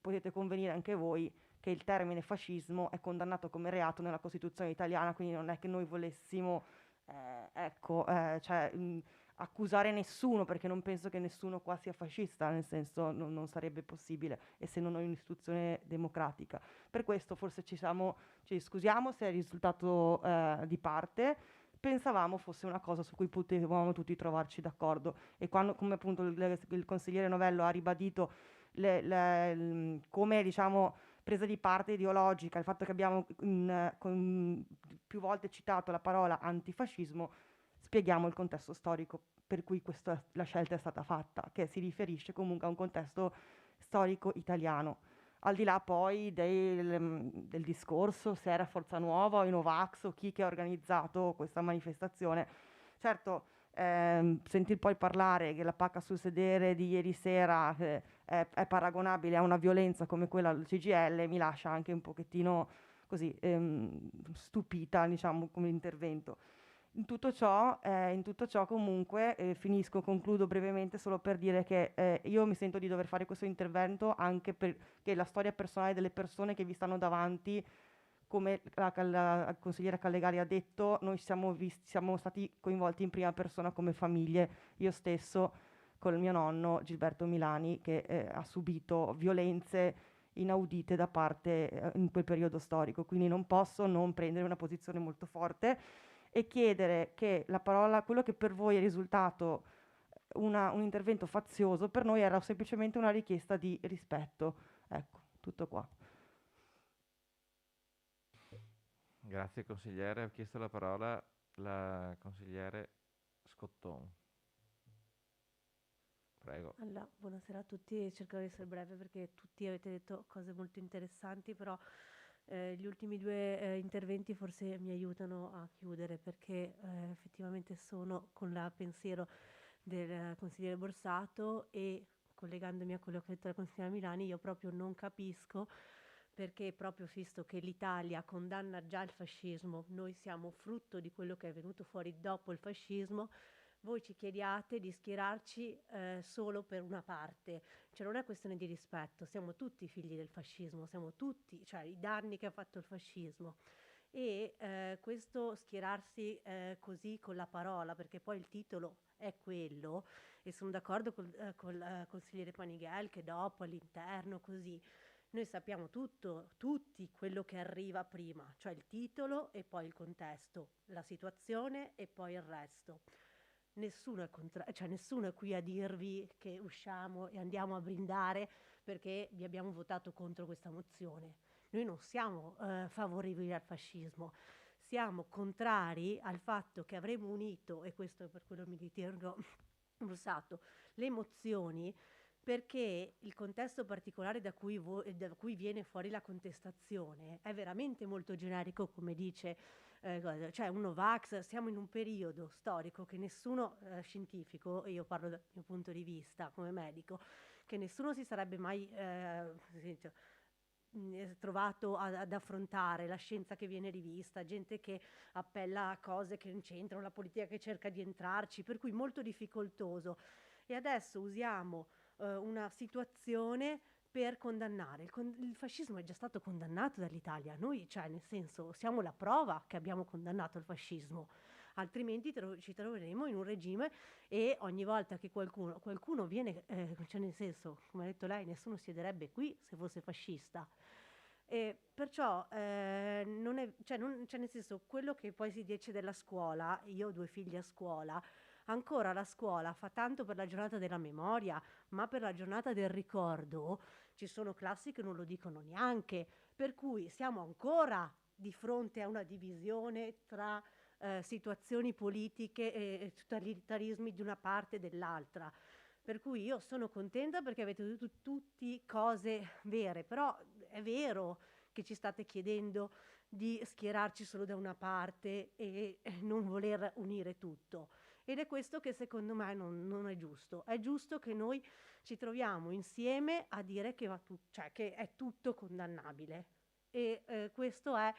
potete convenire anche voi che il termine fascismo è condannato come reato nella Costituzione italiana, quindi non è che noi volessimo accusare nessuno, perché non penso che nessuno qua sia fascista, nel senso non sarebbe possibile, essendo noi un'istituzione democratica. Per questo forse ci scusiamo se è risultato di parte. Pensavamo fosse una cosa su cui potevamo tutti trovarci d'accordo, e quando, come appunto il consigliere Novello ha ribadito come, diciamo, presa di parte ideologica, il fatto che abbiamo più volte citato la parola antifascismo, spieghiamo il contesto storico per cui la scelta è stata fatta, che si riferisce comunque a un contesto storico italiano. Al di là poi del discorso se era Forza Nuova o i Novax o chi che ha organizzato questa manifestazione. Certo, sentir poi parlare che la pacca sul sedere di ieri sera è paragonabile a una violenza come quella del CGIL mi lascia anche un pochettino così stupita, diciamo, come intervento. In tutto ciò comunque, concludo brevemente solo per dire che io mi sento di dover fare questo intervento anche perché la storia personale delle persone che vi stanno davanti, come la consigliera Callegari ha detto, noi siamo stati coinvolti in prima persona come famiglie. Io stesso con il mio nonno Gilberto Milani, che ha subito violenze inaudite da parte in quel periodo storico, quindi non posso non prendere una posizione molto forte e chiedere che quello che per voi è risultato un intervento fazioso, per noi era semplicemente una richiesta di rispetto. Ecco, tutto qua. Grazie consigliere. Ho chiesto la parola la consigliere Scotton. Prego. Allora, buonasera a tutti, cercherò di essere breve perché tutti avete detto cose molto interessanti, però gli ultimi due interventi forse mi aiutano a chiudere perché effettivamente sono con il pensiero del consigliere Borsato e collegandomi a quello che ha detto la consigliera Milani, io proprio non capisco perché proprio visto che l'Italia condanna già il fascismo, noi siamo frutto di quello che è venuto fuori dopo il fascismo, voi ci chiediate di schierarci solo per una parte. Cioè non è questione di rispetto, siamo tutti figli del fascismo, siamo tutti, cioè i danni che ha fatto il fascismo. E questo schierarsi così con la parola, perché poi il titolo è quello, e sono d'accordo col consigliere Panighel che dopo all'interno così, noi sappiamo tutti quello che arriva prima, cioè il titolo e poi il contesto, la situazione e poi il resto. Nessuno è qui a dirvi che usciamo e andiamo a brindare perché vi abbiamo votato contro questa mozione. Noi non siamo favorevoli al fascismo, siamo contrari al fatto che avremo unito, e questo è per quello mi ritengo Borsato, le mozioni perché il contesto particolare da cui viene fuori la contestazione è veramente molto generico, come dice cioè un Novax. Siamo in un periodo storico che nessuno scientifico, e io parlo dal mio punto di vista come medico, che nessuno si sarebbe mai trovato ad affrontare, la scienza che viene rivista, gente che appella a cose che non c'entrano, la politica che cerca di entrarci, per cui molto difficoltoso. E adesso usiamo una situazione per condannare. Il fascismo è già stato condannato dall'Italia, noi, cioè, nel senso, siamo la prova che abbiamo condannato il fascismo, altrimenti ci troveremo in un regime e ogni volta che qualcuno viene, cioè nel senso, come ha detto lei, nessuno siederebbe qui se fosse fascista. E perciò non è, cioè nel senso, quello che poi si dice della scuola, io ho 2 figli a scuola, ancora la scuola fa tanto per la giornata della memoria, ma per la giornata del ricordo ci sono classi che non lo dicono neanche, per cui siamo ancora di fronte a una divisione tra situazioni politiche e totalitarismi di una parte e dell'altra. Per cui io sono contenta perché avete detto tutti cose vere, però è vero che ci state chiedendo di schierarci solo da una parte e non voler unire tutto. Ed è questo che secondo me non è giusto. È giusto che noi ci troviamo insieme a dire che, cioè, che è tutto condannabile. E questo è,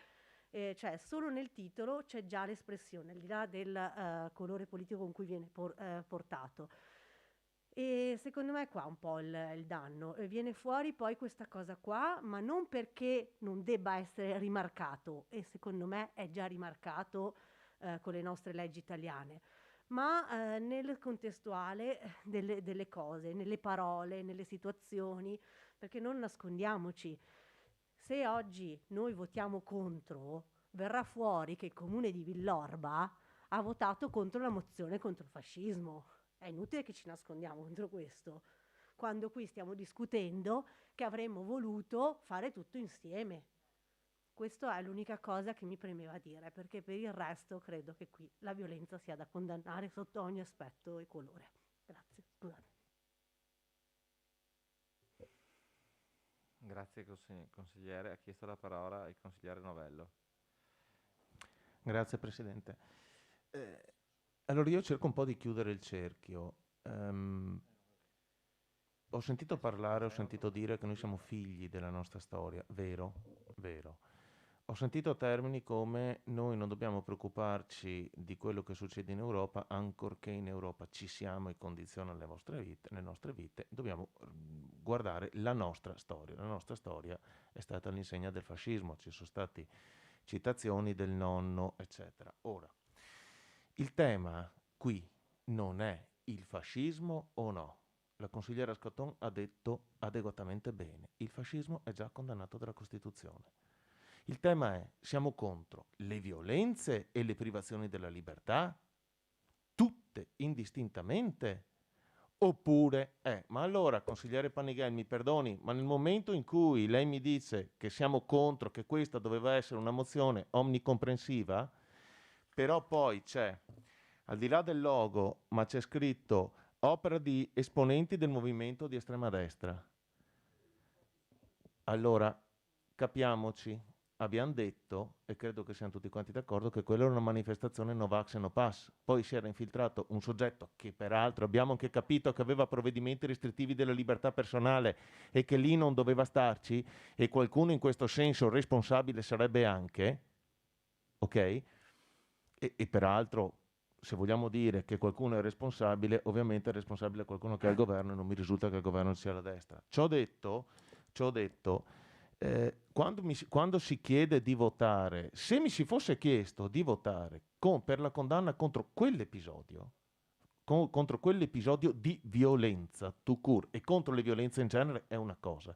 cioè solo nel titolo c'è già l'espressione, al di là del colore politico con cui viene portato. E secondo me è qua un po' il danno. Viene fuori poi questa cosa qua, ma non perché non debba essere rimarcato, e secondo me è già rimarcato con le nostre leggi italiane, ma nel contestuale delle cose, nelle parole, nelle situazioni, perché non nascondiamoci, se oggi noi votiamo contro, verrà fuori che il comune di Villorba ha votato contro la mozione contro il fascismo. È inutile che ci nascondiamo contro questo, quando qui stiamo discutendo che avremmo voluto fare tutto insieme. Questa è l'unica cosa che mi premeva dire, perché per il resto credo che qui la violenza sia da condannare sotto ogni aspetto e colore. Grazie, scusate. Grazie consigliere. Ha chiesto la parola il consigliere Novello. Grazie Presidente. Allora io cerco un po' di chiudere il cerchio. Ho sentito parlare, ho sentito dire che noi siamo figli della nostra storia. Vero, vero. Ho sentito termini come noi non dobbiamo preoccuparci di quello che succede in Europa, ancorché in Europa ci siamo e condiziona le nostre vite, dobbiamo guardare la nostra storia. La nostra storia è stata all'insegna del fascismo, ci sono state citazioni del nonno, eccetera. Ora, il tema qui non è il fascismo o no. La consigliera Scotton ha detto adeguatamente bene, il fascismo è già condannato dalla Costituzione. Il tema è, siamo contro le violenze e le privazioni della libertà, tutte indistintamente, Oppure, ma allora, consigliere Panighel, mi perdoni, ma nel momento in cui lei mi dice che siamo contro, che questa doveva essere una mozione omnicomprensiva, però poi c'è, al di là del logo, ma c'è scritto opera di esponenti del movimento di estrema destra. Allora, capiamoci, abbiamo detto, e credo che siamo tutti quanti d'accordo, che quella era una manifestazione no vax e no pass. Poi si era infiltrato un soggetto che peraltro abbiamo anche capito che aveva provvedimenti restrittivi della libertà personale e che lì non doveva starci, e qualcuno in questo senso responsabile sarebbe anche, ok? E peraltro, se vogliamo dire che qualcuno è responsabile, ovviamente è responsabile qualcuno che è al governo, e non mi risulta che il governo sia la destra. Ciò detto, quando si chiede di votare, se mi si fosse chiesto di votare per la condanna contro quell'episodio, contro quell'episodio di violenza tout court, e contro le violenze in genere, è una cosa,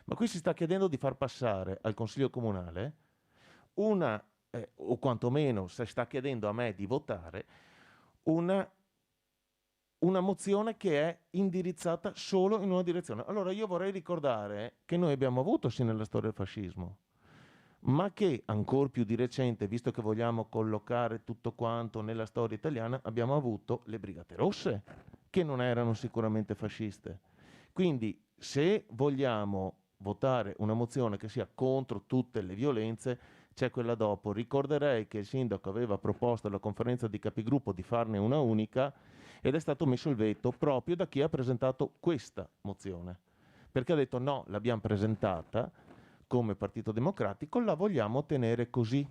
ma qui si sta chiedendo di far passare al Consiglio Comunale o quantomeno si sta chiedendo a me di votare una mozione che è indirizzata solo in una direzione. Allora io vorrei ricordare che noi abbiamo avuto sì nella storia il fascismo, ma che ancor più di recente, visto che vogliamo collocare tutto quanto nella storia italiana, abbiamo avuto le Brigate Rosse, che non erano sicuramente fasciste. Quindi se vogliamo votare una mozione che sia contro tutte le violenze, c'è quella dopo. Ricorderei che il sindaco aveva proposto alla conferenza di capigruppo di farne una unica, ed è stato messo il veto proprio da chi ha presentato questa mozione, perché ha detto no, l'abbiamo presentata come Partito Democratico, la vogliamo tenere così.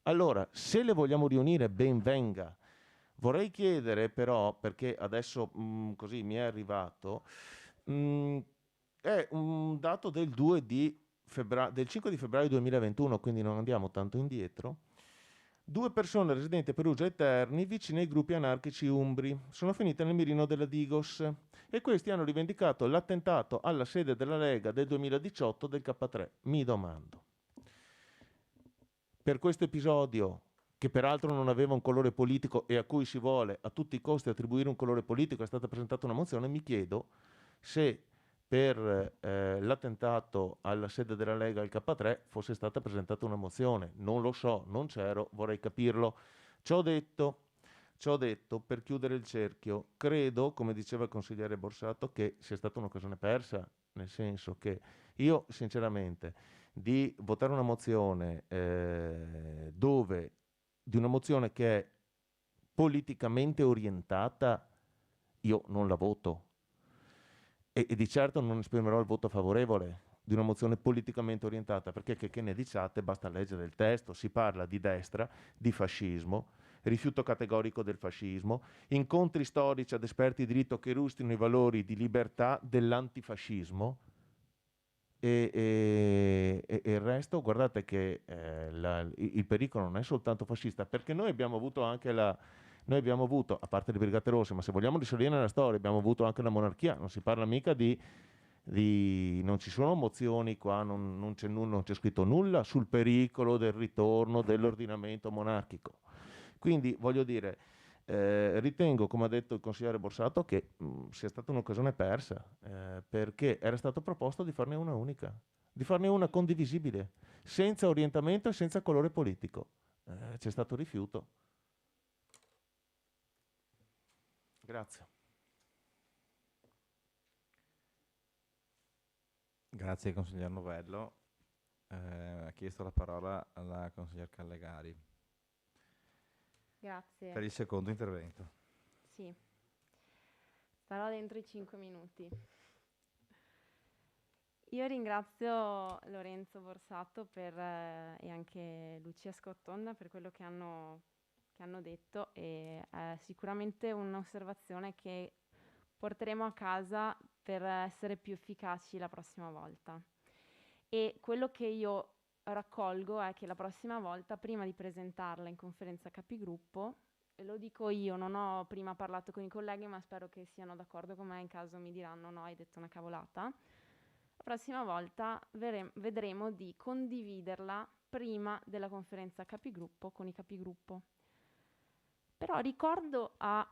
Allora, se le vogliamo riunire, ben venga. Vorrei chiedere però, perché adesso così mi è arrivato, è un dato del 5 di febbraio 2021, quindi non andiamo tanto indietro. 2 persone residenti a Perugia e Terni, vicine ai gruppi anarchici umbri, sono finite nel mirino della Digos, e questi hanno rivendicato l'attentato alla sede della Lega del 2018 del K3. Mi domando, per questo episodio, che peraltro non aveva un colore politico e a cui si vuole a tutti i costi attribuire un colore politico, è stata presentata una mozione. Mi chiedo se per l'attentato alla sede della Lega al K3 fosse stata presentata una mozione. Non lo so, non c'ero, vorrei capirlo. Ciò detto, per chiudere il cerchio, credo, come diceva il consigliere Borsato, che sia stata un'occasione persa, nel senso che io sinceramente di votare una mozione di una mozione che è politicamente orientata, io non la voto. E di certo non esprimerò il voto favorevole di una mozione politicamente orientata, perché che ne diciate, basta leggere il testo, si parla di destra, di fascismo, rifiuto categorico del fascismo, incontri storici ad esperti di diritto che illustrino i valori di libertà dell'antifascismo, e il resto, guardate che il pericolo non è soltanto fascista, perché noi abbiamo avuto anche a parte le Brigate Rosse, ma se vogliamo risalire nella storia, abbiamo avuto anche la monarchia. Non si parla mica non ci sono mozioni qua, non c'è scritto nulla sul pericolo del ritorno dell'ordinamento monarchico. Quindi voglio dire, ritengo, come ha detto il consigliere Borsato, che sia stata un'occasione persa, perché era stato proposto di farne una unica, di farne una condivisibile, senza orientamento e senza colore politico. C'è stato rifiuto. Grazie. Grazie consiglier Novello. Ha chiesto la parola alla consiglier Callegari. Grazie. Per il secondo intervento. Sì, starò dentro i 5 minuti. Io ringrazio Lorenzo Borsato e anche Lucia Scottonda per quello che hanno detto, e è sicuramente un'osservazione che porteremo a casa per essere più efficaci la prossima volta. E quello che io raccolgo è che la prossima volta, prima di presentarla in conferenza capigruppo, e lo dico io, non ho prima parlato con i colleghi, ma spero che siano d'accordo con me, in caso mi diranno no, hai detto una cavolata, la prossima volta vedremo di condividerla prima della conferenza capigruppo con i capigruppo. Però ricordo a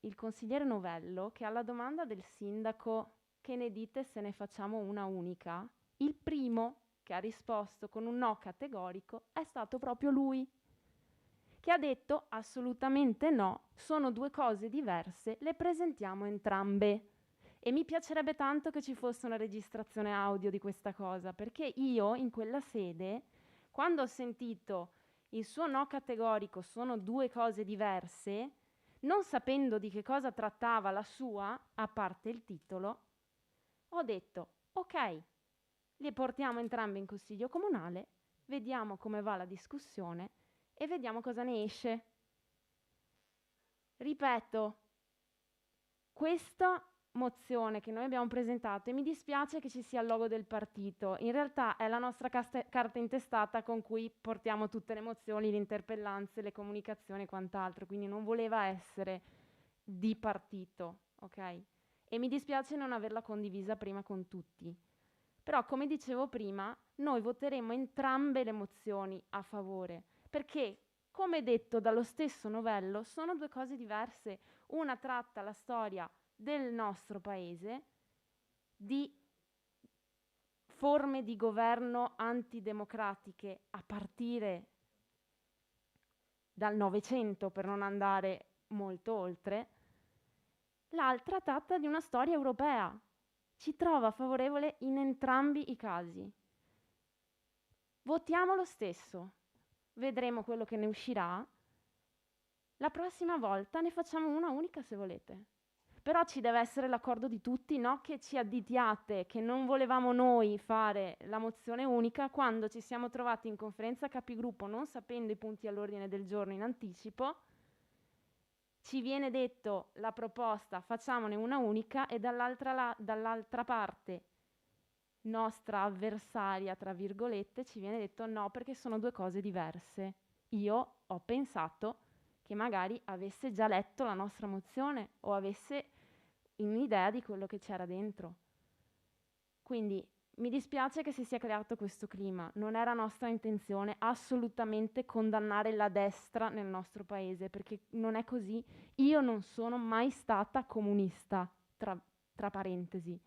il consigliere Novello che alla domanda del sindaco che ne dite se ne facciamo una unica, il primo che ha risposto con un no categorico è stato proprio lui, che ha detto assolutamente no, sono due cose diverse, le presentiamo entrambe. E mi piacerebbe tanto che ci fosse una registrazione audio di questa cosa, perché io in quella sede, quando ho sentito il suo no categorico, sono due cose diverse, non sapendo di che cosa trattava la sua, a parte il titolo, ho detto, ok, li portiamo entrambi in consiglio comunale, vediamo come va la discussione e vediamo cosa ne esce. Ripeto, questa mozione che noi abbiamo presentato, e mi dispiace che ci sia il logo del partito, in realtà è la nostra carta intestata con cui portiamo tutte le mozioni, le interpellanze, le comunicazioni e quant'altro, quindi non voleva essere di partito, ok? E mi dispiace non averla condivisa prima con tutti. Però, come dicevo prima, noi voteremo entrambe le mozioni a favore, perché, come detto dallo stesso Novello, sono due cose diverse. Una tratta la storia del nostro paese, di forme di governo antidemocratiche a partire dal Novecento, per non andare molto oltre. L'altra tratta di una storia europea. Ci trova favorevole in entrambi i casi. Votiamo lo stesso, vedremo quello che ne uscirà. La prossima volta ne facciamo una unica se volete. Però ci deve essere l'accordo di tutti, no che ci additiate che non volevamo noi fare la mozione unica quando ci siamo trovati in conferenza capigruppo non sapendo i punti all'ordine del giorno in anticipo. Ci viene detto la proposta, facciamone una unica, e dall'altra parte, nostra avversaria, tra virgolette, ci viene detto no perché sono due cose diverse. Io ho pensato che magari avesse già letto la nostra mozione o avesse un'idea di quello che c'era dentro. Quindi mi dispiace che si sia creato questo clima, non era nostra intenzione assolutamente condannare la destra nel nostro paese, perché non è così. Io non sono mai stata comunista, tra parentesi.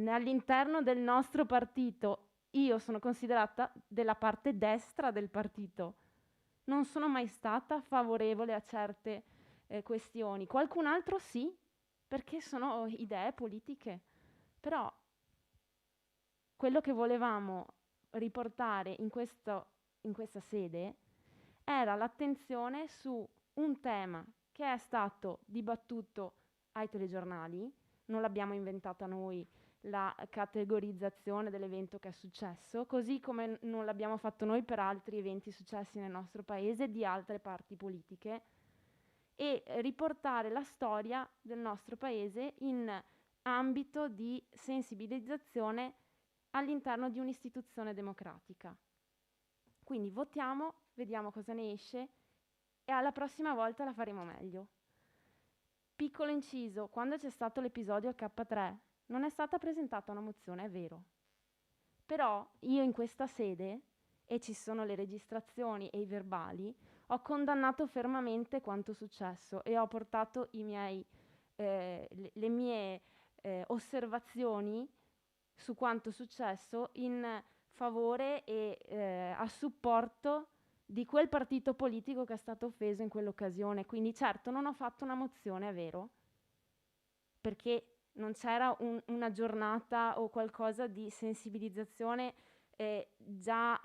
All'interno del nostro partito io sono considerata della parte destra del partito. Non sono mai stata favorevole a certe questioni. Qualcun altro sì, perché sono idee politiche. Però quello che volevamo riportare in questa sede era l'attenzione su un tema che è stato dibattuto ai telegiornali, non l'abbiamo inventata noi la categorizzazione dell'evento che è successo, così come non l'abbiamo fatto noi per altri eventi successi nel nostro paese di altre parti politiche, e riportare la storia del nostro paese in ambito di sensibilizzazione all'interno di un'istituzione democratica. Quindi votiamo, vediamo cosa ne esce e alla prossima volta la faremo meglio. Piccolo inciso, quando c'è stato l'episodio al K3 non è stata presentata una mozione, è vero. Però io in questa sede, e ci sono le registrazioni e i verbali, ho condannato fermamente quanto successo e ho portato le mie osservazioni su quanto successo in favore e a supporto di quel partito politico che è stato offeso in quell'occasione. Quindi certo non ho fatto una mozione, è vero, perché non c'era una giornata o qualcosa di sensibilizzazione già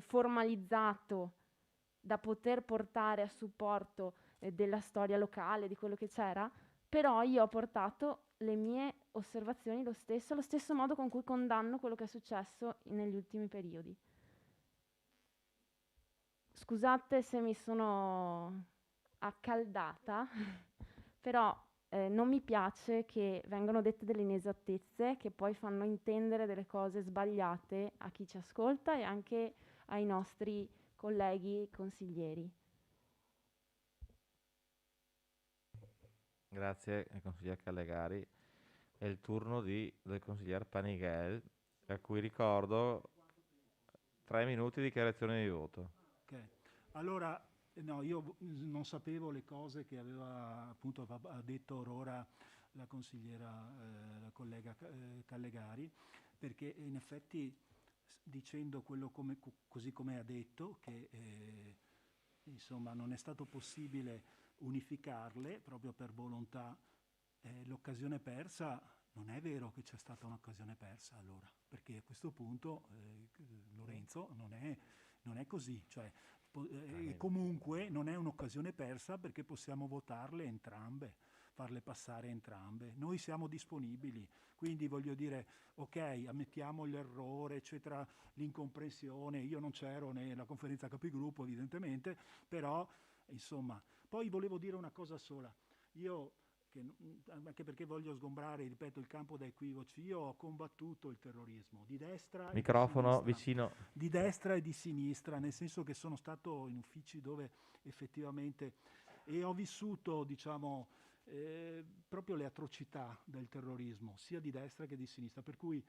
formalizzato da poter portare a supporto della storia locale, di quello che c'era, però io ho portato le mie osservazioni allo stesso modo con cui condanno quello che è successo negli ultimi periodi. Scusate se mi sono accaldata, però non mi piace che vengano dette delle inesattezze che poi fanno intendere delle cose sbagliate a chi ci ascolta e anche ai nostri colleghi consiglieri. Grazie al consigliere Callegari. È il turno del consigliere Panighel, a cui ricordo 3 minuti di dichiarazione di voto. Ok, allora No, io non sapevo le cose che aveva appunto ha detto Aurora, la consigliera, la collega Callegari, perché in effetti dicendo quello così come ha detto, che insomma non è stato possibile unificarle proprio per volontà, l'occasione persa, non è vero che c'è stata un'occasione persa allora, perché a questo punto Lorenzo non è così, cioè comunque non è un'occasione persa perché possiamo votarle entrambe, farle passare entrambe. Noi siamo disponibili, quindi voglio dire, ok, ammettiamo l'errore, eccetera, l'incomprensione, io non c'ero nella conferenza capigruppo evidentemente, però insomma, poi volevo dire una cosa sola, anche perché voglio sgombrare, ripeto, il campo da equivoci, io ho combattuto il terrorismo di destra Microfono e di sinistra, vicino. di destra e di sinistra, nel senso che sono stato in uffici dove effettivamente e ho vissuto, diciamo, proprio le atrocità del terrorismo, sia di destra che di sinistra, per cui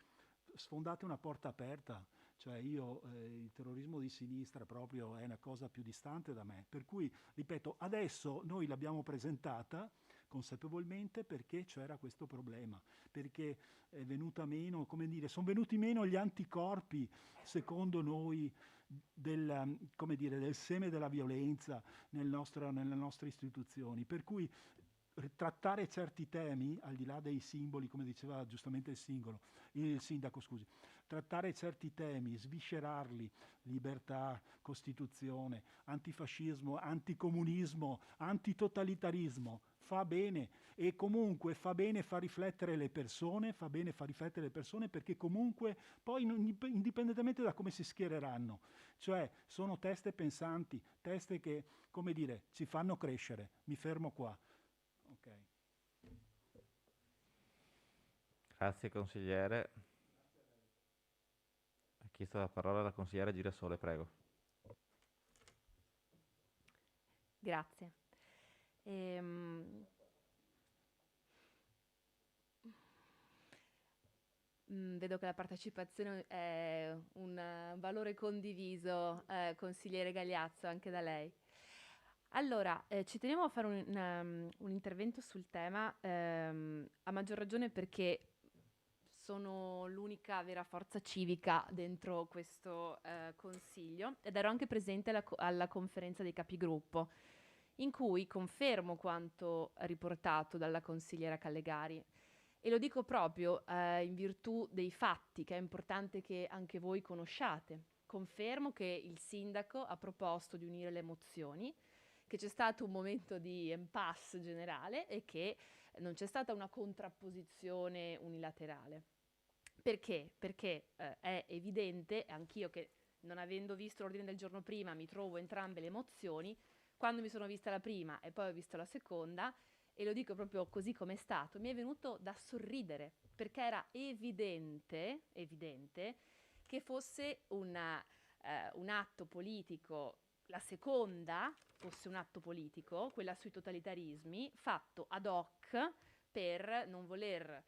sfondate una porta aperta, cioè io il terrorismo di sinistra proprio è una cosa più distante da me, per cui, ripeto, adesso noi l'abbiamo presentata consapevolmente perché c'era questo problema, perché è venuta meno, come dire, sono venuti meno gli anticorpi, secondo noi, del seme della violenza nelle nostre istituzioni, per cui trattare certi temi, al di là dei simboli, come diceva giustamente il sindaco, trattare certi temi, sviscerarli, libertà, Costituzione, antifascismo, anticomunismo, antitotalitarismo, fa bene e comunque fa bene far riflettere le persone, perché comunque poi indipendentemente da come si schiereranno, cioè sono teste pensanti, teste che, come dire, ci fanno crescere. Mi fermo qua. Okay. Grazie consigliere. Ha chiesto la parola la consigliera Girasole, prego. Grazie. Vedo che la partecipazione è un valore condiviso, consigliere Gagliazzo, anche da lei. Allora, ci tenevo a fare un intervento sul tema, a maggior ragione perché sono l'unica vera forza civica dentro questo consiglio ed ero anche presente alla conferenza dei capigruppo, in cui confermo quanto riportato dalla consigliera Callegari. E lo dico proprio in virtù dei fatti, che è importante che anche voi conosciate. Confermo che il sindaco ha proposto di unire le mozioni, che c'è stato un momento di impasse generale e che non c'è stata una contrapposizione unilaterale. Perché? Perché è evidente, anch'io che non avendo visto l'ordine del giorno prima mi trovo entrambe le mozioni, quando mi sono vista la prima e poi ho visto la seconda, e lo dico proprio così come è stato, mi è venuto da sorridere, perché era evidente che fosse un atto politico, la seconda fosse un atto politico, quella sui totalitarismi, fatto ad hoc per non voler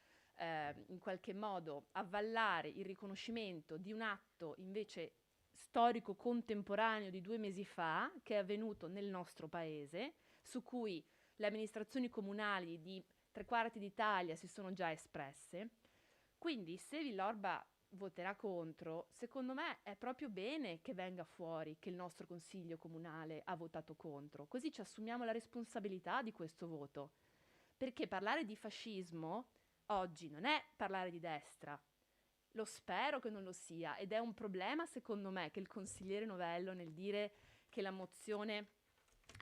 in qualche modo avvallare il riconoscimento di un atto invece storico contemporaneo di 2 mesi fa, che è avvenuto nel nostro paese, su cui le amministrazioni comunali di 3/4 d'Italia si sono già espresse. Quindi se Villorba voterà contro, secondo me è proprio bene che venga fuori che il nostro consiglio comunale ha votato contro, così ci assumiamo la responsabilità di questo voto, perché parlare di fascismo oggi non è parlare di destra, lo spero che non lo sia, ed è un problema secondo me che il consigliere Novello, nel dire che la mozione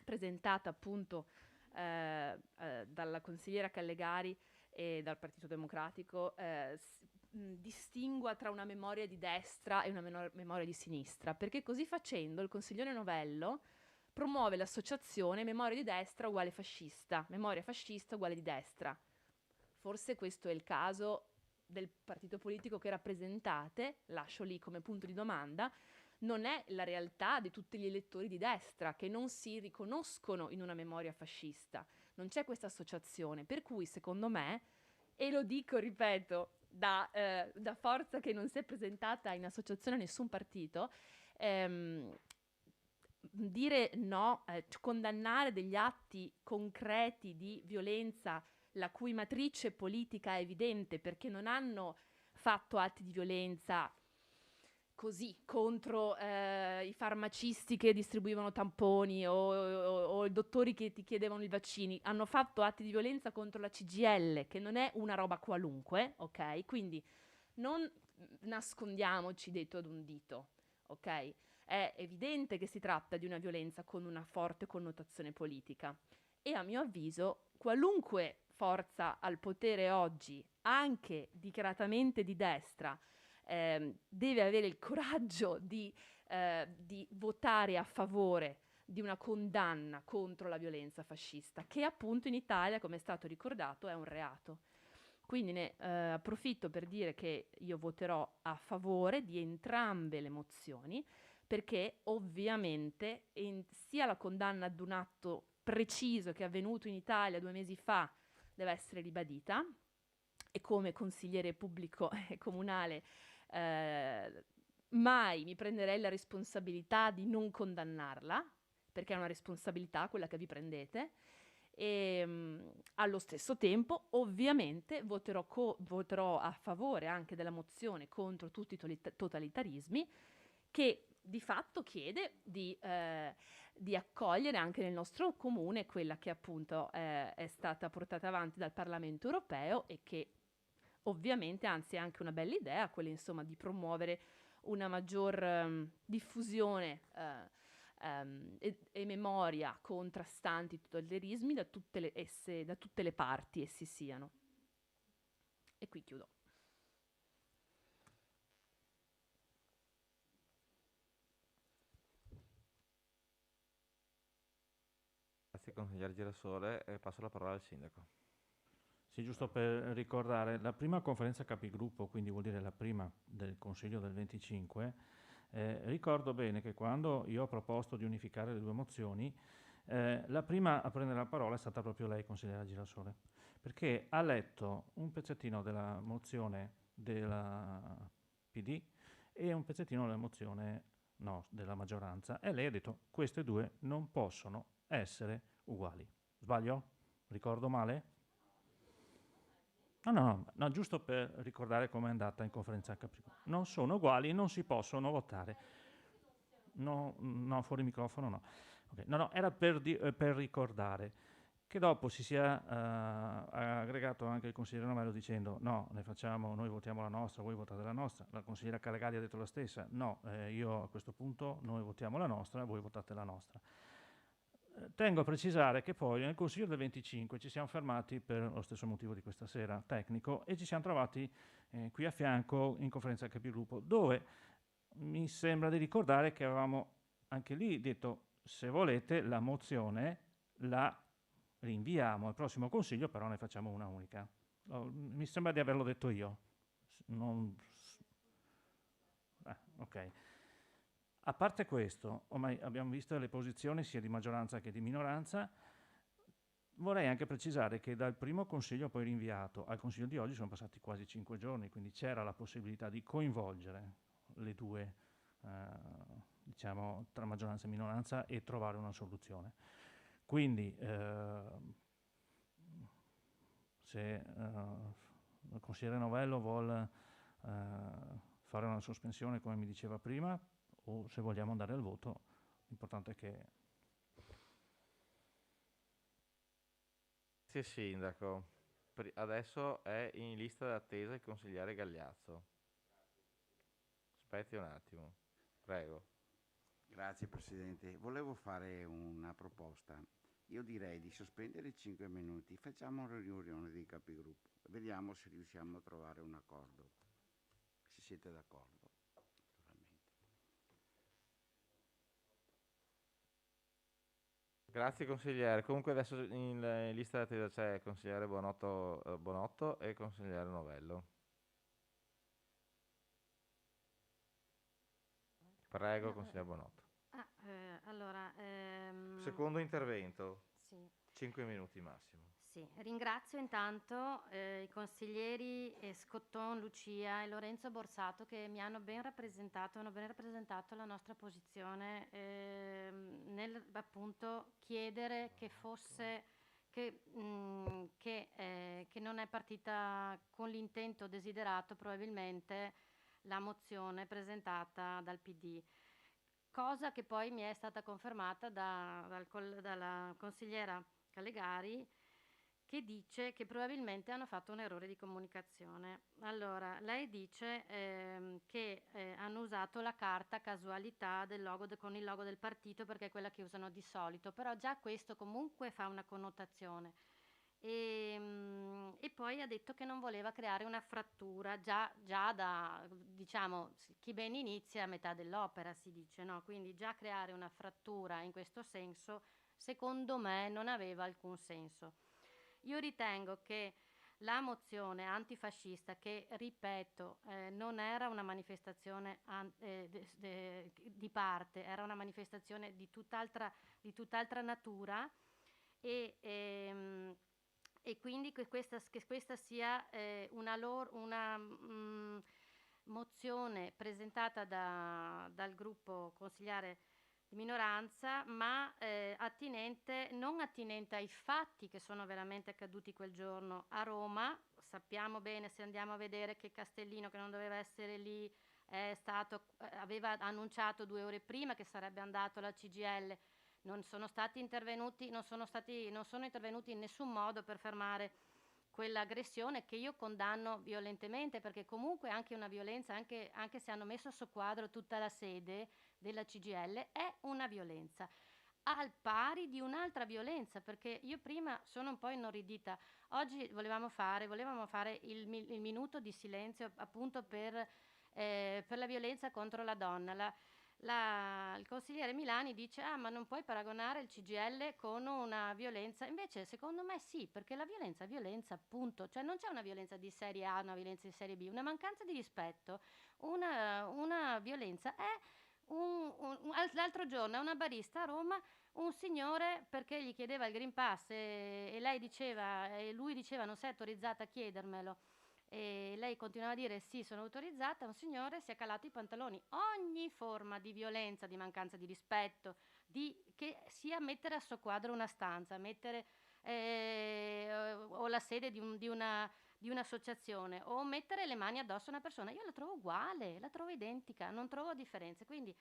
presentata appunto dalla consigliera Callegari e dal Partito Democratico distingua tra una memoria di destra e una memoria di sinistra, perché così facendo il consigliere Novello promuove l'associazione memoria di destra uguale fascista, memoria fascista uguale di destra. Forse questo è il caso del partito politico che rappresentate, lascio lì come punto di domanda, non è la realtà di tutti gli elettori di destra che non si riconoscono in una memoria fascista. Non c'è questa associazione, per cui secondo me, e lo dico, ripeto, da forza che non si è presentata in associazione a nessun partito, dire no, condannare degli atti concreti di violenza la cui matrice politica è evidente, perché non hanno fatto atti di violenza così contro i farmacisti che distribuivano tamponi o i dottori che ti chiedevano i vaccini, hanno fatto atti di violenza contro la CGIL, che non è una roba qualunque, ok? Quindi non nascondiamoci dietro ad un dito, ok? È evidente che si tratta di una violenza con una forte connotazione politica e a mio avviso qualunque forza al potere oggi, anche dichiaratamente di destra, deve avere il coraggio di votare a favore di una condanna contro la violenza fascista, che appunto in Italia, come è stato ricordato, è un reato. Quindi ne approfitto per dire che io voterò a favore di entrambe le mozioni, perché ovviamente sia la condanna ad un atto preciso che è avvenuto in Italia 2 mesi fa deve essere ribadita, e come consigliere pubblico e comunale mai mi prenderei la responsabilità di non condannarla, perché è una responsabilità quella che vi prendete. E allo stesso tempo ovviamente voterò a favore anche della mozione contro tutti i totalitarismi, che di fatto chiede di accogliere anche nel nostro comune quella che appunto è stata portata avanti dal Parlamento europeo, e che ovviamente, anzi è anche una bella idea, quella insomma di promuovere una maggior diffusione e memoria contrastanti i totalitarismi da tutte le parti essi siano. E qui chiudo. Grazie consigliere Girasole, e passo la parola al sindaco. Sì, giusto per ricordare, la prima conferenza capigruppo, quindi vuol dire la prima del Consiglio del 25, ricordo bene che quando io ho proposto di unificare le due mozioni, la prima a prendere la parola è stata proprio lei, consigliera Girasole, perché ha letto un pezzettino della mozione della PD e un pezzettino della mozione della maggioranza, e lei ha detto queste due non possono essere uguali. Sbaglio? Ricordo male? No, giusto per ricordare com'è andata in conferenza capigruppo. Non sono uguali, non si possono votare. No, fuori microfono no. Okay. No, era per ricordare che dopo si sia aggregato anche il consigliere Novello dicendo no, noi votiamo la nostra, voi votate la nostra. La consigliera Caragalli ha detto la stessa, no, io a questo punto noi votiamo la nostra, voi votate la nostra. Tengo a precisare che poi nel Consiglio del 25 ci siamo fermati per lo stesso motivo di questa sera, tecnico, e ci siamo trovati qui a fianco in conferenza capigruppo, dove mi sembra di ricordare che avevamo anche lì detto se volete la mozione la rinviamo al prossimo Consiglio, però ne facciamo una unica. Mi sembra di averlo detto io. Ok. A parte questo, ormai abbiamo visto le posizioni sia di maggioranza che di minoranza. Vorrei anche precisare che dal primo consiglio poi rinviato al consiglio di oggi sono passati quasi 5 giorni, quindi c'era la possibilità di coinvolgere le due, diciamo, tra maggioranza e minoranza e trovare una soluzione. Quindi, se il consigliere Novello vuole fare una sospensione, come mi diceva prima, o se vogliamo andare al voto, l'importante è che... Grazie sindaco. Adesso è in lista d'attesa il consigliere Gagliazzo. Aspetti un attimo, prego. Grazie Presidente. Volevo fare una proposta. Io direi di sospendere 5 minuti, facciamo una riunione dei capigruppo, vediamo se riusciamo a trovare un accordo, se siete d'accordo. Grazie consigliere. Comunque adesso in lista d'attesa c'è il consigliere Bonotto e il consigliere Novello. Prego, consigliere Bonotto. Allora, Secondo intervento. sì. 5 minuti massimo. Sì, ringrazio intanto i consiglieri Scotton, Lucia e Lorenzo Borsato che mi hanno ben rappresentato la nostra posizione nel appunto chiedere che fosse che non è partita con l'intento desiderato probabilmente la mozione presentata dal PD, cosa che poi mi è stata confermata dalla consigliera Callegari, che dice che probabilmente hanno fatto un errore di comunicazione. Allora, lei dice che hanno usato la carta casualità con il logo del partito perché è quella che usano di solito, però già questo comunque fa una connotazione. E poi ha detto che non voleva creare una frattura, già da, diciamo, chi ben inizia è a metà dell'opera, si dice, no? Quindi già creare una frattura in questo senso, secondo me, non aveva alcun senso. Io ritengo che la mozione antifascista, che ripeto, non era una manifestazione di parte, era una manifestazione di tutt'altra natura e quindi che questa sia una mozione presentata dal gruppo consigliare di minoranza, ma non attinente ai fatti che sono veramente accaduti quel giorno a Roma. Sappiamo bene, se andiamo a vedere, che Castellino, che non doveva essere lì, aveva annunciato 2 ore prima che sarebbe andato alla CGIL. Non sono intervenuti in nessun modo per fermare quell'aggressione, che io condanno violentemente, perché comunque anche una violenza, anche se hanno messo a soqquadro tutta la sede della CGIL, è una violenza al pari di un'altra violenza, perché io prima sono un po' inorridita. Oggi volevamo fare il minuto di silenzio appunto per la violenza contro la donna. Il consigliere Milani dice: ma non puoi paragonare il CGIL con una violenza. Invece secondo me sì, perché la violenza è violenza, appunto. Cioè non c'è una violenza di serie A, una violenza di serie B, una mancanza di rispetto. Una violenza è l'altro giorno a una barista a Roma, un signore, perché gli chiedeva il Green Pass e lui diceva non sei autorizzata a chiedermelo, e lei continuava a dire sì, sono autorizzata. Un signore si è calato i pantaloni. Ogni forma di violenza, di mancanza di rispetto, che sia mettere a soqquadro una stanza, mettere o la sede di un'associazione, o mettere le mani addosso a una persona, io la trovo uguale, la trovo identica, non trovo differenze. Quindi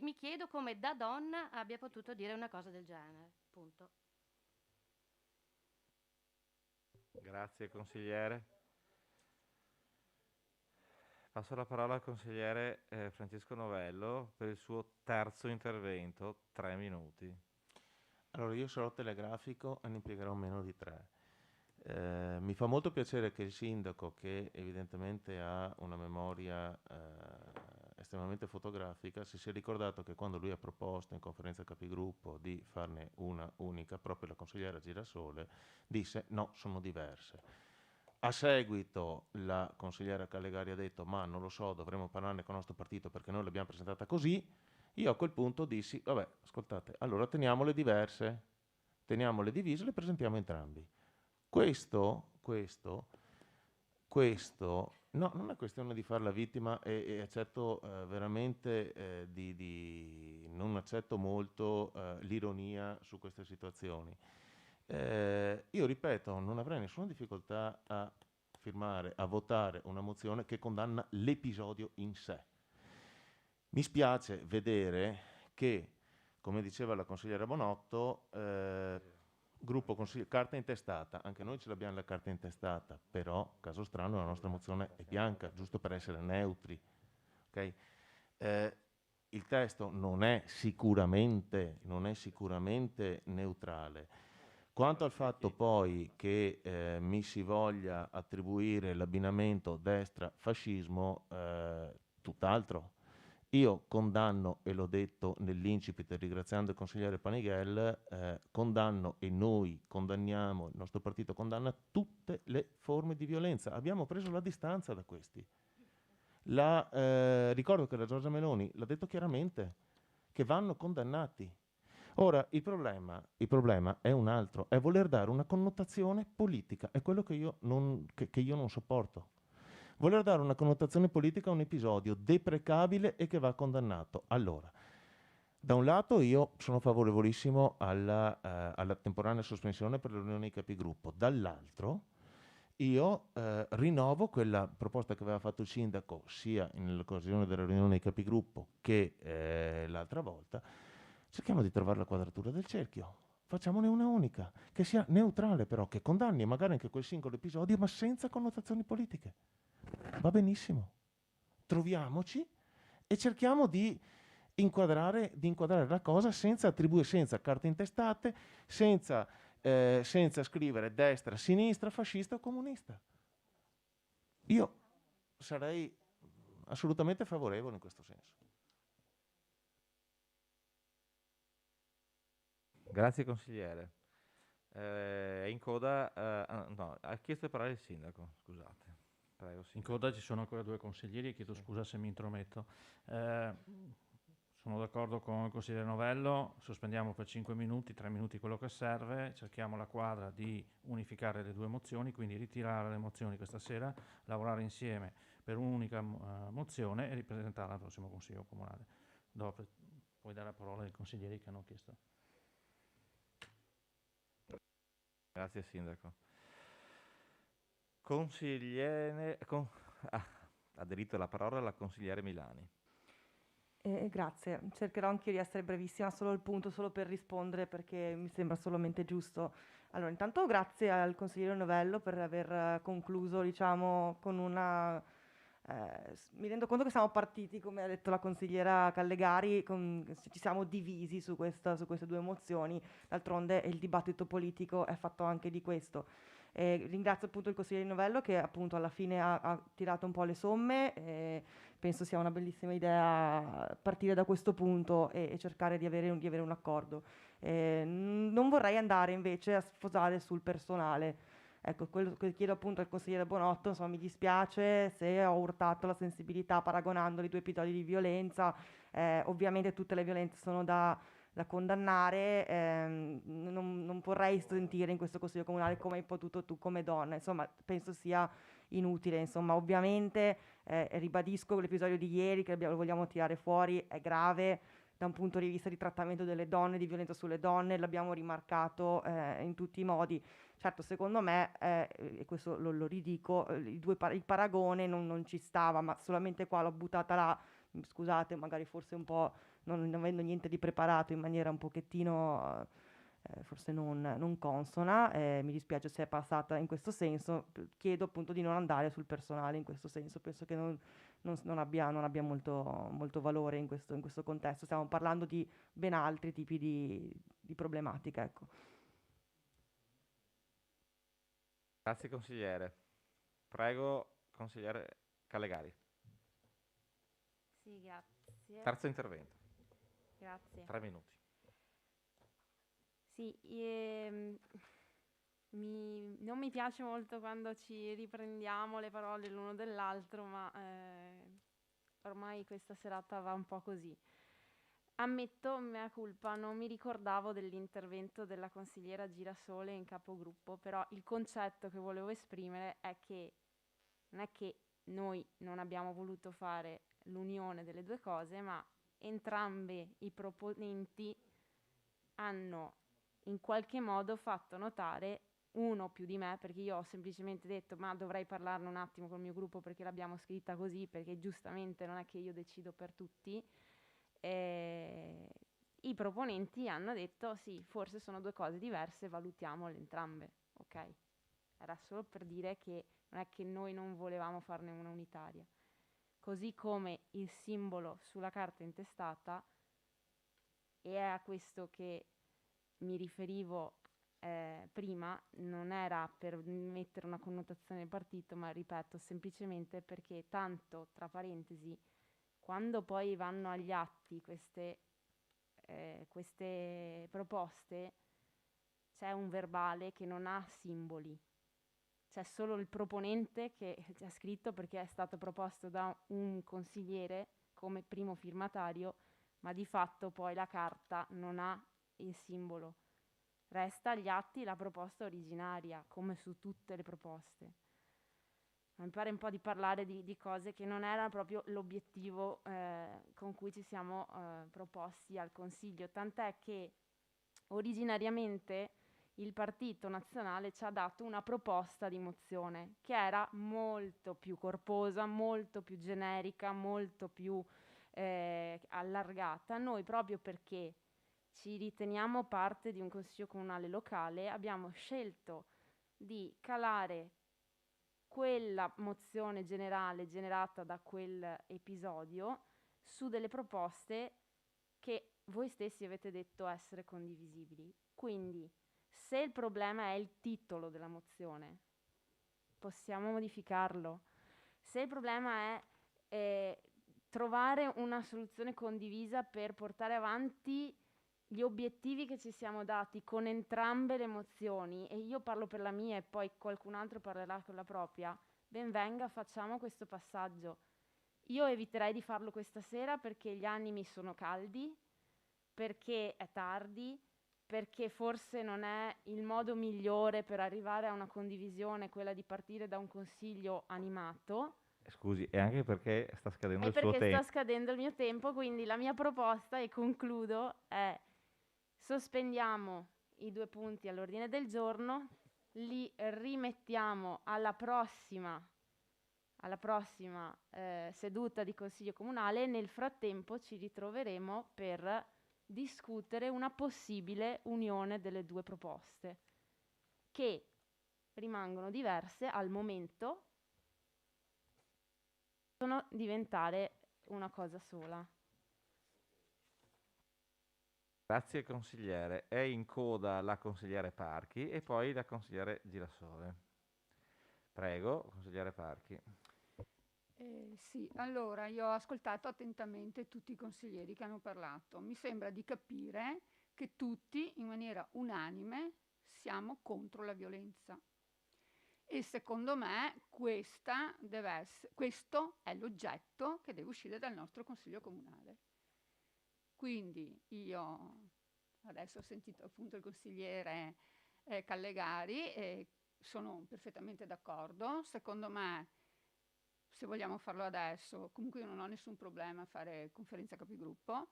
mi chiedo come da donna abbia potuto dire una cosa del genere, punto. Grazie consigliere. Passo la parola al consigliere Francesco Novello per il suo terzo intervento, 3 minuti. Allora, io sarò telegrafico e ne impiegherò meno di 3. Mi fa molto piacere che il sindaco, che evidentemente ha una memoria estremamente fotografica, si sia ricordato che quando lui ha proposto in conferenza capigruppo di farne una unica, proprio la consigliera Girasole disse no, sono diverse. A seguito la consigliera Callegari ha detto ma non lo so, dovremmo parlarne con il nostro partito perché noi l'abbiamo presentata così. Io a quel punto dissi vabbè, ascoltate, allora teniamole diverse, teniamole divise, le presentiamo entrambi. Questo no, non è questione di fare la vittima e accetto veramente non accetto molto l'ironia su queste situazioni. Io ripeto, non avrei nessuna difficoltà a votare una mozione che condanna l'episodio in sé. Mi spiace vedere che, come diceva la consigliera Bonotto, carta intestata, anche noi ce l'abbiamo la carta intestata, però, caso strano, la nostra mozione è bianca, giusto per essere neutri. Okay? Il testo non è sicuramente neutrale. Quanto al fatto poi che mi si voglia attribuire l'abbinamento destra-fascismo, tutt'altro. Io condanno, e l'ho detto nell'incipit ringraziando il consigliere Panighel, condanno e noi condanniamo, il nostro partito condanna tutte le forme di violenza. Abbiamo preso la distanza da questi. Ricordo che la Giorgia Meloni l'ha detto chiaramente, che vanno condannati. Ora, il problema è un altro, è voler dare una connotazione politica, è quello che io non sopporto. Voler dare una connotazione politica a un episodio deprecabile e che va condannato. Allora, da un lato io sono favorevolissimo alla temporanea sospensione per le riunioni dei capigruppo, dall'altro io rinnovo quella proposta che aveva fatto il sindaco sia nell'occasione della riunione dei capigruppo che l'altra volta. Cerchiamo di trovare la quadratura del cerchio, facciamone una unica, che sia neutrale però, che condanni magari anche quel singolo episodio, ma senza connotazioni politiche. Va benissimo, troviamoci e cerchiamo di inquadrare la cosa senza attribuire, senza carte intestate, senza scrivere destra, sinistra, fascista o comunista. Io sarei assolutamente favorevole in questo senso. Grazie consigliere. È in coda, no, ha chiesto di parlare il sindaco, scusate. Prego, In sindaco. coda ci sono ancora 2 consiglieri, chiedo scusa se mi intrometto. Sono d'accordo con il consigliere Novello, sospendiamo per 5 minuti, 3 minuti quello che serve, cerchiamo la quadra di unificare le 2 mozioni, quindi ritirare le mozioni questa sera, lavorare insieme per un'unica mozione e ripresentarla al prossimo Consiglio Comunale. Dopo puoi dare la parola ai consiglieri che hanno chiesto. Grazie sindaco. Consigliere, ha aderito alla parola la consigliere Milani. Grazie, cercherò anch'io di essere brevissima, solo il punto, solo per rispondere perché mi sembra solamente giusto. Allora, intanto grazie al consigliere Novello per aver concluso, diciamo, con una... mi rendo conto che siamo partiti, come ha detto la consigliera Callegari, ci siamo divisi su queste 2 mozioni, d'altronde il dibattito politico è fatto anche di questo. Ringrazio appunto il consigliere Novello che appunto alla fine ha tirato un po' le somme. Penso sia una bellissima idea partire da questo punto e cercare di avere un accordo. Non vorrei andare invece a sfosare sul personale. Ecco, quello che chiedo appunto al consigliere Bonotto, insomma, mi dispiace se ho urtato la sensibilità paragonando i 2 episodi di violenza. Ovviamente tutte le violenze sono da condannare, non vorrei sentire in questo Consiglio Comunale come hai potuto tu come donna, insomma, penso sia inutile, insomma, ovviamente ribadisco l'episodio di ieri che lo vogliamo tirare fuori, è grave da un punto di vista di trattamento delle donne, di violenza sulle donne, l'abbiamo rimarcato in tutti i modi. Certo, secondo me, e questo lo ridico, il paragone non ci stava, ma solamente qua l'ho buttata là, scusate, magari forse un po' non avendo niente di preparato in maniera un pochettino forse non consona, mi dispiace se è passata in questo senso, chiedo appunto di non andare sul personale in questo senso, penso che non abbia molto valore in questo contesto, stiamo parlando di ben altri tipi di problematica, ecco. Grazie consigliere. Prego consigliere Callegari. Sì, grazie. Terzo intervento. Grazie. 3 minuti. Sì, non mi piace molto quando ci riprendiamo le parole l'uno dell'altro, ma ormai questa serata va un po' così. Ammetto, mea culpa, non mi ricordavo dell'intervento della consigliera Girasole in capogruppo, però il concetto che volevo esprimere è che non è che noi non abbiamo voluto fare l'unione delle 2 cose, ma entrambi i proponenti hanno in qualche modo fatto notare, uno più di me, perché io ho semplicemente detto ma dovrei parlarne un attimo col mio gruppo perché l'abbiamo scritta così, perché giustamente non è che io decido per tutti. I proponenti hanno detto sì, forse sono 2 cose diverse, valutiamole entrambe, ok? Era solo per dire che non è che noi non volevamo farne una unitaria. Così come il simbolo sulla carta intestata, e è a questo che mi riferivo prima, non era per mettere una connotazione del partito, ma ripeto, semplicemente perché tanto, tra parentesi, quando poi vanno agli atti queste proposte, c'è un verbale che non ha simboli. C'è solo il proponente che c'è scritto perché è stato proposto da un consigliere come primo firmatario, ma di fatto poi la carta non ha il simbolo. Resta agli atti la proposta originaria, come su tutte le proposte. Mi pare un po' di parlare di cose che non era proprio l'obiettivo con cui ci siamo proposti al Consiglio, tant'è che originariamente il Partito Nazionale ci ha dato una proposta di mozione che era molto più corposa, molto più generica, molto più allargata. Noi, proprio perché ci riteniamo parte di un Consiglio Comunale locale, abbiamo scelto di calare quella mozione generale generata da quel episodio su delle proposte che voi stessi avete detto essere condivisibili. Quindi, se il problema è il titolo della mozione, possiamo modificarlo. Se il problema è trovare una soluzione condivisa per portare avanti gli obiettivi che ci siamo dati con entrambe le mozioni, e io parlo per la mia e poi qualcun altro parlerà con la propria, ben venga, facciamo questo passaggio. Io eviterei di farlo questa sera perché gli animi sono caldi, perché è tardi, perché forse non è il modo migliore per arrivare a una condivisione quella di partire da un consiglio animato. Scusi, e anche perché sta scadendo E il suo perché sta tempo. scadendo il mio tempo, quindi la mia proposta, e concludo, è: sospendiamo i 2 punti all'ordine del giorno, li rimettiamo alla prossima seduta di Consiglio Comunale, e nel frattempo ci ritroveremo per discutere una possibile unione delle 2 proposte, che rimangono diverse al momento, possono diventare una cosa sola. Grazie consigliere. È in coda la consigliere Parchi e poi la consigliere Girasole. Prego, consigliere Parchi. Sì, allora io ho ascoltato attentamente tutti i consiglieri che hanno parlato. Mi sembra di capire che tutti, in maniera unanime, siamo contro la violenza. E secondo me questo è l'oggetto che deve uscire dal nostro Consiglio Comunale. Quindi io adesso ho sentito appunto il consigliere Callegari e sono perfettamente d'accordo. Secondo me, se vogliamo farlo adesso, comunque io non ho nessun problema a fare conferenza capigruppo,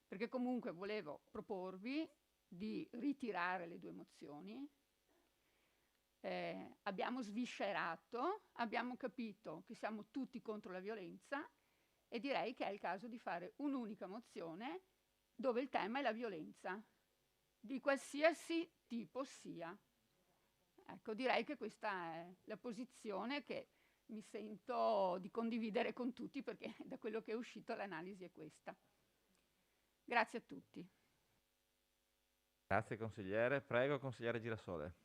perché comunque volevo proporvi di ritirare le 2 mozioni. Abbiamo sviscerato, abbiamo capito che siamo tutti contro la violenza e direi che è il caso di fare un'unica mozione dove il tema è la violenza, di qualsiasi tipo sia. Ecco, direi che questa è la posizione che mi sento di condividere con tutti, perché da quello che è uscito l'analisi è questa. Grazie a tutti. Grazie consigliere. Prego, consigliere Girasole.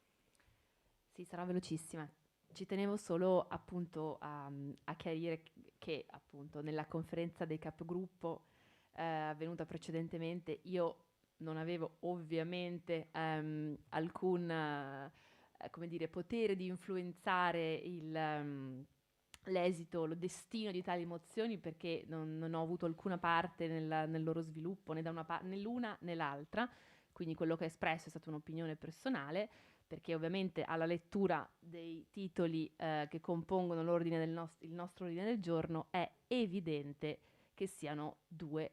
Sì, sarà velocissima. Ci tenevo solo appunto a chiarire che appunto nella conferenza dei capogruppo avvenuta precedentemente io non avevo ovviamente alcun come dire, potere di influenzare l'esito, lo destino di tali mozioni, perché non ho avuto alcuna parte nel loro sviluppo, né l'una né l'altra, quindi quello che ho espresso è stata un'opinione personale, perché ovviamente alla lettura dei titoli che compongono il nostro ordine del giorno è evidente che siano 2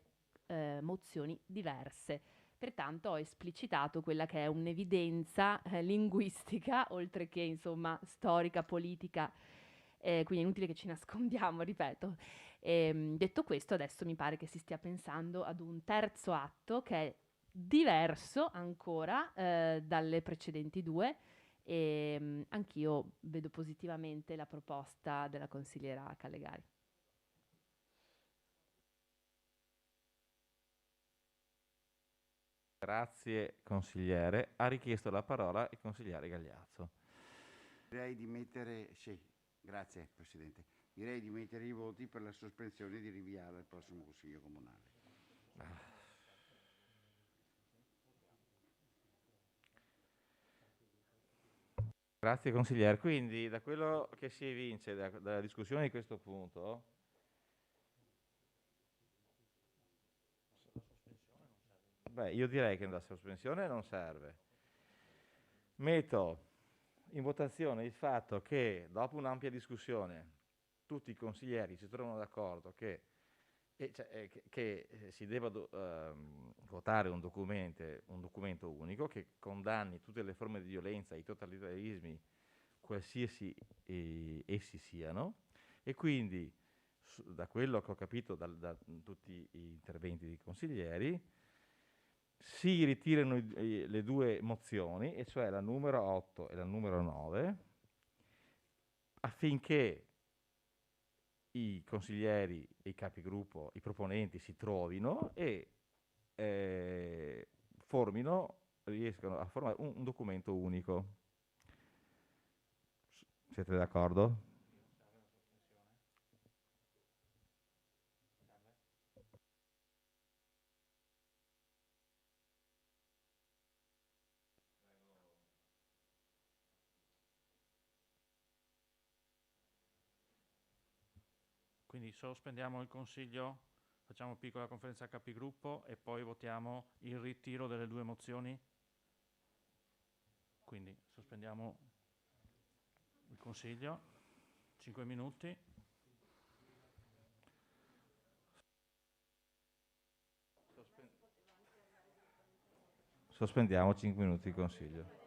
mozioni diverse. Pertanto ho esplicitato quella che è un'evidenza linguistica, oltre che insomma storica, politica, quindi è inutile che ci nascondiamo, ripeto. Detto questo, adesso mi pare che si stia pensando ad un terzo atto che è diverso ancora dalle precedenti 2, e anch'io vedo positivamente la proposta della consigliera Callegari. Grazie consigliere. Ha richiesto la parola il consigliere Gagliazzo. Direi di mettere, sì, grazie Presidente, direi di mettere i voti per la sospensione e di rinviare al prossimo Consiglio Comunale. Grazie consigliere. Quindi da quello che si evince dalla discussione di questo punto, Beh, io direi che la sospensione non serve. Metto in votazione il fatto che dopo un'ampia discussione tutti i consiglieri si trovano d'accordo che si debba votare un documento unico che condanni tutte le forme di violenza, i totalitarismi, qualsiasi essi siano, e quindi da quello che ho capito da tutti gli interventi dei consiglieri si ritirano le due mozioni, e cioè la numero 8 e la numero 9, affinché i consiglieri e i capigruppo, i proponenti si trovino e riescano a formare un documento unico. Siete d'accordo? Quindi sospendiamo il Consiglio, facciamo piccola conferenza capigruppo e poi votiamo il ritiro delle due mozioni. Quindi sospendiamo il Consiglio, 5 minuti. Sospendiamo 5 minuti il Consiglio.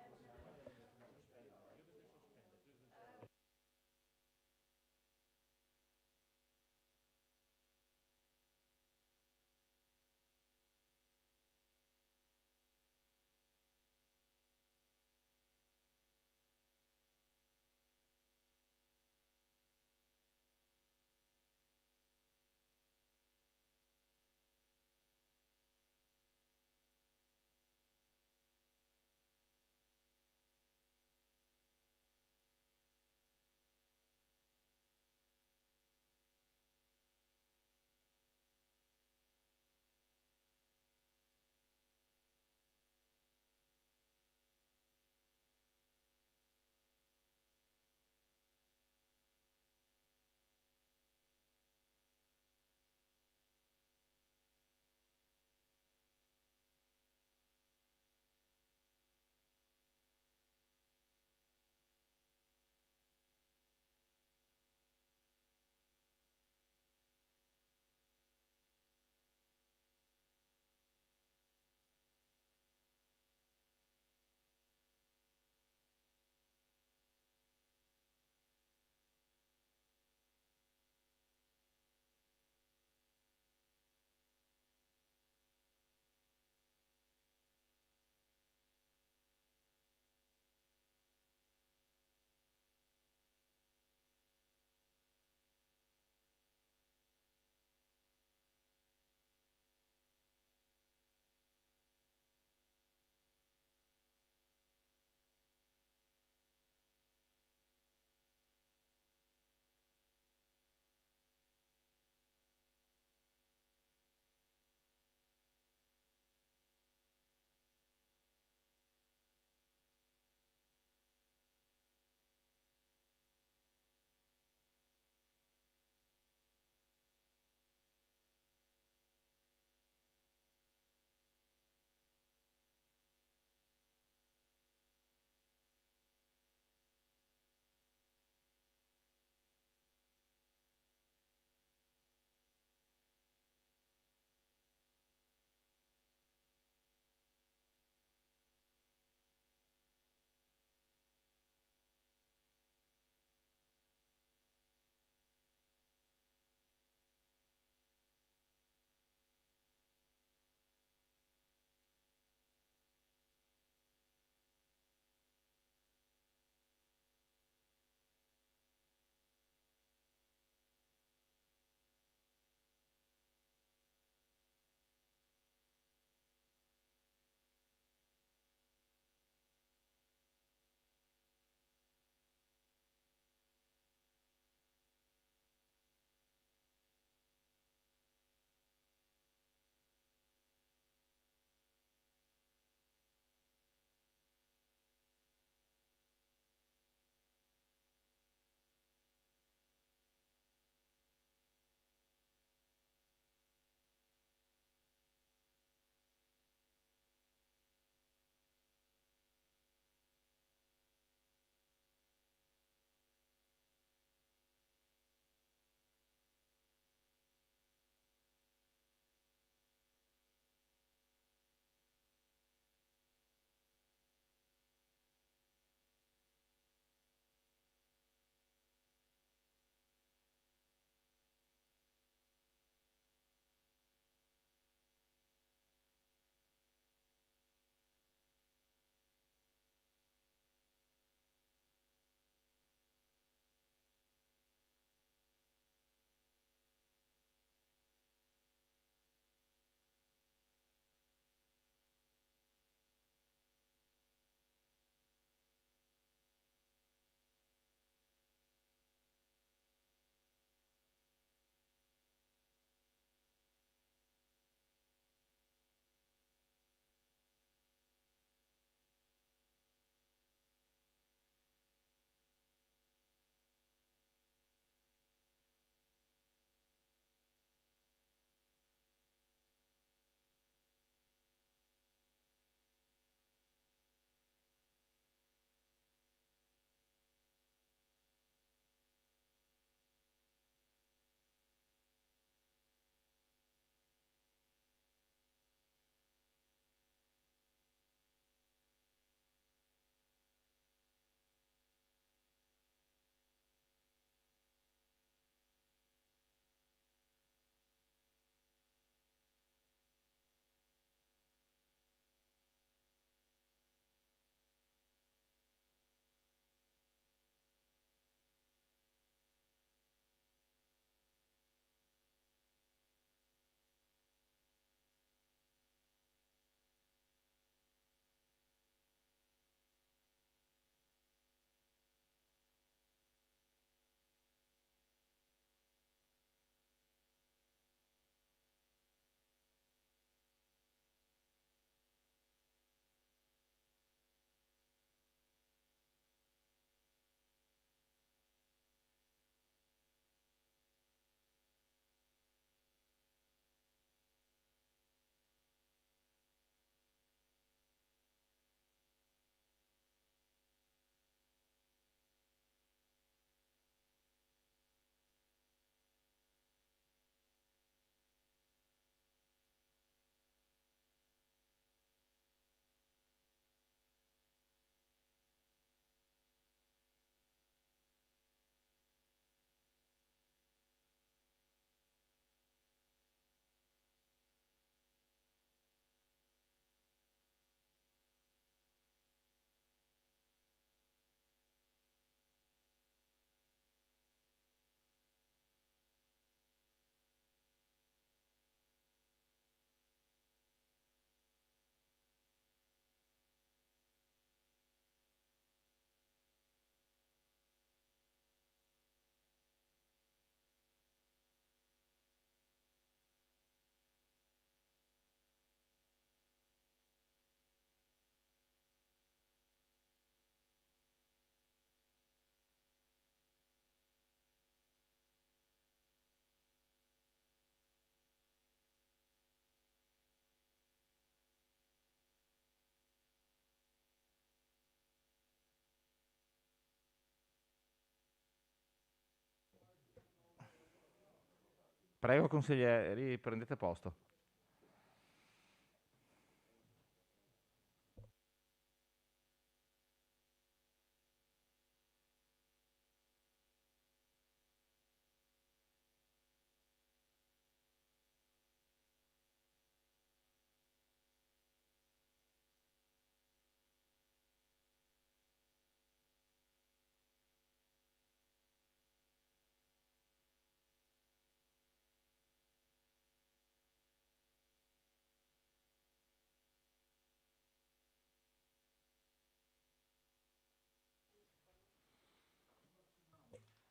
Prego consiglieri, prendete posto.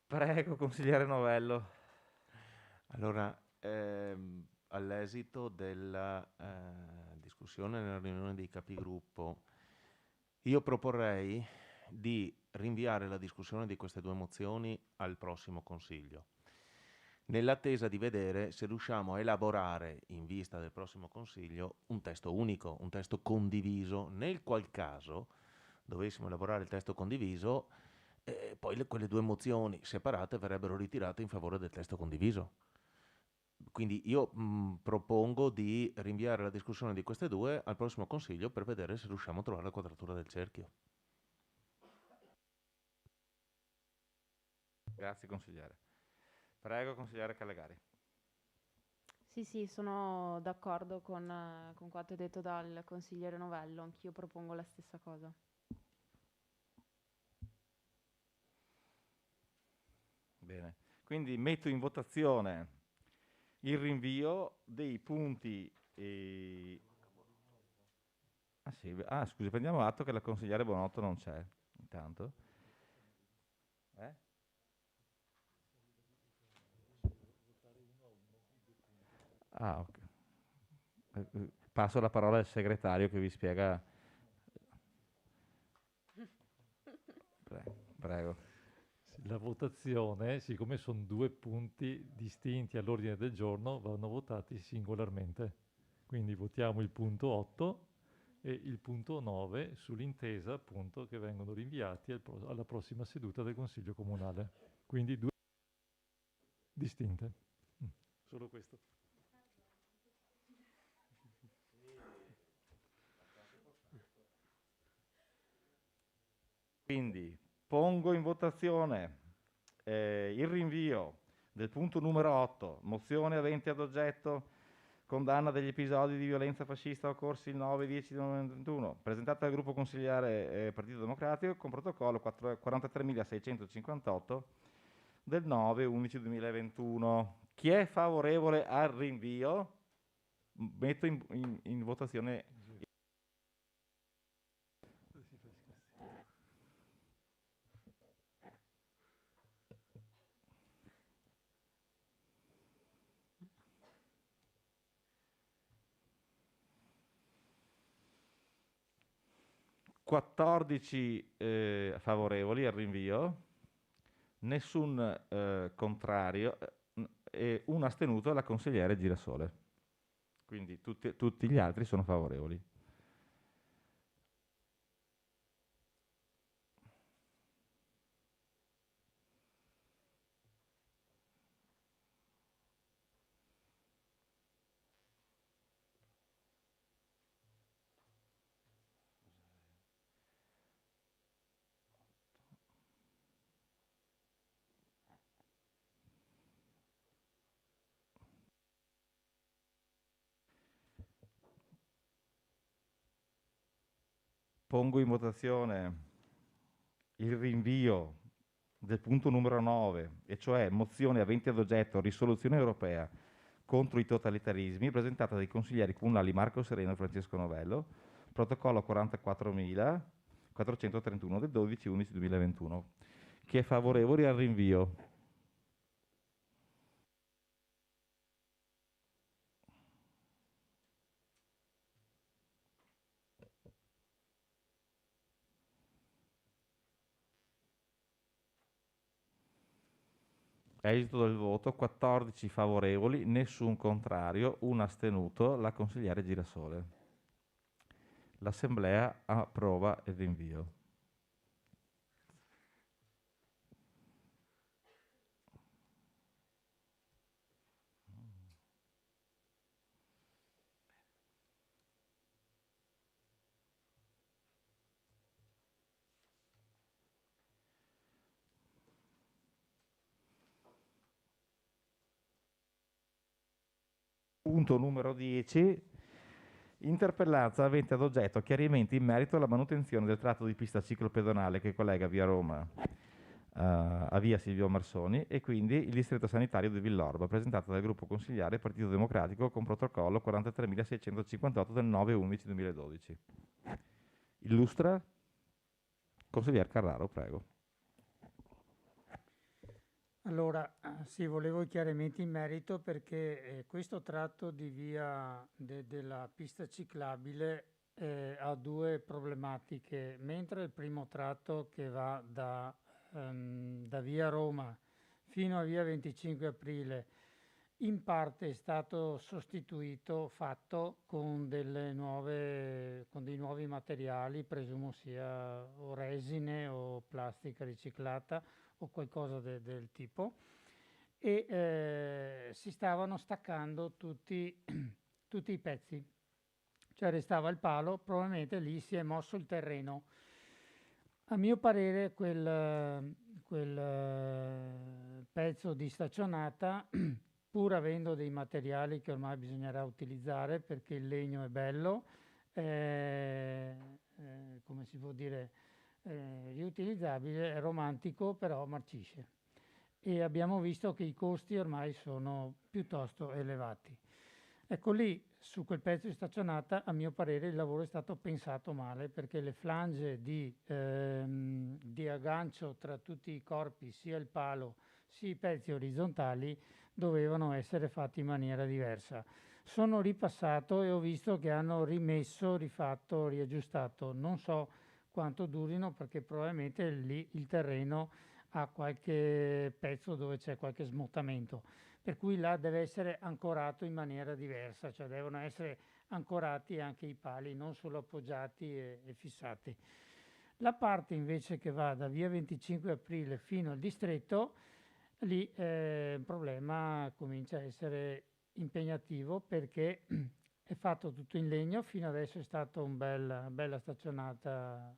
Prego consigliere Novello. Allora, all'esito della discussione nella riunione dei capigruppo, io proporrei di rinviare la discussione di queste due mozioni al prossimo Consiglio, nell'attesa di vedere se riusciamo a elaborare, in vista del prossimo Consiglio, un testo unico, un testo condiviso, nel qual caso dovessimo elaborare il testo condiviso, poi quelle due mozioni separate verrebbero ritirate in favore del testo condiviso. Quindi io propongo di rinviare la discussione di queste due al prossimo Consiglio per vedere se riusciamo a trovare la quadratura del cerchio. Grazie consigliere. Prego consigliere Callegari. Sì, sono d'accordo con quanto detto dal consigliere Novello, anch'io propongo la stessa cosa. Bene, quindi metto in votazione il rinvio dei punti. Scusi, prendiamo atto che la consigliere Bonotto non c'è, intanto. Ok. Passo la parola al segretario che vi spiega. Prego. La votazione, siccome sono due punti distinti all'ordine del giorno, vanno votati singolarmente. Quindi votiamo il punto 8 e il punto 9 sull'intesa appunto che vengono rinviati alla prossima seduta del Consiglio Comunale. Quindi due distinte. Solo questo. Quindi pongo in votazione il rinvio del punto numero 8, mozione avente ad oggetto condanna degli episodi di violenza fascista occorsi il 9-10-2021, presentata dal gruppo consigliare Partito Democratico con protocollo 43.658 del 9-11-2021. Chi è favorevole al rinvio? Metto in votazione. Quattordici favorevoli al rinvio, nessun contrario e un astenuto alla consigliere Girasole. Quindi tutti gli altri sono favorevoli. Pongo in votazione il rinvio del punto numero 9, e cioè mozione avente ad oggetto risoluzione europea contro i totalitarismi, presentata dai consiglieri comunali Marco Sereno e Francesco Novello, protocollo 44.431 del 12-11-2021. Chi è favorevole al rinvio? Esito del voto: 14 favorevoli, nessun contrario, un astenuto, la consigliere Girasole. L'Assemblea approva il rinvio. Punto numero 10. Interpellanza avente ad oggetto chiarimenti in merito alla manutenzione del tratto di pista ciclopedonale che collega via Roma a via Silvio Marsoni e quindi il distretto sanitario di Villorba, presentata dal gruppo consigliare Partito Democratico con protocollo 43.658 del 9/11/2012. Illustra consigliere Carraro, prego. Allora, sì, volevo i chiarimenti in merito perché questo tratto di via della pista ciclabile ha due problematiche. Mentre il primo tratto che va da via Roma fino a via 25 aprile in parte è stato fatto con dei nuovi materiali, presumo sia o resine o plastica riciclata o qualcosa del tipo, e si stavano staccando tutti i pezzi, cioè restava il palo, probabilmente lì si è mosso il terreno. A mio parere quel pezzo di staccionata, pur avendo dei materiali che ormai bisognerà utilizzare perché il legno è bello, come si può dire, riutilizzabile, è romantico, però marcisce. E abbiamo visto che i costi ormai sono piuttosto elevati. Ecco, lì, su quel pezzo di staccionata, a mio parere il lavoro è stato pensato male perché le flange di aggancio tra tutti i corpi, sia il palo sia i pezzi orizzontali, dovevano essere fatti in maniera diversa. Sono ripassato e ho visto che hanno rimesso, rifatto, riaggiustato. Non so quanto durino perché probabilmente lì il terreno ha qualche pezzo dove c'è qualche smottamento, per cui là deve essere ancorato in maniera diversa, cioè devono essere ancorati anche i pali, non solo appoggiati e fissati. La parte invece che va da via 25 aprile fino al distretto, lì il problema comincia a essere impegnativo perché è fatto tutto in legno, fino adesso è stata una bella staccionata,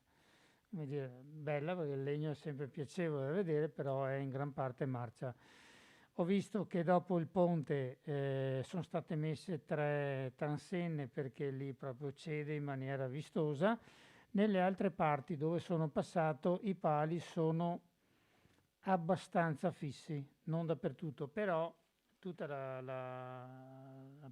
come dire, bella perché il legno è sempre piacevole da vedere, però è in gran parte marcia. Ho visto che dopo il ponte sono state messe 3 transenne perché lì proprio cede in maniera vistosa. Nelle altre parti dove sono passato i pali sono abbastanza fissi, non dappertutto, però tutta la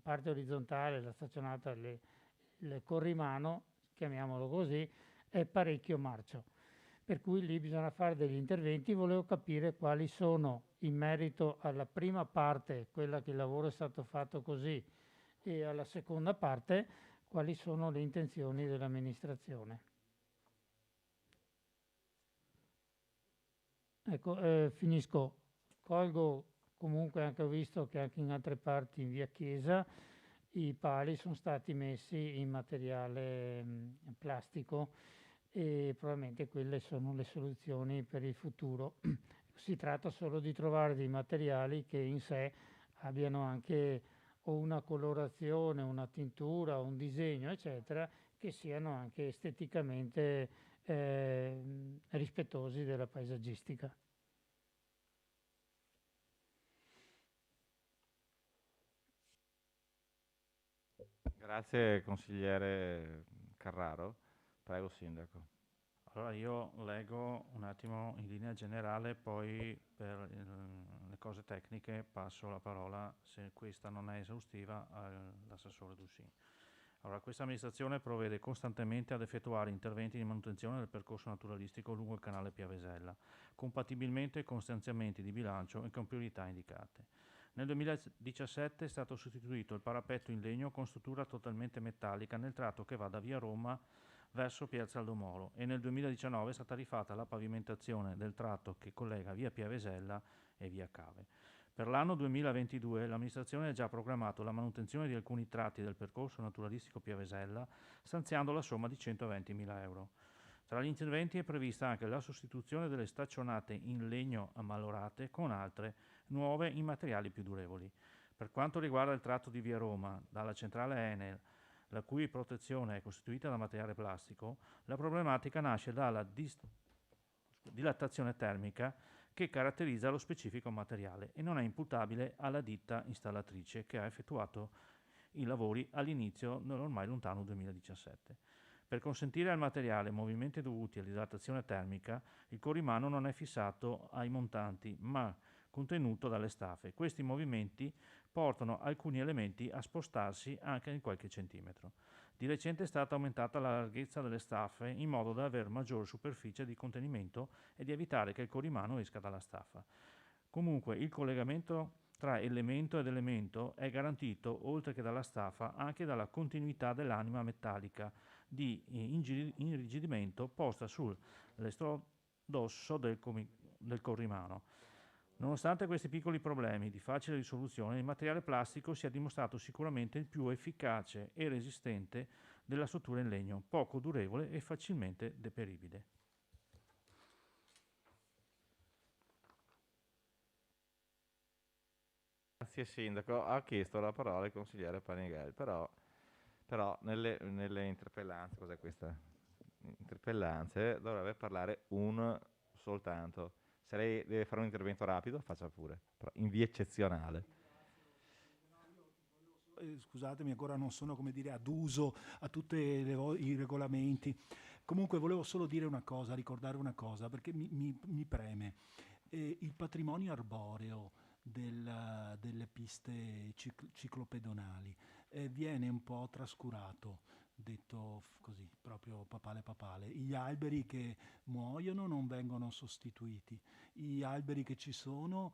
parte orizzontale, la staccionata, il corrimano, chiamiamolo così, è parecchio marcio. Per cui lì bisogna fare degli interventi. Volevo capire quali sono, in merito alla prima parte, quella che il lavoro è stato fatto così, e alla seconda parte, quali sono le intenzioni dell'amministrazione. Ecco, finisco. Colgo comunque, anche ho visto che anche in altre parti in via Chiesa i pali sono stati messi in materiale plastico e probabilmente quelle sono le soluzioni per il futuro. Si tratta solo di trovare dei materiali che in sé abbiano anche o una colorazione, una tintura, un disegno, eccetera, che siano anche esteticamente rispettosi della paesaggistica. Grazie consigliere Carraro. Prego Sindaco. Allora io leggo un attimo in linea generale, poi per le cose tecniche passo la parola, se questa non è esaustiva, all'assessore Dussin. Allora, questa amministrazione provvede costantemente ad effettuare interventi di manutenzione del percorso naturalistico lungo il canale Piavesella, compatibilmente con stanziamenti di bilancio e con priorità indicate. Nel 2017 è stato sostituito il parapetto in legno con struttura totalmente metallica nel tratto che va da via Roma verso Piazza Aldomoro e nel 2019 è stata rifatta la pavimentazione del tratto che collega via Piavesella e via Cave. Per l'anno 2022 l'amministrazione ha già programmato la manutenzione di alcuni tratti del percorso naturalistico Piavesella, stanziando la somma di 120.000 euro. Tra gli interventi è prevista anche la sostituzione delle staccionate in legno ammalorate con altre nuove in materiali più durevoli. Per quanto riguarda il tratto di via Roma, dalla centrale Enel, la cui protezione è costituita da materiale plastico, la problematica nasce dalla dilatazione termica che caratterizza lo specifico materiale e non è imputabile alla ditta installatrice che ha effettuato i lavori all'inizio dell'ormai lontano 2017. Per consentire al materiale movimenti dovuti all'idratazione termica, il corrimano non è fissato ai montanti, ma contenuto dalle staffe. Questi movimenti portano alcuni elementi a spostarsi anche di qualche centimetro. Di recente è stata aumentata la larghezza delle staffe in modo da avere maggiore superficie di contenimento e di evitare che il corrimano esca dalla staffa. Comunque il collegamento tra elemento ed elemento è garantito, oltre che dalla staffa, anche dalla continuità dell'anima metallica di irrigidimento posta sull'estrodosso del corrimano. Nonostante questi piccoli problemi di facile risoluzione, il materiale plastico si è dimostrato sicuramente il più efficace e resistente della struttura in legno, poco durevole e facilmente deperibile. Grazie Sindaco, ha chiesto la parola il consigliere Panighel, però nelle interpellanze, cos'è questa? Interpellanze dovrebbe parlare un soltanto. Se lei deve fare un intervento rapido, faccia pure, però in via eccezionale. Scusatemi, ancora non sono, come dire, ad uso a tutti i regolamenti. Comunque volevo solo dire una cosa, ricordare una cosa, perché mi preme. Il patrimonio arboreo delle piste ciclopedonali viene un po' trascurato, detto così, proprio papale. Gli alberi che muoiono non vengono sostituiti, gli alberi che ci sono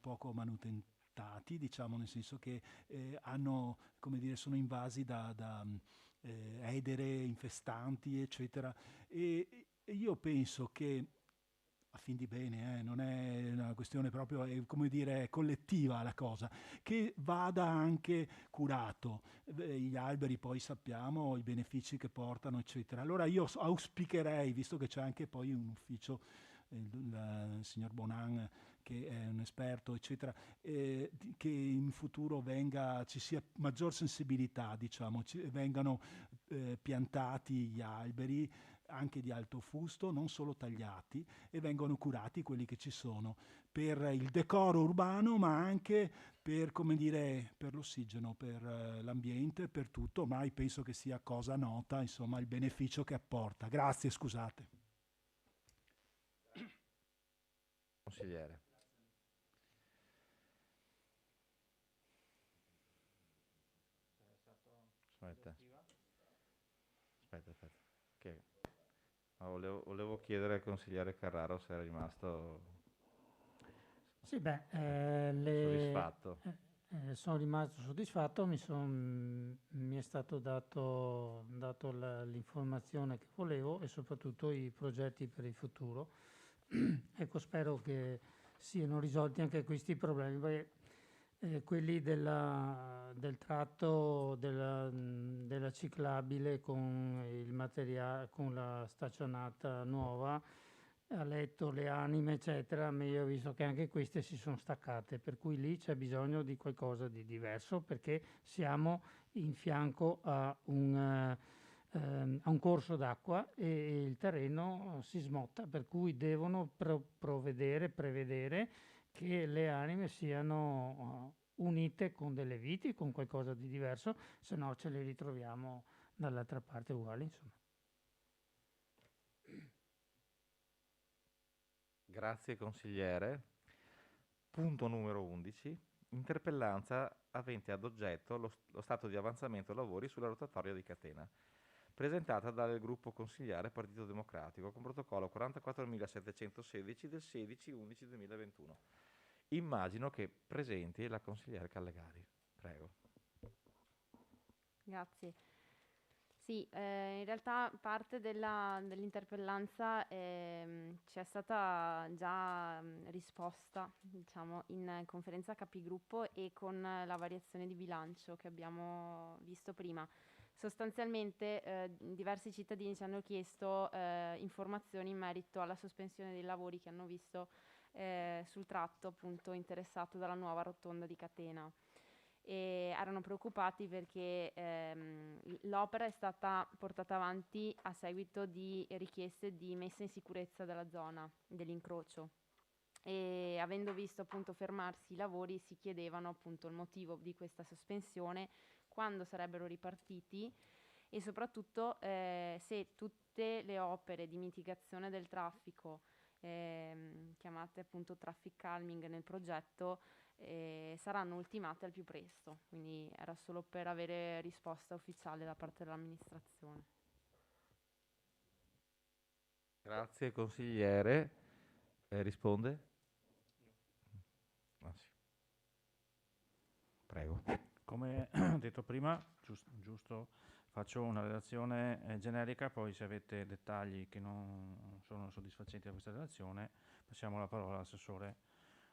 poco manutentati, diciamo, nel senso che hanno, come dire, sono invasi da edere infestanti, eccetera. E io penso che, a fin di bene, non è una questione proprio, come dire, collettiva la cosa, che vada anche curato. Gli alberi poi sappiamo i benefici che portano, eccetera. Allora io auspicherei, visto che c'è anche poi un ufficio, il signor Bonan, che è un esperto, eccetera, che in futuro ci sia maggior sensibilità, diciamo, vengano piantati gli alberi anche di alto fusto, non solo tagliati, e vengono curati quelli che ci sono per il decoro urbano, ma anche per, come dire, per l'ossigeno, per l'ambiente, per tutto. Ormai penso che sia cosa nota, insomma, il beneficio che apporta. Grazie, scusate. Consigliere. Aspetta. Che volevo chiedere al consigliere Carraro se era rimasto soddisfatto. Sono rimasto soddisfatto, mi è stato dato l'informazione che volevo e soprattutto i progetti per il futuro. Ecco, spero che siano risolti anche questi problemi, perché quelli del tratto della ciclabile con il materiale, con la staccionata nuova, ha letto le anime, eccetera, ma io ho visto che anche queste si sono staccate, per cui lì c'è bisogno di qualcosa di diverso, perché siamo in fianco a un corso d'acqua e il terreno si smotta, per cui devono prevedere che le anime siano unite con delle viti, con qualcosa di diverso, se no ce le ritroviamo dall'altra parte uguali, insomma. Grazie consigliere. Punto numero 11. Interpellanza avente ad oggetto lo stato di avanzamento lavori sulla rotatoria di Catena, presentata dal gruppo consigliare Partito Democratico con protocollo 44.716 del 16/11/2021. Immagino che presenti la consigliere Callegari. Prego. Grazie. Sì, in realtà parte dell'interpellanza ci è stata già risposta, diciamo, in conferenza capigruppo e con la variazione di bilancio che abbiamo visto prima. Sostanzialmente diversi cittadini ci hanno chiesto informazioni in merito alla sospensione dei lavori che hanno visto sul tratto appunto interessato dalla nuova rotonda di Catena. E erano preoccupati perché l'opera è stata portata avanti a seguito di richieste di messa in sicurezza della zona dell'incrocio e avendo visto appunto fermarsi i lavori si chiedevano appunto il motivo di questa sospensione, quando sarebbero ripartiti e soprattutto se tutte le opere di mitigazione del traffico chiamate appunto traffic calming nel progetto saranno ultimate al più presto, quindi era solo per avere risposta ufficiale da parte dell'amministrazione. Grazie consigliere. Risponde? Ah, sì. Prego. Come detto prima, giusto, faccio una relazione generica, poi se avete dettagli che non sono soddisfacenti da questa relazione, passiamo la parola all'assessore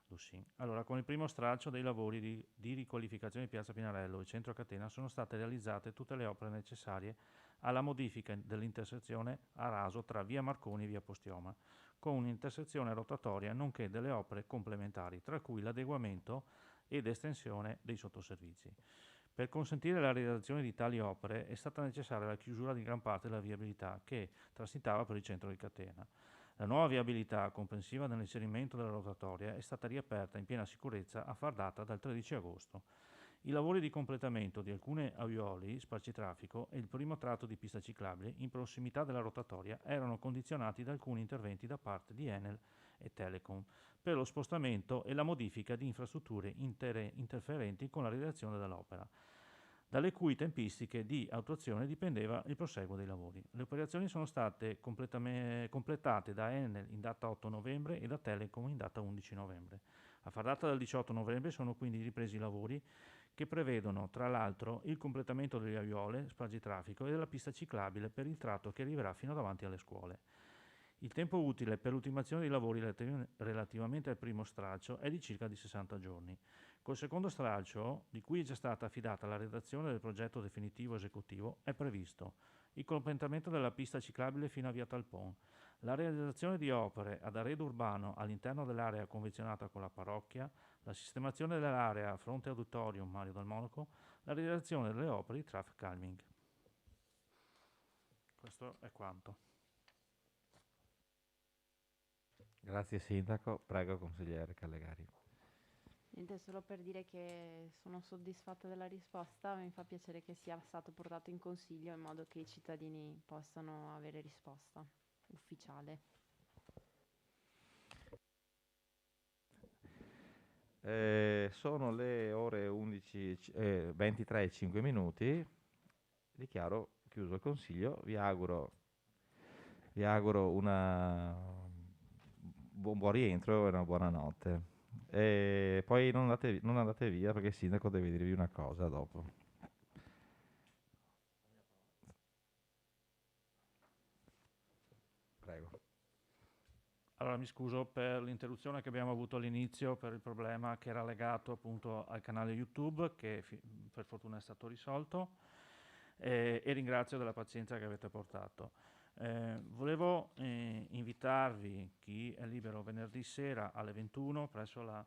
Lussin. Allora, con il primo stralcio dei lavori di riqualificazione di Piazza Pinarello e Centro Catena sono state realizzate tutte le opere necessarie alla modifica dell'intersezione a raso tra via Marconi e via Postioma, con un'intersezione rotatoria nonché delle opere complementari, tra cui l'adeguamento ed estensione dei sottoservizi. Per consentire la realizzazione di tali opere è stata necessaria la chiusura di gran parte della viabilità che transitava per il centro di Catena. La nuova viabilità, comprensiva dell'inserimento della rotatoria, è stata riaperta in piena sicurezza a far data dal 13 agosto. I lavori di completamento di alcune aiuoli sparcitraffico e il primo tratto di pista ciclabile in prossimità della rotatoria erano condizionati da alcuni interventi da parte di Enel e Telecom per lo spostamento e la modifica di infrastrutture interferenti con la realizzazione dell'opera, dalle cui tempistiche di attuazione dipendeva il proseguo dei lavori. Le operazioni sono state completate da Enel in data 8 novembre e da Telecom in data 11 novembre. A far data dal 18 novembre sono quindi ripresi i lavori che prevedono, tra l'altro, il completamento delle aiuole, spargitraffico e della pista ciclabile per il tratto che arriverà fino davanti alle scuole. Il tempo utile per l'ultimazione dei lavori relativamente al primo stralcio è di circa 60 giorni. Col secondo stralcio, di cui è già stata affidata la redazione del progetto definitivo esecutivo, è previsto il completamento della pista ciclabile fino a via Talpon, la realizzazione di opere ad arredo urbano all'interno dell'area convenzionata con la parrocchia, la sistemazione dell'area fronte auditorium Mario dal Monaco, la realizzazione delle opere di traffic calming. Questo è quanto. Grazie Sindaco, prego consigliere Callegari. Niente, solo per dire che sono soddisfatta della risposta, mi fa piacere che sia stato portato in consiglio in modo che i cittadini possano avere risposta ufficiale. Sono le ore 23 e 5 minuti, dichiaro chiuso il consiglio, vi auguro un buon rientro e una buona notte. E poi non andate via perché il sindaco deve dirvi una cosa dopo. Prego. Allora mi scuso per l'interruzione che abbiamo avuto all'inizio per il problema che era legato appunto al canale YouTube che per fortuna è stato risolto e ringrazio della pazienza che avete portato. Volevo invitarvi, chi è libero venerdì sera alle 21 presso la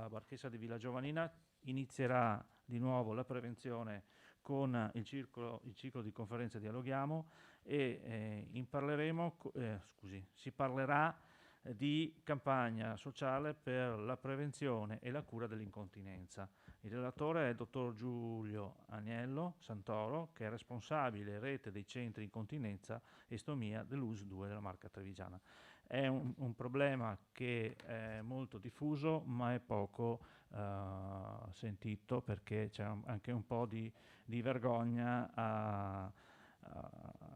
Barchessa di Villa Giovanina, inizierà di nuovo la prevenzione con il ciclo di conferenze Dialoghiamo e si parlerà di campagna sociale per la prevenzione e la cura dell'incontinenza. Il relatore è il dottor Giulio Agnello Santoro, che è responsabile rete dei centri incontinenza e stomia dell'US 2 della Marca Trevigiana. È un problema che è molto diffuso, ma è poco sentito perché c'è anche un po' di vergogna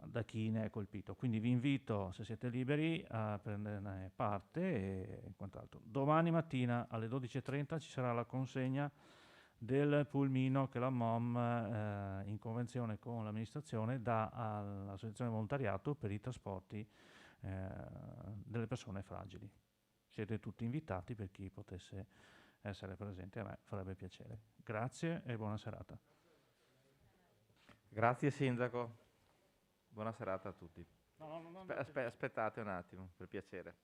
da chi ne è colpito. Quindi vi invito, se siete liberi, a prenderne parte e quant'altro. Domani mattina alle 12:30 ci sarà la consegna del pulmino che la MOM, in convenzione con l'amministrazione, dà all'associazione volontariato per i trasporti delle persone fragili. Siete tutti invitati per chi potesse essere presente, a me farebbe piacere. Grazie e buona serata. Grazie Sindaco, buona serata a tutti. No, Aspettate un attimo, per piacere.